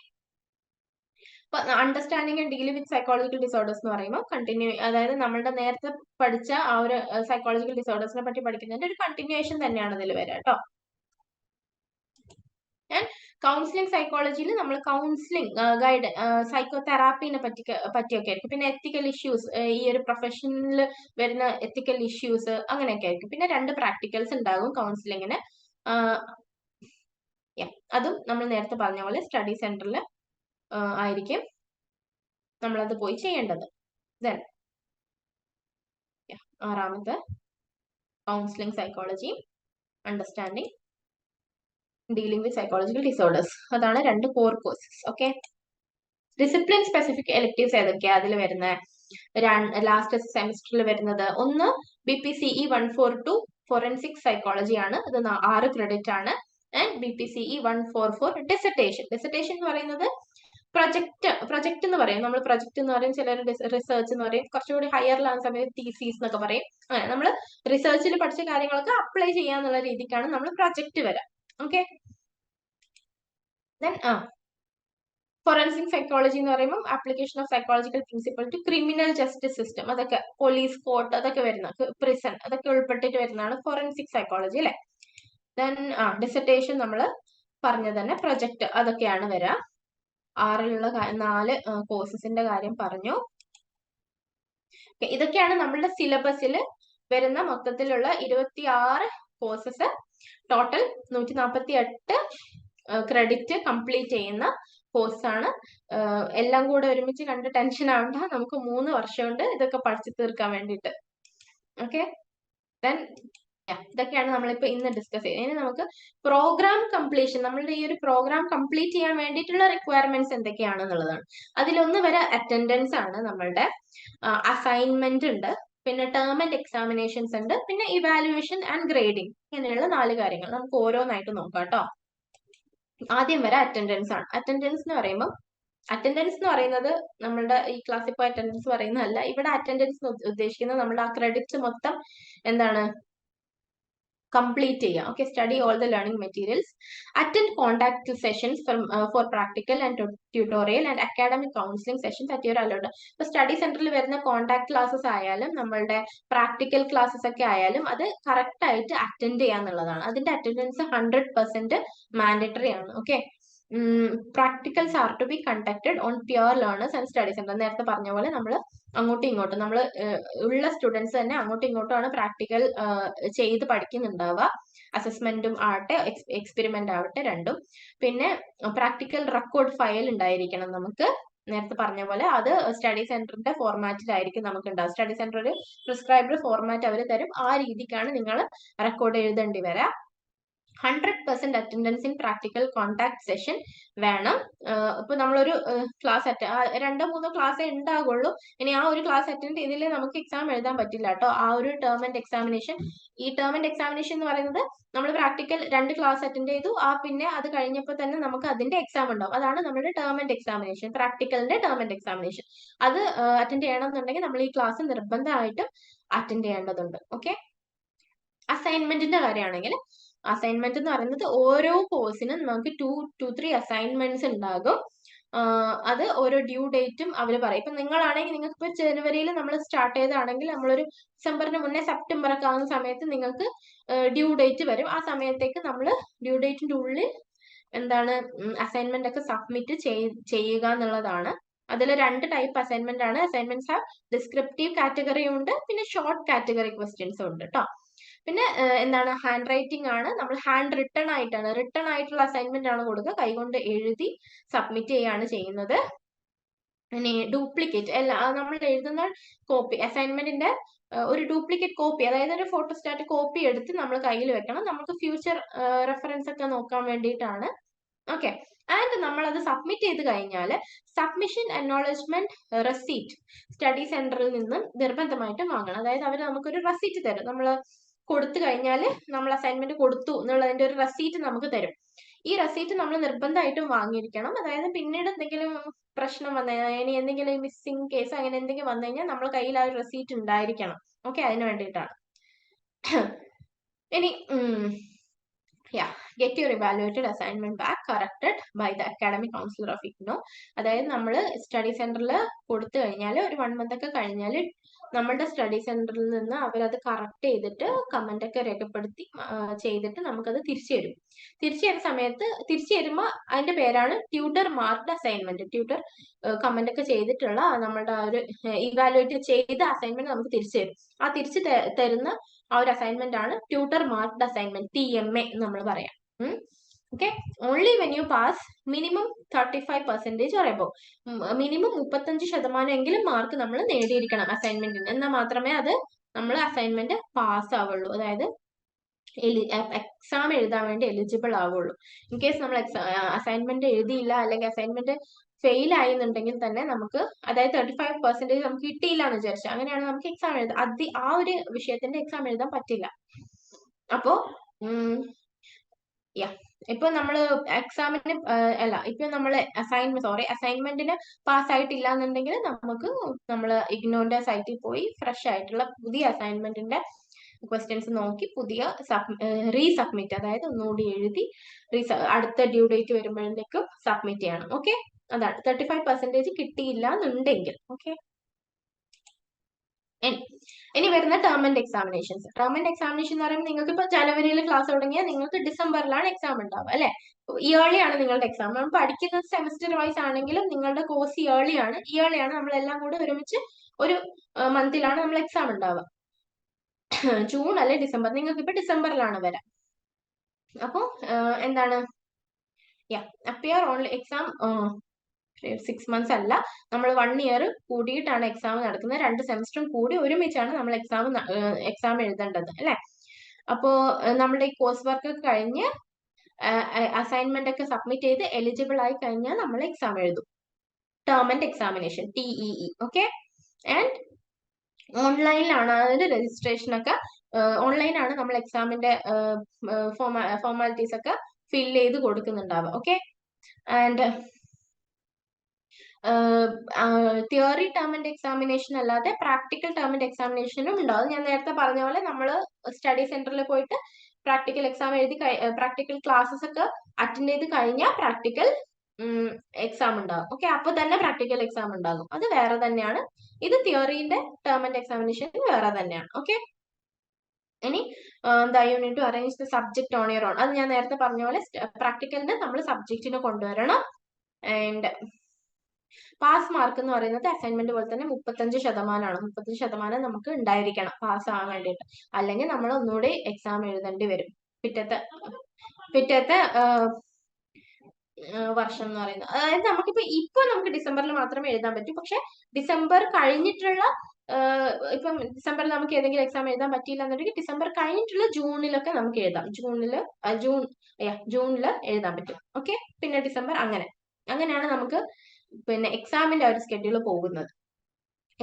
understanding and dealing with psychological disorders എന്ന് പറയുമ്പോൾ കണ്ടിന്യൂ, അതായത് നമ്മളുടെ നേരത്തെ പഠിച്ച ആ ഒരു സൈക്കോളജിക്കൽ ഡിസോർഡേഴ്സിനെ പറ്റി പഠിക്കുന്നതിന്റെ ഒരു കണ്ടിന്യൂവേഷൻ തന്നെയാണ് ഇതിൽ വരിക കേട്ടോ. കൗൺസിലിംഗ് സൈക്കോളജിയിൽ നമ്മൾ കൗൺസിലിംഗ് ഗൈഡ്, സൈക്കോ തെറാപ്പിനെ പറ്റിയൊക്കെ ആയിരിക്കും. പിന്നെ എത്തിക്കൽ ഇഷ്യൂസ്, ഈ ഒരു പ്രൊഫഷനിൽ വരുന്ന എത്തിക്കൽ ഇഷ്യൂസ് അങ്ങനെയൊക്കെ ആയിരിക്കും. പിന്നെ 2 പ്രാക്ടിക്കൽസ് ഉണ്ടാകും കൗൺസിലിങ്ങിന്. അതും നമ്മൾ നേരത്തെ പറഞ്ഞ പോലെ സ്റ്റഡി സെന്ററിൽ ആയിരിക്കും നമ്മളത് പോയി ചെയ്യേണ്ടത്. ദെൻ 6ാമത്തെ counselling psychology, understanding dealing with psychological disorders, അതാണ് 2 core courses. Okay, discipline specific electives ഏതൊക്കെയാ അതിൽ വരുന്ന ലാസ്റ്റ് സെമിസ്റ്ററിൽ വരുന്നത്? ഒന്ന് BPCE 142 ഫോറൻസിക് സൈക്കോളജി ആണ്, അത് 6 ക്രെഡിറ്റ് ആണ്. And BPCE 144 dissertation. ഡിസർട്ടേഷൻ എന്ന് പറയുന്നത് പ്രൊജക്ട് എന്ന് പറയും. നമ്മൾ പ്രൊജക്ട് എന്ന് പറയും, ചിലർ റിസർച്ച് എന്ന് പറയും, കുറച്ചുകൂടി ഹയറിലാകുന്ന സമയത്ത് തീസീസ് എന്നൊക്കെ പറയും. അങ്ങനെ നമ്മൾ റിസർച്ചിൽ പഠിച്ച കാര്യങ്ങളൊക്കെ അപ്ലൈ ചെയ്യാന്നുള്ള രീതിക്കാണ് നമ്മൾ പ്രൊജക്ട് വരാം. ഓക്കെ, ദെൻ ഫോറൻസിക് സൈക്കോളജി എന്ന് പറയുമ്പോൾ application of psychological principle to criminal justice system, അതൊക്കെ പോലീസ്, കോർട്ട്, അതൊക്കെ വരുന്ന പ്രിസൺ, അതൊക്കെ ഉൾപ്പെട്ടിട്ട് വരുന്നതാണ് ഫോറൻസിക് സൈക്കോളജി അല്ലെ. ദെൻ ഡിസർട്ടേഷൻ നമ്മൾ പറഞ്ഞ തന്നെ പ്രൊജക്ട്, അതൊക്കെയാണ് വരിക. 6ലുള്ള 4 കോഴ്സസിന്റെ കാര്യം പറഞ്ഞു. ഇതൊക്കെയാണ് നമ്മളുടെ സിലബസിൽ വരുന്ന മൊത്തത്തിലുള്ള 26 കോഴ്സസ്. ടോട്ടൽ 148 ക്രെഡിറ്റ് കംപ്ലീറ്റ് ചെയ്യുന്ന കോഴ്സാണ്. എല്ലാം കൂടെ ഒരുമിച്ച് കണ്ട് ടെൻഷൻ ആവണ്ട, നമുക്ക് 3 വർഷമുണ്ട് ഇതൊക്കെ പഠിച്ചു തീർക്കാൻ വേണ്ടിയിട്ട്. ഓക്കെ, ദെൻ ഇതൊക്കെയാണ് നമ്മളിപ്പോ ഇന്ന് ഡിസ്കസ് ചെയ്യുന്നത്. ഇനി നമുക്ക് പ്രോഗ്രാം കംപ്ലീഷൻ, നമ്മളുടെ ഈ ഒരു പ്രോഗ്രാം കംപ്ലീറ്റ് ചെയ്യാൻ വേണ്ടിയിട്ടുള്ള റിക്വയർമെന്റ്സ് എന്തൊക്കെയാണെന്നുള്ളതാണ്. അതിലൊന്ന് വരെ അറ്റൻഡൻസ് ആണ്, നമ്മളുടെ അസൈൻമെന്റ് ഉണ്ട്, പിന്നെ ടേം ആൻഡ് എക്സാമിനേഷൻസ് ഉണ്ട്, പിന്നെ ഇവാലുവേഷൻ ആൻഡ് ഗ്രേഡിംഗ്. ഇങ്ങനെയുള്ള 4 കാര്യങ്ങൾ നമുക്ക് ഓരോന്നായിട്ട് നോക്കാം കേട്ടോ. ആദ്യം വരെ അറ്റൻഡൻസ് ആണ്. അറ്റൻഡൻസ് എന്ന് പറയുന്നത് നമ്മളുടെ ഈ ക്ലാസ്സിൽ പോയി അറ്റൻഡൻസ് പറയുന്നതല്ല. ഇവിടെ അറ്റൻഡൻസ് ഉദ്ദേശിക്കുന്നത് നമ്മുടെ ആ ക്രെഡിറ്റ്സ് മൊത്തം എന്താണ്, complete ചെയ്യുക. Okay, study all the learning materials, attend contact sessions for practical and tutorial and academic counseling sessions at your allowed. ഇപ്പൊ സ്റ്റഡി സെന്ററിൽ വരുന്ന കോൺടാക്ട് ക്ലാസ്സസ് ആയാലും നമ്മളുടെ പ്രാക്ടിക്കൽ ക്ലാസ്സസ് ഒക്കെ ആയാലും അത് കറക്റ്റ് ആയിട്ട് അറ്റൻഡ് ചെയ്യാന്നുള്ളതാണ്. അതിന്റെ അറ്റൻഡൻസ് 100% മാൻഡേറ്ററി ആണ്. Okay, practicals are to be conducted on pure learners and study centre. നേരത്തെ പറഞ്ഞ പോലെ നമ്മൾ അങ്ങോട്ടും ഇങ്ങോട്ടും നമ്മൾ ഉള്ള സ്റ്റുഡൻസ് തന്നെ അങ്ങോട്ടും ഇങ്ങോട്ടുമാണ് പ്രാക്ടിക്കൽ ചെയ്ത് പഠിക്കുന്നുണ്ടാവുക. അസസ്മെന്റും ആവട്ടെ എക്സ്പെരിമെന്റ് ആവട്ടെ രണ്ടും. പിന്നെ പ്രാക്ടിക്കൽ റെക്കോർഡ് ഫയൽ ഉണ്ടായിരിക്കണം നമുക്ക്. നേരത്തെ പറഞ്ഞ പോലെ അത് സ്റ്റഡി സെന്ററിന്റെ ഫോർമാറ്റിലായിരിക്കും നമുക്ക് ഉണ്ടാവും. സ്റ്റഡി സെന്റർ ഒരു പ്രിസ്ക്രൈബ്ഡ് ഫോർമാറ്റ് അവർ തരും. ആ രീതിക്കാണ് നിങ്ങൾ റെക്കോർഡ് എഴുതേണ്ടി വരാം. 100% attendance in practical contact session വേണം. ഇപ്പൊ നമ്മളൊരു ക്ലാസ് 2-3 ക്ലാസ്സേ ഉണ്ടാകുള്ളൂ. ഇനി ആ ഒരു ക്ലാസ് അറ്റൻഡ് ചെയ്തില്ലേ നമുക്ക് എക്സാം എഴുതാൻ പറ്റില്ല കേട്ടോ. ആ ഒരു ടേം ആൻഡ് എക്സാമിനേഷൻ, ഈ ടേം ആൻഡ് എക്സാമിനേഷൻ എന്ന് പറയുന്നത് നമ്മൾ പ്രാക്ടിക്കൽ 2 ക്ലാസ് അറ്റൻഡ് ചെയ്തു, പിന്നെ അത് കഴിഞ്ഞപ്പോൾ തന്നെ നമുക്ക് അതിന്റെ എക്സാം ഉണ്ടാവും. അതാണ് നമ്മുടെ ടേം ആൻഡ് എക്സാമിനേഷൻ, പ്രാക്ടിക്കലിന്റെ ടേം ആൻഡ് എക്സാമിനേഷൻ. അത് അറ്റൻഡ് ചെയ്യണമെന്നുണ്ടെങ്കിൽ നമ്മൾ ഈ ക്ലാസ് നിർബന്ധമായിട്ടും അറ്റൻഡ് ചെയ്യേണ്ടതുണ്ട്. ഓക്കെ, അസൈൻമെന്റിന്റെ കാര്യമാണെങ്കിൽ അസൈൻമെന്റ് എന്ന് പറയുന്നത് ഓരോ കോഴ്സിനും നമുക്ക് 2-3 അസൈൻമെന്റ്സ് ഉണ്ടാകും. അത് ഓരോ ഡ്യൂ ഡേറ്റും അവർ പറയും. ഇപ്പൊ നിങ്ങളാണെങ്കിൽ നിങ്ങൾക്ക് ഇപ്പൊ ജനുവരിയിൽ നമ്മൾ സ്റ്റാർട്ട് ചെയ്താണെങ്കിൽ നമ്മളൊരു ഡിസംബറിന് മുന്നേ സെപ്റ്റംബർ ഒക്കെ ആവുന്ന സമയത്ത് നിങ്ങൾക്ക് ഡ്യൂ ഡേറ്റ് വരും. ആ സമയത്തേക്ക് നമ്മൾ ഡ്യൂ ഡേറ്റിന്റെ ഉള്ളിൽ എന്താണ് അസൈൻമെന്റ് ഒക്കെ സബ്മിറ്റ് ചെയ്യുക എന്നുള്ളതാണ്. അതിൽ 2 ടൈപ്പ് അസൈൻമെന്റ് ആണ്. അസൈൻമെന്റ്സ് ഹാവ് ഡിസ്ക്രിപ്റ്റീവ് കാറ്റഗറി ഉണ്ട്, പിന്നെ ഷോർട്ട് കാറ്റഗറി ക്വസ്റ്റ്യൻസും ഉണ്ട് കേട്ടോ. പിന്നെ എന്താണ്, ഹാൻഡ് റൈറ്റിംഗ് ആണ്. നമ്മൾ ഹാൻഡ് റിട്ടൺ ആയിട്ടുള്ള അസൈൻമെന്റ് ആണ് കൊടുക്കുക. കൈകൊണ്ട് എഴുതി സബ്മിറ്റ് ചെയ്യാണ് ചെയ്യുന്നത്. ഇനി ഡ്യൂപ്ലിക്കേറ്റ് നമ്മൾ എഴുതുന്ന കോപ്പി, അസൈൻമെന്റിന്റെ ഒരു ഡ്യൂപ്ലിക്കേറ്റ് കോപ്പി, അതായത് ഒരു ഫോട്ടോസ്റ്റാറ്റ് കോപ്പി എടുത്ത് നമ്മൾ കയ്യിൽ വെക്കണം. നമുക്ക് ഫ്യൂച്ചർ റെഫറൻസ് ഒക്കെ നോക്കാൻ വേണ്ടിയിട്ടാണ്. ഓക്കെ, ആൻഡ് നമ്മൾ അത് സബ്മിറ്റ് ചെയ്ത് കഴിഞ്ഞാൽ സബ്മിഷൻ അക്നോളജ്മെന്റ് റെസീറ്റ് സ്റ്റഡി സെന്ററിൽ നിന്നും നിർബന്ധമായിട്ടും വാങ്ങണം. അതായത് അവർ നമുക്കൊരു റെസീറ്റ് തരും. നമ്മൾ കൊടുത്തു കഴിഞ്ഞാൽ നമ്മൾ അസൈൻമെന്റ് കൊടുത്തു എന്നുള്ളതിന്റെ ഒരു റെസീറ്റ് നമുക്ക് തരും. ഈ റെസീറ്റ് നമ്മൾ നിർബന്ധമായിട്ടും വാങ്ങിയിരിക്കണം. അതായത് പിന്നീട് എന്തെങ്കിലും പ്രശ്നം വന്നു കഴിഞ്ഞാൽ, ഇനി എന്തെങ്കിലും മിസ്സിംഗ് കേസ് അങ്ങനെ എന്തെങ്കിലും വന്നു കഴിഞ്ഞാൽ നമ്മൾ കയ്യിൽ ആ ഒരു റെസീറ്റ് ഉണ്ടായിരിക്കണം. ഓക്കെ, അതിന് വേണ്ടിയിട്ടാണ്. ഇനി get your evaluated assignment back corrected by the academic counselor of IGNOU. അതായത് നമ്മൾ സ്റ്റഡി സെന്ററിൽ കൊടുത്തു കഴിഞ്ഞാൽ ഒരു 1 month ഒക്കെ കഴിഞ്ഞാൽ നമ്മളുടെ സ്റ്റഡി സെന്ററിൽ നിന്ന് അവരത് കറക്റ്റ് ചെയ്തിട്ട് കമന്റ് ഒക്കെ രേഖപ്പെടുത്തി ചെയ്തിട്ട് നമുക്കത് തിരിച്ചു തരും. തിരിച്ചു തരുമ്പോൾ അതിന്റെ പേരാണ് tutor marked assignment. Tutor comment ഒക്കെ ചെയ്തിട്ടുള്ള നമ്മളുടെ ആ ഒരു ഇവാലുവേറ്റ് ചെയ്ത അസൈൻമെന്റ് നമുക്ക് തിരിച്ചു തരും. ആ തിരിച്ചു തരുന്ന ആ ഒരു അസൈൻമെന്റ് ആണ് ട്യൂട്ടർ മാർക്ക്ഡ് അസൈൻമെന്റ്, TMA നമ്മൾ പറയാം. Okay, only when you pass minimum 35% or above. Minimum 35% എങ്കിലും മാർക്ക് നമ്മൾ നേടിയിരിക്കണം അസൈൻമെന്റിന്. എന്നാൽ മാത്രമേ അത് നമ്മൾ അസൈൻമെന്റ് പാസ് ആവുള്ളൂ, അതായത് എക്സാം എഴുതാൻ വേണ്ടി എലിജിബിൾ ആവുള്ളൂ. ഇൻ കേസ് നമ്മൾ അസൈൻമെന്റ് എഴുതിയില്ല അല്ലെങ്കിൽ അസൈൻമെന്റ് ഫെയിൽ ആയെന്നുണ്ടെങ്കിൽ തന്നെ നമുക്ക്, അതായത് 35% നമുക്ക് കിട്ടിയില്ല എന്ന് വിചാരിച്ചു, അങ്ങനെയാണ് നമുക്ക് എക്സാം എഴുതാം. ആ ഒരു വിഷയത്തിന്റെ എക്സാം എഴുതാൻ പറ്റില്ല. അപ്പോ ഇപ്പൊ നമ്മള് എക്സാമിന് ഇപ്പൊ നമ്മള് അസൈൻമെന്റിന് പാസ് ആയിട്ടില്ല എന്നുണ്ടെങ്കിൽ നമുക്ക് നമ്മള് ഇഗ്നോന്റെ സൈറ്റിൽ പോയി ഫ്രഷ് ആയിട്ടുള്ള പുതിയ അസൈൻമെന്റിന്റെ ക്വസ്റ്റ്യൻസ് നോക്കി പുതിയ റീസബ്മിറ്റ്, അതായത് ഒന്നുകൂടി എഴുതി അടുത്ത ഡ്യൂ ഡേറ്റ് വരുമ്പോഴേക്കും സബ്മിറ്റ് ചെയ്യണം. ഓക്കെ, അതാണ് 35% കിട്ടിയില്ല എന്നുണ്ടെങ്കിൽ. ഓക്കെ, ഇനി വരുന്ന term and examinations. Term and examination എന്ന് പറയുമ്പോൾ നിങ്ങൾക്ക് ഇപ്പൊ ജനുവരിയിൽ ക്ലാസ് തുടങ്ങിയാൽ നിങ്ങൾക്ക് ഡിസംബറിലാണ് എക്സാം ഉണ്ടാവുക അല്ലെ. ഇയർലി ആണ് നിങ്ങളുടെ എക്സാം. നമ്മൾ പഠിക്കുന്നത് സെമസ്റ്റർ വൈസ് ആണെങ്കിലും നിങ്ങളുടെ കോഴ്സ് ഇയർലി ആണ്. നമ്മളെല്ലാം കൂടെ ഒരുമിച്ച് ഒരു മന്തിലാണ് നമ്മൾ എക്സാം ഉണ്ടാവുക. ജൂൺ അല്ലെ ഡിസംബർ, നിങ്ങൾക്ക് ഇപ്പൊ ഡിസംബറിലാണ് വരാം. അപ്പൊ എന്താണ്, അപ്പിയർ ഓൺലി എക്സാം 6 months അല്ല, നമ്മൾ 1 year കൂടിയിട്ടാണ് എക്സാം നടക്കുന്നത്. 2 സെമസ്റ്ററും കൂടി ഒരുമിച്ചാണ് നമ്മൾ എക്സാം എഴുതേണ്ടത് അല്ലെ. അപ്പോ നമ്മുടെ ഈ കോഴ്സ് വർക്ക് കഴിഞ്ഞ് അസൈൻമെന്റ് ഒക്കെ സബ്മിറ്റ് ചെയ്ത് എലിജിബിൾ ആയി കഴിഞ്ഞാൽ നമ്മൾ എക്സാം എഴുതും. Term and examination TEE. Okay. And ഓൺലൈനിലാണ് അതിന്റെ രജിസ്ട്രേഷൻ ഒക്കെ. ഓൺലൈനാണ് നമ്മൾ എക്സാമിന്റെ ഫോർമാലിറ്റീസ് ഒക്കെ ഫിൽ ചെയ്ത് കൊടുക്കുന്നുണ്ടാവുക. Okay. And theory term and examination അല്ലാതെ പ്രാക്ടിക്കൽ ടേം ആൻഡ് എക്സാമിനേഷനും ഉണ്ടാവും. ഞാൻ നേരത്തെ പറഞ്ഞ പോലെ നമ്മൾ സ്റ്റഡി സെന്ററിൽ പോയിട്ട് പ്രാക്ടിക്കൽ എക്സാം എഴുതി പ്രാക്ടിക്കൽ ക്ലാസ്സസ് ഒക്കെ അറ്റൻഡ് ചെയ്ത് കഴിഞ്ഞാൽ പ്രാക്ടിക്കൽ എക്സാം ഉണ്ടാകും. ഓക്കെ. അപ്പൊ തന്നെ പ്രാക്ടിക്കൽ എക്സാം ഉണ്ടാകും. അത് വേറെ തന്നെയാണ്. ഇത് തിയറിന്റെ ടേം ആൻഡ് എക്സാമിനേഷൻ വേറെ തന്നെയാണ്. ഓക്കെ. ഇനി എന്താ you need to arrange the subject on your own. അത് ഞാൻ നേരത്തെ പറഞ്ഞ പോലെ പ്രാക്ടിക്കലിന് നമ്മൾ സബ്ജക്റ്റിനെ കൊണ്ടുവരണം. ആൻഡ് പാസ് മാർക്ക് എന്ന് പറയുന്നത് അസൈൻമെന്റ് പോലെ തന്നെ 35%. 35% നമുക്ക് ഉണ്ടായിരിക്കണം പാസ് ആവാൻ വേണ്ടിയിട്ട്. അല്ലെങ്കിൽ നമ്മൾ ഒന്നുകൂടി എക്സാം എഴുതേണ്ടി വരും പിറ്റത്തെ വർഷം എന്ന് പറയുന്നത്. അതായത് ഇപ്പൊ നമുക്ക് ഡിസംബറിൽ മാത്രമേ എഴുതാൻ പറ്റൂ. പക്ഷെ ഡിസംബർ കഴിഞ്ഞിട്ടുള്ള ഇപ്പം ഡിസംബറിൽ നമുക്ക് ഏതെങ്കിലും എക്സാം എഴുതാൻ പറ്റിയില്ല എന്നുണ്ടെങ്കിൽ ഡിസംബർ കഴിഞ്ഞിട്ടുള്ള ജൂണിലൊക്കെ നമുക്ക് എഴുതാം. ജൂണിൽ എഴുതാൻ പറ്റും. ഓക്കെ. പിന്നെ ഡിസംബർ അങ്ങനെയാണ് നമുക്ക് പിന്നെ എക്സാമിന്റെ ഒരു സ്കെഡ്യൂൾ പോകുന്നത്.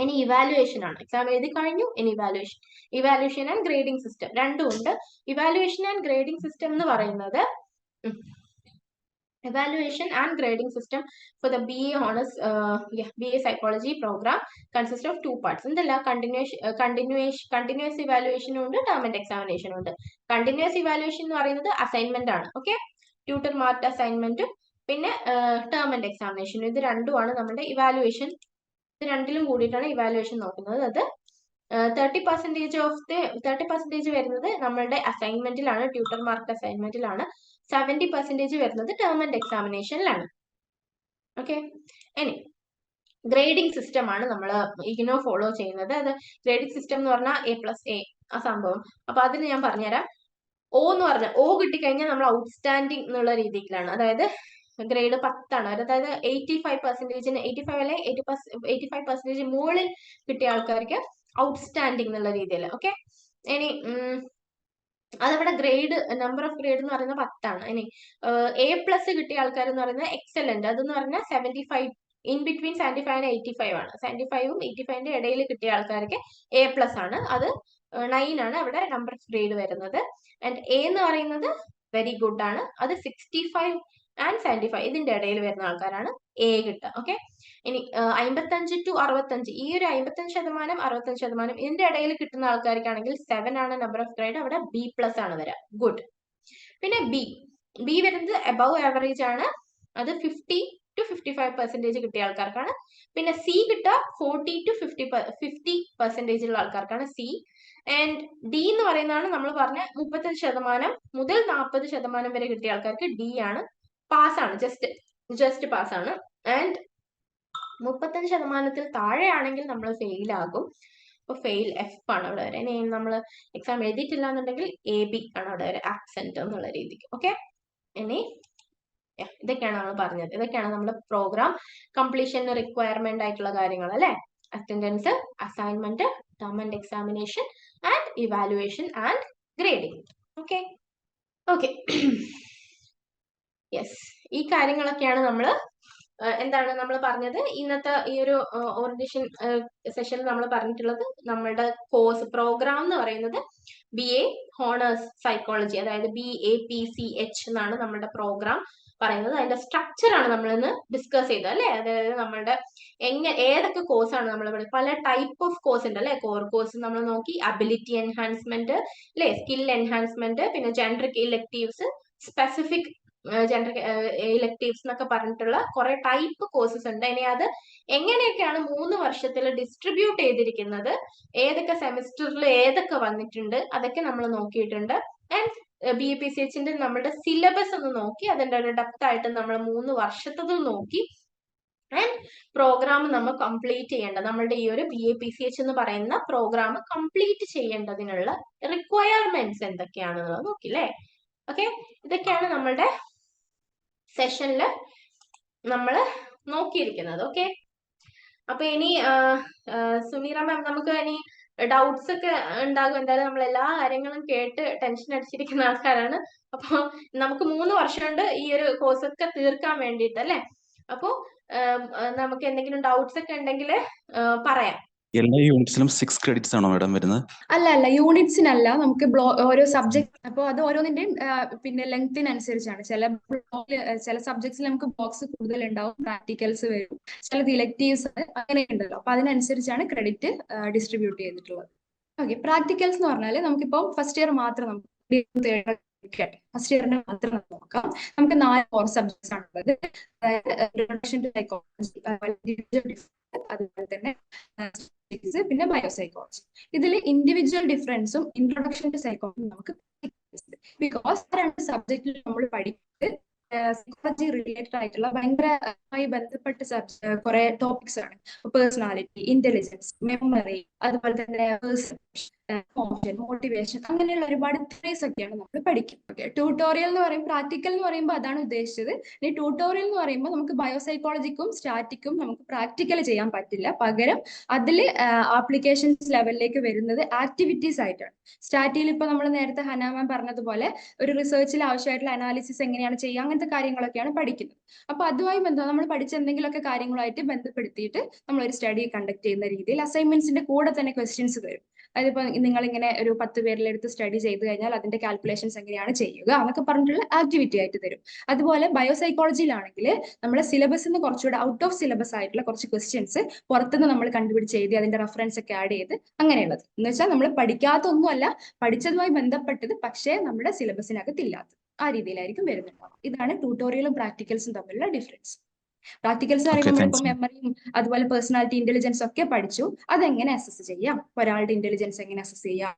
ഇനി ഇവാലുവേഷൻ ആണ്. എക്സാം എഴുതി കഴിഞ്ഞു. ഇനി ഇവാലുവേഷൻ ആൻഡ് ഗ്രേഡിംഗ് സിസ്റ്റം രണ്ടും ഉണ്ട്. ഇവാലുവേഷൻ ആൻഡ് ഗ്രേഡിംഗ് സിസ്റ്റം എന്ന് പറയുന്നത് evaluation and grading system for the BA Honors BA Psychology program consists of 2 parts. Indella continuous evaluation ഉണ്ട്, term and examination ഉണ്ട്. Continuous evaluation എന്ന് പറയുന്നത് അസൈൻമെന്റ് ആണ്. Okay. Tutor mark assignment പിന്നെ term and examination. ഇത് രണ്ടുമാണ് നമ്മുടെ ഇവാലുവേഷൻ. ഇത് രണ്ടിലും കൂടിയിട്ടാണ് ഇവാലുവേഷൻ നോക്കുന്നത്. അത് 30% വരുന്നത് നമ്മളുടെ അസൈൻമെന്റിലാണ്, ട്യൂട്ടർ മാർക്ക് അസൈൻമെന്റിലാണ്. 70% വരുന്നത് ടേം ആൻഡ് എക്സാമിനേഷനിലാണ്. ഓക്കെ. ഇനി ഗ്രേഡിംഗ് സിസ്റ്റം ആണ് നമ്മൾ ഇഗ്നോ ഫോളോ ചെയ്യുന്നത്. അത് ഗ്രേഡിംഗ് സിസ്റ്റം എന്ന് പറഞ്ഞാൽ A+A ആ സംഭവം. അപ്പൊ അതിന് ഞാൻ പറഞ്ഞുതരാം. O കിട്ടിക്കഴിഞ്ഞാൽ നമ്മൾ ഔട്ട്സ്റ്റാൻഡിംഗ് എന്നുള്ള രീതിയിലാണ്. അതായത് ഗ്രേഡ് 10 ആണ്. അതായത് 85% അല്ലെ 85% മുകളിൽ കിട്ടിയ ആൾക്കാർക്ക് ഔട്ട്സ്റ്റാൻഡിംഗ് എന്നുള്ള രീതിയിൽ. ഓക്കെ. ഇനി അതവിടെ ഗ്രേഡ് നമ്പർ ഓഫ് ഗ്രേഡ് എന്ന് പറയുന്നത് 10 ആണ്. ഇനി A+ കിട്ടിയ ആൾക്കാർ എന്ന് പറയുന്നത് എക്സലന്റ്. അതെന്ന് പറഞ്ഞാൽ 75 ഇൻ ബിറ്റ്വീൻ 75 ആൻഡ് 85 ആണ്. 75ഉം 85ന്റെ ഇടയിൽ കിട്ടിയ ആൾക്കാർക്ക് A+ ആണ്. അത് 9 ആണ് അവിടെ നമ്പർ ഓഫ് ഗ്രേഡ് വരുന്നത്. ആൻഡ് A എന്ന് പറയുന്നത് വെരി ഗുഡ് ആണ്. അത് 65 ആൻഡ് 75 ഇതിന്റെ ഇടയിൽ വരുന്ന ആൾക്കാരാണ് A കിട്ടുക. ഓക്കെ. ഇനി 55 to 65 ഈ ഒരു 55%, 65% ഇതിന്റെ ഇടയിൽ കിട്ടുന്ന ആൾക്കാർക്കാണെങ്കിൽ 7 ആണ് നമ്പർ ഓഫ് ഗ്രേഡ്. അവിടെ B+ ആണ് വരിക. ഗുഡ്. പിന്നെ ബി വരുന്നത് അബവ് ആവറേജ് ആണ്. അത് 50 to 55% കിട്ടിയ ആൾക്കാർക്കാണ്. പിന്നെ C കിട്ടുക 40 to 50% ഉള്ള ആൾക്കാർക്കാണ് C. ആൻഡ് D എന്ന് പറയുന്നതാണ് നമ്മൾ പറഞ്ഞ 35% മുതൽ 40% വരെ കിട്ടിയ ആൾക്കാർക്ക് D ആണ്. പാസ്സാണ്, ജസ്റ്റ് പാസ്സാണ്. ആൻഡ് 35% താഴെയാണെങ്കിൽ നമ്മൾ ഫെയിൽ ആകും. അപ്പൊ ഫെയിൽ F ആണ് അവിടെ വരെ. ഇനി നമ്മൾ എക്സാം എഴുതിയിട്ടില്ല എന്നുണ്ടെങ്കിൽ AB ആണ് അവിടെ വരെ, ആബ്സെന്റ് എന്നുള്ള രീതിക്ക്. ഓക്കെ. ഇനി ഇതൊക്കെയാണ് നമ്മൾ പറഞ്ഞത്. ഇതൊക്കെയാണ് നമ്മുടെ പ്രോഗ്രാം കംപ്ലീഷന് റിക്വയർമെന്റ് ആയിട്ടുള്ള കാര്യങ്ങൾ അല്ലെ. Attendance, assignment, term and examination and evaluation and grading. Okay. Yes. ഈ കാര്യങ്ങളൊക്കെയാണ് എന്താണ് നമ്മൾ പറഞ്ഞത്. ഇന്നത്തെ ഈ ഒരു ഓറിയന്റേഷൻ സെഷനിൽ നമ്മൾ പറഞ്ഞിട്ടുള്ളത് നമ്മളുടെ കോഴ്സ് പ്രോഗ്രാം എന്ന് പറയുന്നത് BA ഹോണേഴ്സ് സൈക്കോളജി, അതായത് BAPCH എന്നാണ് നമ്മുടെ പ്രോഗ്രാം പറയുന്നത്. അതിന്റെ സ്ട്രക്ചർ ആണ് നമ്മൾ ഇന്ന് ഡിസ്കസ് ചെയ്തത് അല്ലെ. അതായത് നമ്മളുടെ ഏതൊക്കെ കോഴ്സാണ് നമ്മളിവിടെ, പല ടൈപ്പ് ഓഫ് കോഴ്സ് ഉണ്ട് അല്ലെ. കോർ കോഴ്സ് നമ്മൾ നോക്കി, അബിലിറ്റി എൻഹാൻസ്മെന്റ് അല്ലെ, സ്കിൽ എൻഹാൻസ്മെന്റ്, പിന്നെ ജനറിക് ഇലക്ടീവ്സ്, സ്പെസിഫിക് ജനറിക് ഇലക്ടീവ്സ് എന്നൊക്കെ പറഞ്ഞിട്ടുള്ള കുറെ ടൈപ്പ് കോഴ്സസ് ഉണ്ട്. ഇനി അത് എങ്ങനെയൊക്കെയാണ് 3 വർഷത്തിൽ ഡിസ്ട്രിബ്യൂട്ട് ചെയ്തിരിക്കുന്നത്, ഏതൊക്കെ സെമിസ്റ്ററിൽ ഏതൊക്കെ വന്നിട്ടുണ്ട്, അതൊക്കെ നമ്മൾ നോക്കിയിട്ടുണ്ട്. ആൻഡ് BAPCHന്റെ നമ്മുടെ സിലബസ് ഒന്ന് നോക്കി, അതിന്റെ ഒരു ഡെപ്ത് ആയിട്ട് നമ്മൾ 3 വർഷത്തത് നോക്കി. ആൻഡ് പ്രോഗ്രാം നമ്മൾ കംപ്ലീറ്റ് ചെയ്യേണ്ട, നമ്മളുടെ ഈ ഒരു BAPCH എന്ന് പറയുന്ന പ്രോഗ്രാം കംപ്ലീറ്റ് ചെയ്യേണ്ടതിനുള്ള റിക്വയർമെന്റ്സ് എന്തൊക്കെയാണെന്നുള്ളത് നോക്കില്ലേ. ഓക്കെ. ഇതൊക്കെയാണ് നമ്മളുടെ സെഷനിൽ നമ്മൾ നോക്കിയിരിക്കുന്നത്. ഓക്കെ. അപ്പൊ ഇനി സുമീറ മാം, നമുക്ക് ഇനി ഡൗട്ട്സ് ഒക്കെ ഉണ്ടാകും. എന്തായാലും നമ്മൾ എല്ലാ കാര്യങ്ങളും കേട്ട് ടെൻഷൻ അടിച്ചിരിക്കുന്ന ആൾക്കാരാണ്. അപ്പൊ നമുക്ക് 3 വർഷമുണ്ട് ഈ ഒരു കോഴ്സ് ഒക്കെ തീർക്കാൻ വേണ്ടിയിട്ട് അല്ലേ. അപ്പൊ നമുക്ക് എന്തെങ്കിലും ഡൗട്ട്സ് ഒക്കെ ഉണ്ടെങ്കിൽ പറയാം. എല്ലാ യൂണിറ്റ്സിലും 6 ക്രെഡിറ്റ്സ് ആണോ മാഡം വരുന്നത്? അല്ല യൂണിറ്റ്സിനല്ല, നമുക്ക് ഓരോ സബ്ജക്ട്, അപ്പോൾ അത് ഓരോന്നിന്റെയും പിന്നെ ലെങ്തിനനുസരിച്ചാണ്. ചില സബ്ജക്ട്സിൽ നമുക്ക് ബോക്സ് കൂടുതൽ ഉണ്ടാവും, പ്രാക്ടിക്കൽസ് വരും, ചിലത് ഇലക്ടീവ്സ് അങ്ങനെ ഉണ്ടല്ലോ. അപ്പൊ അതിനനുസരിച്ചാണ് ക്രെഡിറ്റ് ഡിസ്ട്രിബ്യൂട്ട് ചെയ്തിട്ടുള്ളത്. ഓക്കെ, പ്രാക്ടിക്കൽസ് എന്ന് പറഞ്ഞാൽ നമുക്കിപ്പോൾ ഫസ്റ്റ് ഇയർ മാത്രം ഫസ്റ്റ് ഇയറിന്റെ മാത്രം നോക്കാം. നമുക്ക് 4 കോർ സബ്ജക്ട്സ് ആണുള്ളത്. അതായത് സൈക്കോളജി, അതുപോലെ തന്നെ പിന്നെ ബയോസൈക്കോളജി. ഇതിൽ ഇൻഡിവിജ്വൽ ഡിഫറൻസും ഇൻട്രൊഡക്ഷൻ ടു സൈക്കോളജി നമുക്ക് ബിക്കോസ് രണ്ട് സബ്ജക്റ്റിൽ നമ്മൾ പഠിക്കുന്നത് സൈക്കോളജി റിലേറ്റഡ് ആയിട്ടുള്ള ഭയങ്കരമായി ബന്ധപ്പെട്ട കുറെ ടോപ്പിക്സ് ആണ്. പേഴ്സണാലിറ്റി, ഇന്റലിജൻസ്, മെമ്മറി, അതുപോലെ തന്നെ മോട്ടിവേഷൻ, അങ്ങനെയുള്ള ഒരുപാട് തിയറീസ് ഒക്കെയാണ് നമ്മൾ പഠിക്കുന്നത്. ട്യൂട്ടോറിയൽ എന്ന് പറയും, പ്രാക്ടിക്കൽ എന്ന് പറയുമ്പോൾ അതാണ് ഉദ്ദേശിച്ചത്. ഇനി ട്യൂട്ടോറിയൽ എന്ന് പറയുമ്പോൾ നമുക്ക് ബയോസൈക്കോളജിക്കും സ്റ്റാറ്റിക്കും നമുക്ക് പ്രാക്ടിക്കൽ ചെയ്യാൻ പറ്റില്ല. പകരം അതിൽ ആപ്ലിക്കേഷൻസ് ലെവലിലേക്ക് വരുന്നത് ആക്ടിവിറ്റീസ് ആയിട്ടാണ്. സ്റ്റാറ്റിയിൽ ഇപ്പൊ നമ്മൾ നേരത്തെ ഹന മാം പറഞ്ഞതുപോലെ ഒരു റിസർച്ചിൽ ആവശ്യമായിട്ടുള്ള അനാലിസിസ് എങ്ങനെയാണ് ചെയ്യുക, അങ്ങനത്തെ കാര്യങ്ങളൊക്കെയാണ് പഠിക്കുന്നത്. അപ്പൊ അതുമായി നമ്മൾ പഠിച്ച എന്തെങ്കിലുമൊക്കെ കാര്യങ്ങളായിട്ട് ബന്ധപ്പെടുത്തിയിട്ട് നമ്മൾ ഒരു സ്റ്റഡി കണ്ടക്ട് ചെയ്യുന്ന രീതിയിൽ അസൈൻമെന്റ്സിന്റെ കൂടെ തന്നെ ക്വസ്റ്റ്യൻസ് തരും. അതിപ്പോ നിങ്ങൾ ഇങ്ങനെ ഒരു 10 പേരിലെടുത്ത് സ്റ്റഡി ചെയ്ത് കഴിഞ്ഞാൽ അതിന്റെ കാൽക്കുലേഷൻസ് എങ്ങനെയാണ് ചെയ്യുക എന്നൊക്കെ പറഞ്ഞിട്ടുള്ള ആക്ടിവിറ്റി ആയിട്ട് തരും. അതുപോലെ ബയോസൈക്കോളജിയിലാണെങ്കിൽ നമ്മളെ സിലബസിന് കുറച്ചുകൂടെ ഔട്ട് ഓഫ് സിലബസ് ആയിട്ടുള്ള കുറച്ച് ക്വസ്റ്റ്യൻസ് പുറത്തുനിന്ന് നമ്മൾ കണ്ടുപിടിച്ച് എഴുതി അതിന്റെ റെഫറൻസ് ഒക്കെ ആഡ് ചെയ്ത് അങ്ങനെയുള്ളത്. എന്ന് വെച്ചാൽ നമ്മൾ പഠിക്കാത്തൊന്നുമല്ല, പഠിച്ചതുമായി ബന്ധപ്പെട്ടത്, പക്ഷേ നമ്മുടെ സിലബസിനകത്ത് ഇല്ലാത്തത്. ആ രീതിയിലായിരിക്കും വരുന്നുണ്ടാവും. ഇതാണ് ട്യൂട്ടോറിയലും പ്രാക്ടിക്കൽസും തമ്മിലുള്ള ഡിഫറൻസ്. പ്രാക്ടിക്കൽസ് പറയുമ്പോൾ നമ്മളിപ്പോ മെമ്മറിയും അതുപോലെ പേഴ്സണാലിറ്റി, ഇന്റലിജൻസ് ഒക്കെ പഠിച്ചു. അതെങ്ങനെ അസസ് ചെയ്യാം, ഒരാളുടെ ഇന്റലിജൻസ് എങ്ങനെ അസസ് ചെയ്യാം,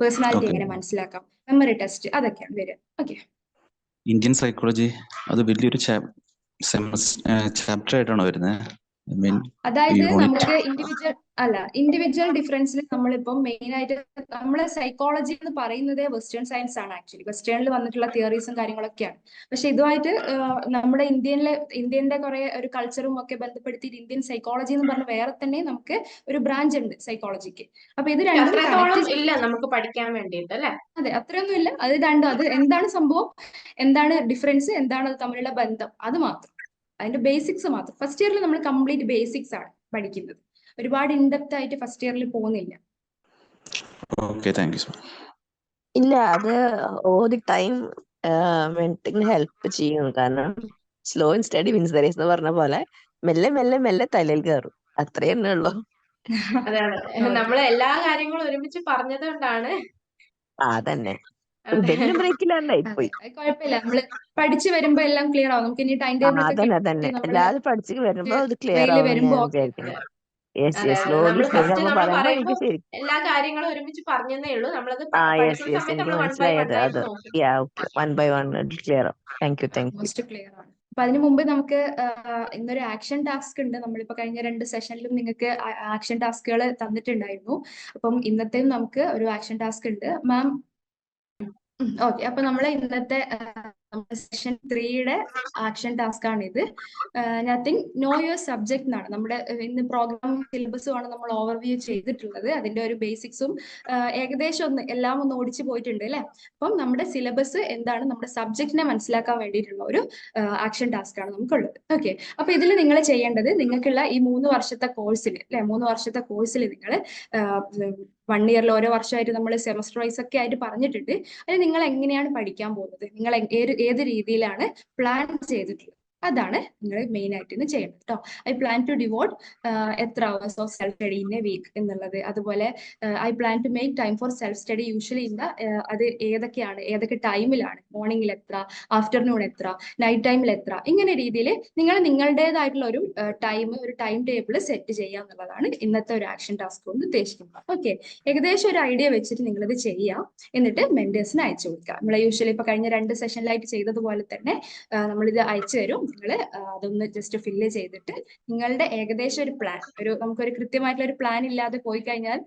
പേഴ്സണാലിറ്റി എങ്ങനെ മനസ്സിലാക്കാം, മെമ്മറി ടെസ്റ്റ്, അതൊക്കെയാണ് വരിക. ഓക്കെ, ഇന്ത്യൻ സൈക്കോളജി അത് വലിയൊരു ചാപ്റ്റർ ആയിട്ടാണോ വരുന്നത്? അതായത് നമുക്ക് ഇൻഡിവിജ്വൽ ഡിഫറൻസിൽ നമ്മളിപ്പം മെയിൻ ആയിട്ട് നമ്മളെ സൈക്കോളജി എന്ന് പറയുന്നത് വെസ്റ്റേൺ സയൻസ് ആണ്. ആക്ച്വലി വെസ്റ്റേണിൽ വന്നിട്ടുള്ള തിയറീസും കാര്യങ്ങളൊക്കെയാണ്. പക്ഷെ ഇതുമായിട്ട് നമ്മുടെ ഇന്ത്യന്റെ കുറെ ഒരു കൾച്ചറും ഒക്കെ ബന്ധപ്പെടുത്തിയിട്ട് ഇന്ത്യൻ സൈക്കോളജി എന്ന് പറഞ്ഞ വേറെ തന്നെ നമുക്ക് ഒരു ബ്രാഞ്ച് ഉണ്ട് സൈക്കോളജിക്ക്. അപ്പൊ ഇത് രണ്ടും ഇല്ല നമുക്ക് പഠിക്കാൻ വേണ്ടിയിട്ട് അല്ലെ. അതെ, അത്രയൊന്നും ഇല്ല. അത് രണ്ടും, അത് എന്താണ് സംഭവം, എന്താണ് ഡിഫറൻസ്, എന്താണ് അത് തമ്മിലുള്ള ബന്ധം, അത് മാത്രം, അതിന്റെ ബേസിക്സ് മാത്രം. ഫസ്റ്റ് ഇയറിൽ നമ്മൾ കംപ്ലീറ്റ് ബേസിക്സ് ആണ് പഠിക്കുന്നത്. ഒരുപാട് ഇൻഡെപ്ത് ആയിട്ട് ഫസ്റ്റ് ഇയറിൽ പോകുന്നില്ല. ഇല്ല, അത് ഒരു ടൈം മെന്റിന് ഹെൽപ്പ് ചെയ്യും. കാരണം slow and steady wins the race എന്ന് പറഞ്ഞ പോലെ മെല്ലെ മെല്ലെ മെല്ലെ തലയിൽ കയറും. അത്രേ തന്നെ ഉള്ളൂ. അതാണ് നമ്മൾ എല്ലാ കാര്യങ്ങളും ഒരുമിച്ച് പറഞ്ഞത് കൊണ്ടാണ്. അതന്നെ, ബെല്ലും ബ്രേക്കിലാണ്ടായി പോയി. കുഴപ്പമില്ല, നമ്മള് പഠിച്ചു വരുമ്പോ എല്ലാം ക്ലിയർ ആവും. നമുക്ക് ഇനി ടൈം ടേബിൾ ഒക്കെ അതന്നെ എല്ലാവരും പഠിച്ചു വരുമ്പോ അത് ക്ലിയർ ആവും വരുമ്പോ ഞാൻ വിചാരിക്കുന്നത്. എല്ലാ കാര്യങ്ങളും ഒരുമിച്ച് പറഞ്ഞതേ ഉള്ളൂ. നമ്മളത് എനിക്ക് മനസ്സിലായത്. അത് വൺ ബൈ വൺ ക്ലിയർ ആവും. Thank you. ക്ലിയർ ആണ്. അപ്പൊ അതിനു മുമ്പ് നമുക്ക് ഇന്നൊരു ആക്ഷൻ ടാസ്ക് ഉണ്ട്. നമ്മളിപ്പോ കഴിഞ്ഞ 2 സെഷനിലും നിങ്ങൾക്ക് ആക്ഷൻ ടാസ്കുകൾ തന്നിട്ടുണ്ടായിരുന്നു. അപ്പം ഇന്നത്തെയും നമുക്ക് ഒരു ആക്ഷൻ ടാസ്ക് ഉണ്ട് മാം. ഓക്കെ, അപ്പൊ നമ്മളെ ഇന്നത്തെ സെഷൻ 3യുടെ ആക്ഷൻ ടാസ്ക് ആണ് ഇത്. നത്തിങ് നോ യുവർ സബ്ജക്ട് എന്നാണ്. നമ്മുടെ ഇന്ന് പ്രോഗ്രാം സിലബസും ആണ് നമ്മൾ ഓവർവ്യൂ ചെയ്തിട്ടുള്ളത്. അതിന്റെ ഒരു ബേസിക്സും ഏകദേശം എല്ലാം ഒന്ന് ഓടിച്ചു പോയിട്ടുണ്ട് അല്ലെ. അപ്പം നമ്മുടെ സിലബസ് എന്താണ്, നമ്മുടെ സബ്ജക്റ്റിനെ മനസ്സിലാക്കാൻ വേണ്ടിയിട്ടുള്ള ഒരു ആക്ഷൻ ടാസ്ക് ആണ് നമുക്കുള്ളത്. ഓക്കെ, അപ്പൊ ഇതിൽ നിങ്ങൾ ചെയ്യേണ്ടത്, നിങ്ങൾക്കുള്ള ഈ 3 വർഷത്തെ കോഴ്സിൽ അല്ലെ, 3 വർഷത്തെ കോഴ്സിൽ നിങ്ങൾ 1 ഇയറിൽ ഓരോ വർഷമായിട്ട് നമ്മൾ സെമസ്റ്റർ വൈസ് ഒക്കെ ആയിട്ട് പറഞ്ഞിട്ടുണ്ട്. അത് നിങ്ങൾ എങ്ങനെയാണ് പഠിക്കാൻ പോകുന്നത്, നിങ്ങൾ ഏത് രീതിയിലാണ് പ്ലാൻ ചെയ്തിട്ടുള്ളത്, അതാണ് നിങ്ങൾ മെയിൻ ആയിട്ട് ഇന്ന് ചെയ്യേണ്ടത് കേട്ടോ. ഐ പ്ലാൻ ടു ഡിവോട്ട് എത്ര hours of self study in a week എന്നുള്ളത്. അതുപോലെ I plan to make time for self study usually in അത് ഏതൊക്കെ ടൈമിലാണ്, മോർണിംഗിൽ എത്ര, ആഫ്റ്റർനൂൺ എത്ര, നൈറ്റ് ടൈമിൽ എത്ര, ഇങ്ങനെ രീതിയിൽ നിങ്ങൾ നിങ്ങളുടേതായിട്ടുള്ള ഒരു ടൈം ടേബിൾ സെറ്റ് ചെയ്യുക എന്നുള്ളതാണ് ഇന്നത്തെ ഒരു ആക്ഷൻ ടാസ്ക് കൊണ്ട് ഉദ്ദേശിക്കുന്നത്. ഓക്കെ, ഏകദേശം ഒരു ഐഡിയ വെച്ചിട്ട് നിങ്ങളിത് ചെയ്യാം. എന്നിട്ട് മെന്റേഴ്സിന് അയച്ചു കൊടുക്കുക. നമ്മൾ യൂഷ്വലി ഇപ്പൊ കഴിഞ്ഞ 2 സെഷനിലായിട്ട് ചെയ്തതുപോലെ തന്നെ നമ്മളിത് അയച്ചു തരും. നിങ്ങൾ അതൊന്ന് ജസ്റ്റ് ഫില്ല് ചെയ്തിട്ട് നിങ്ങളുടെ ഏകദേശം ഒരു പ്ലാൻ, നമുക്കൊരു കൃത്യമായിട്ടുള്ള ഒരു പ്ലാൻ ഇല്ലാതെ പോയി കഴിഞ്ഞാൽ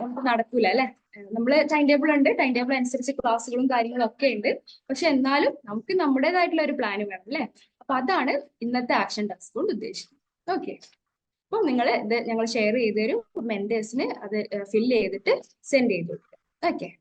നമുക്ക് നടക്കൂല അല്ലെ. നമ്മൾ ടൈം ടേബിൾ ഉണ്ട്, ടൈം ടേബിൾ അനുസരിച്ച് ക്ലാസ്സുകളും കാര്യങ്ങളും ഒക്കെ ഉണ്ട്. പക്ഷെ എന്നാലും നമുക്ക് നമ്മുടേതായിട്ടുള്ള ഒരു പ്ലാൻ വേണം അല്ലെ. അപ്പൊ അതാണ് ഇന്നത്തെ ആക്ഷൻ ടാസ്ക് കൊണ്ട് ഉദ്ദേശിക്കുന്നത്. ഓക്കെ, അപ്പം നിങ്ങൾ ഇത് ഞങ്ങൾ ഷെയർ ചെയ്ത് തരും, മെന്റേഴ്സിന് അത് ഫില്ല് ചെയ്തിട്ട് സെൻഡ് ചെയ്ത് കൊടുക്കുക. ഓക്കെ.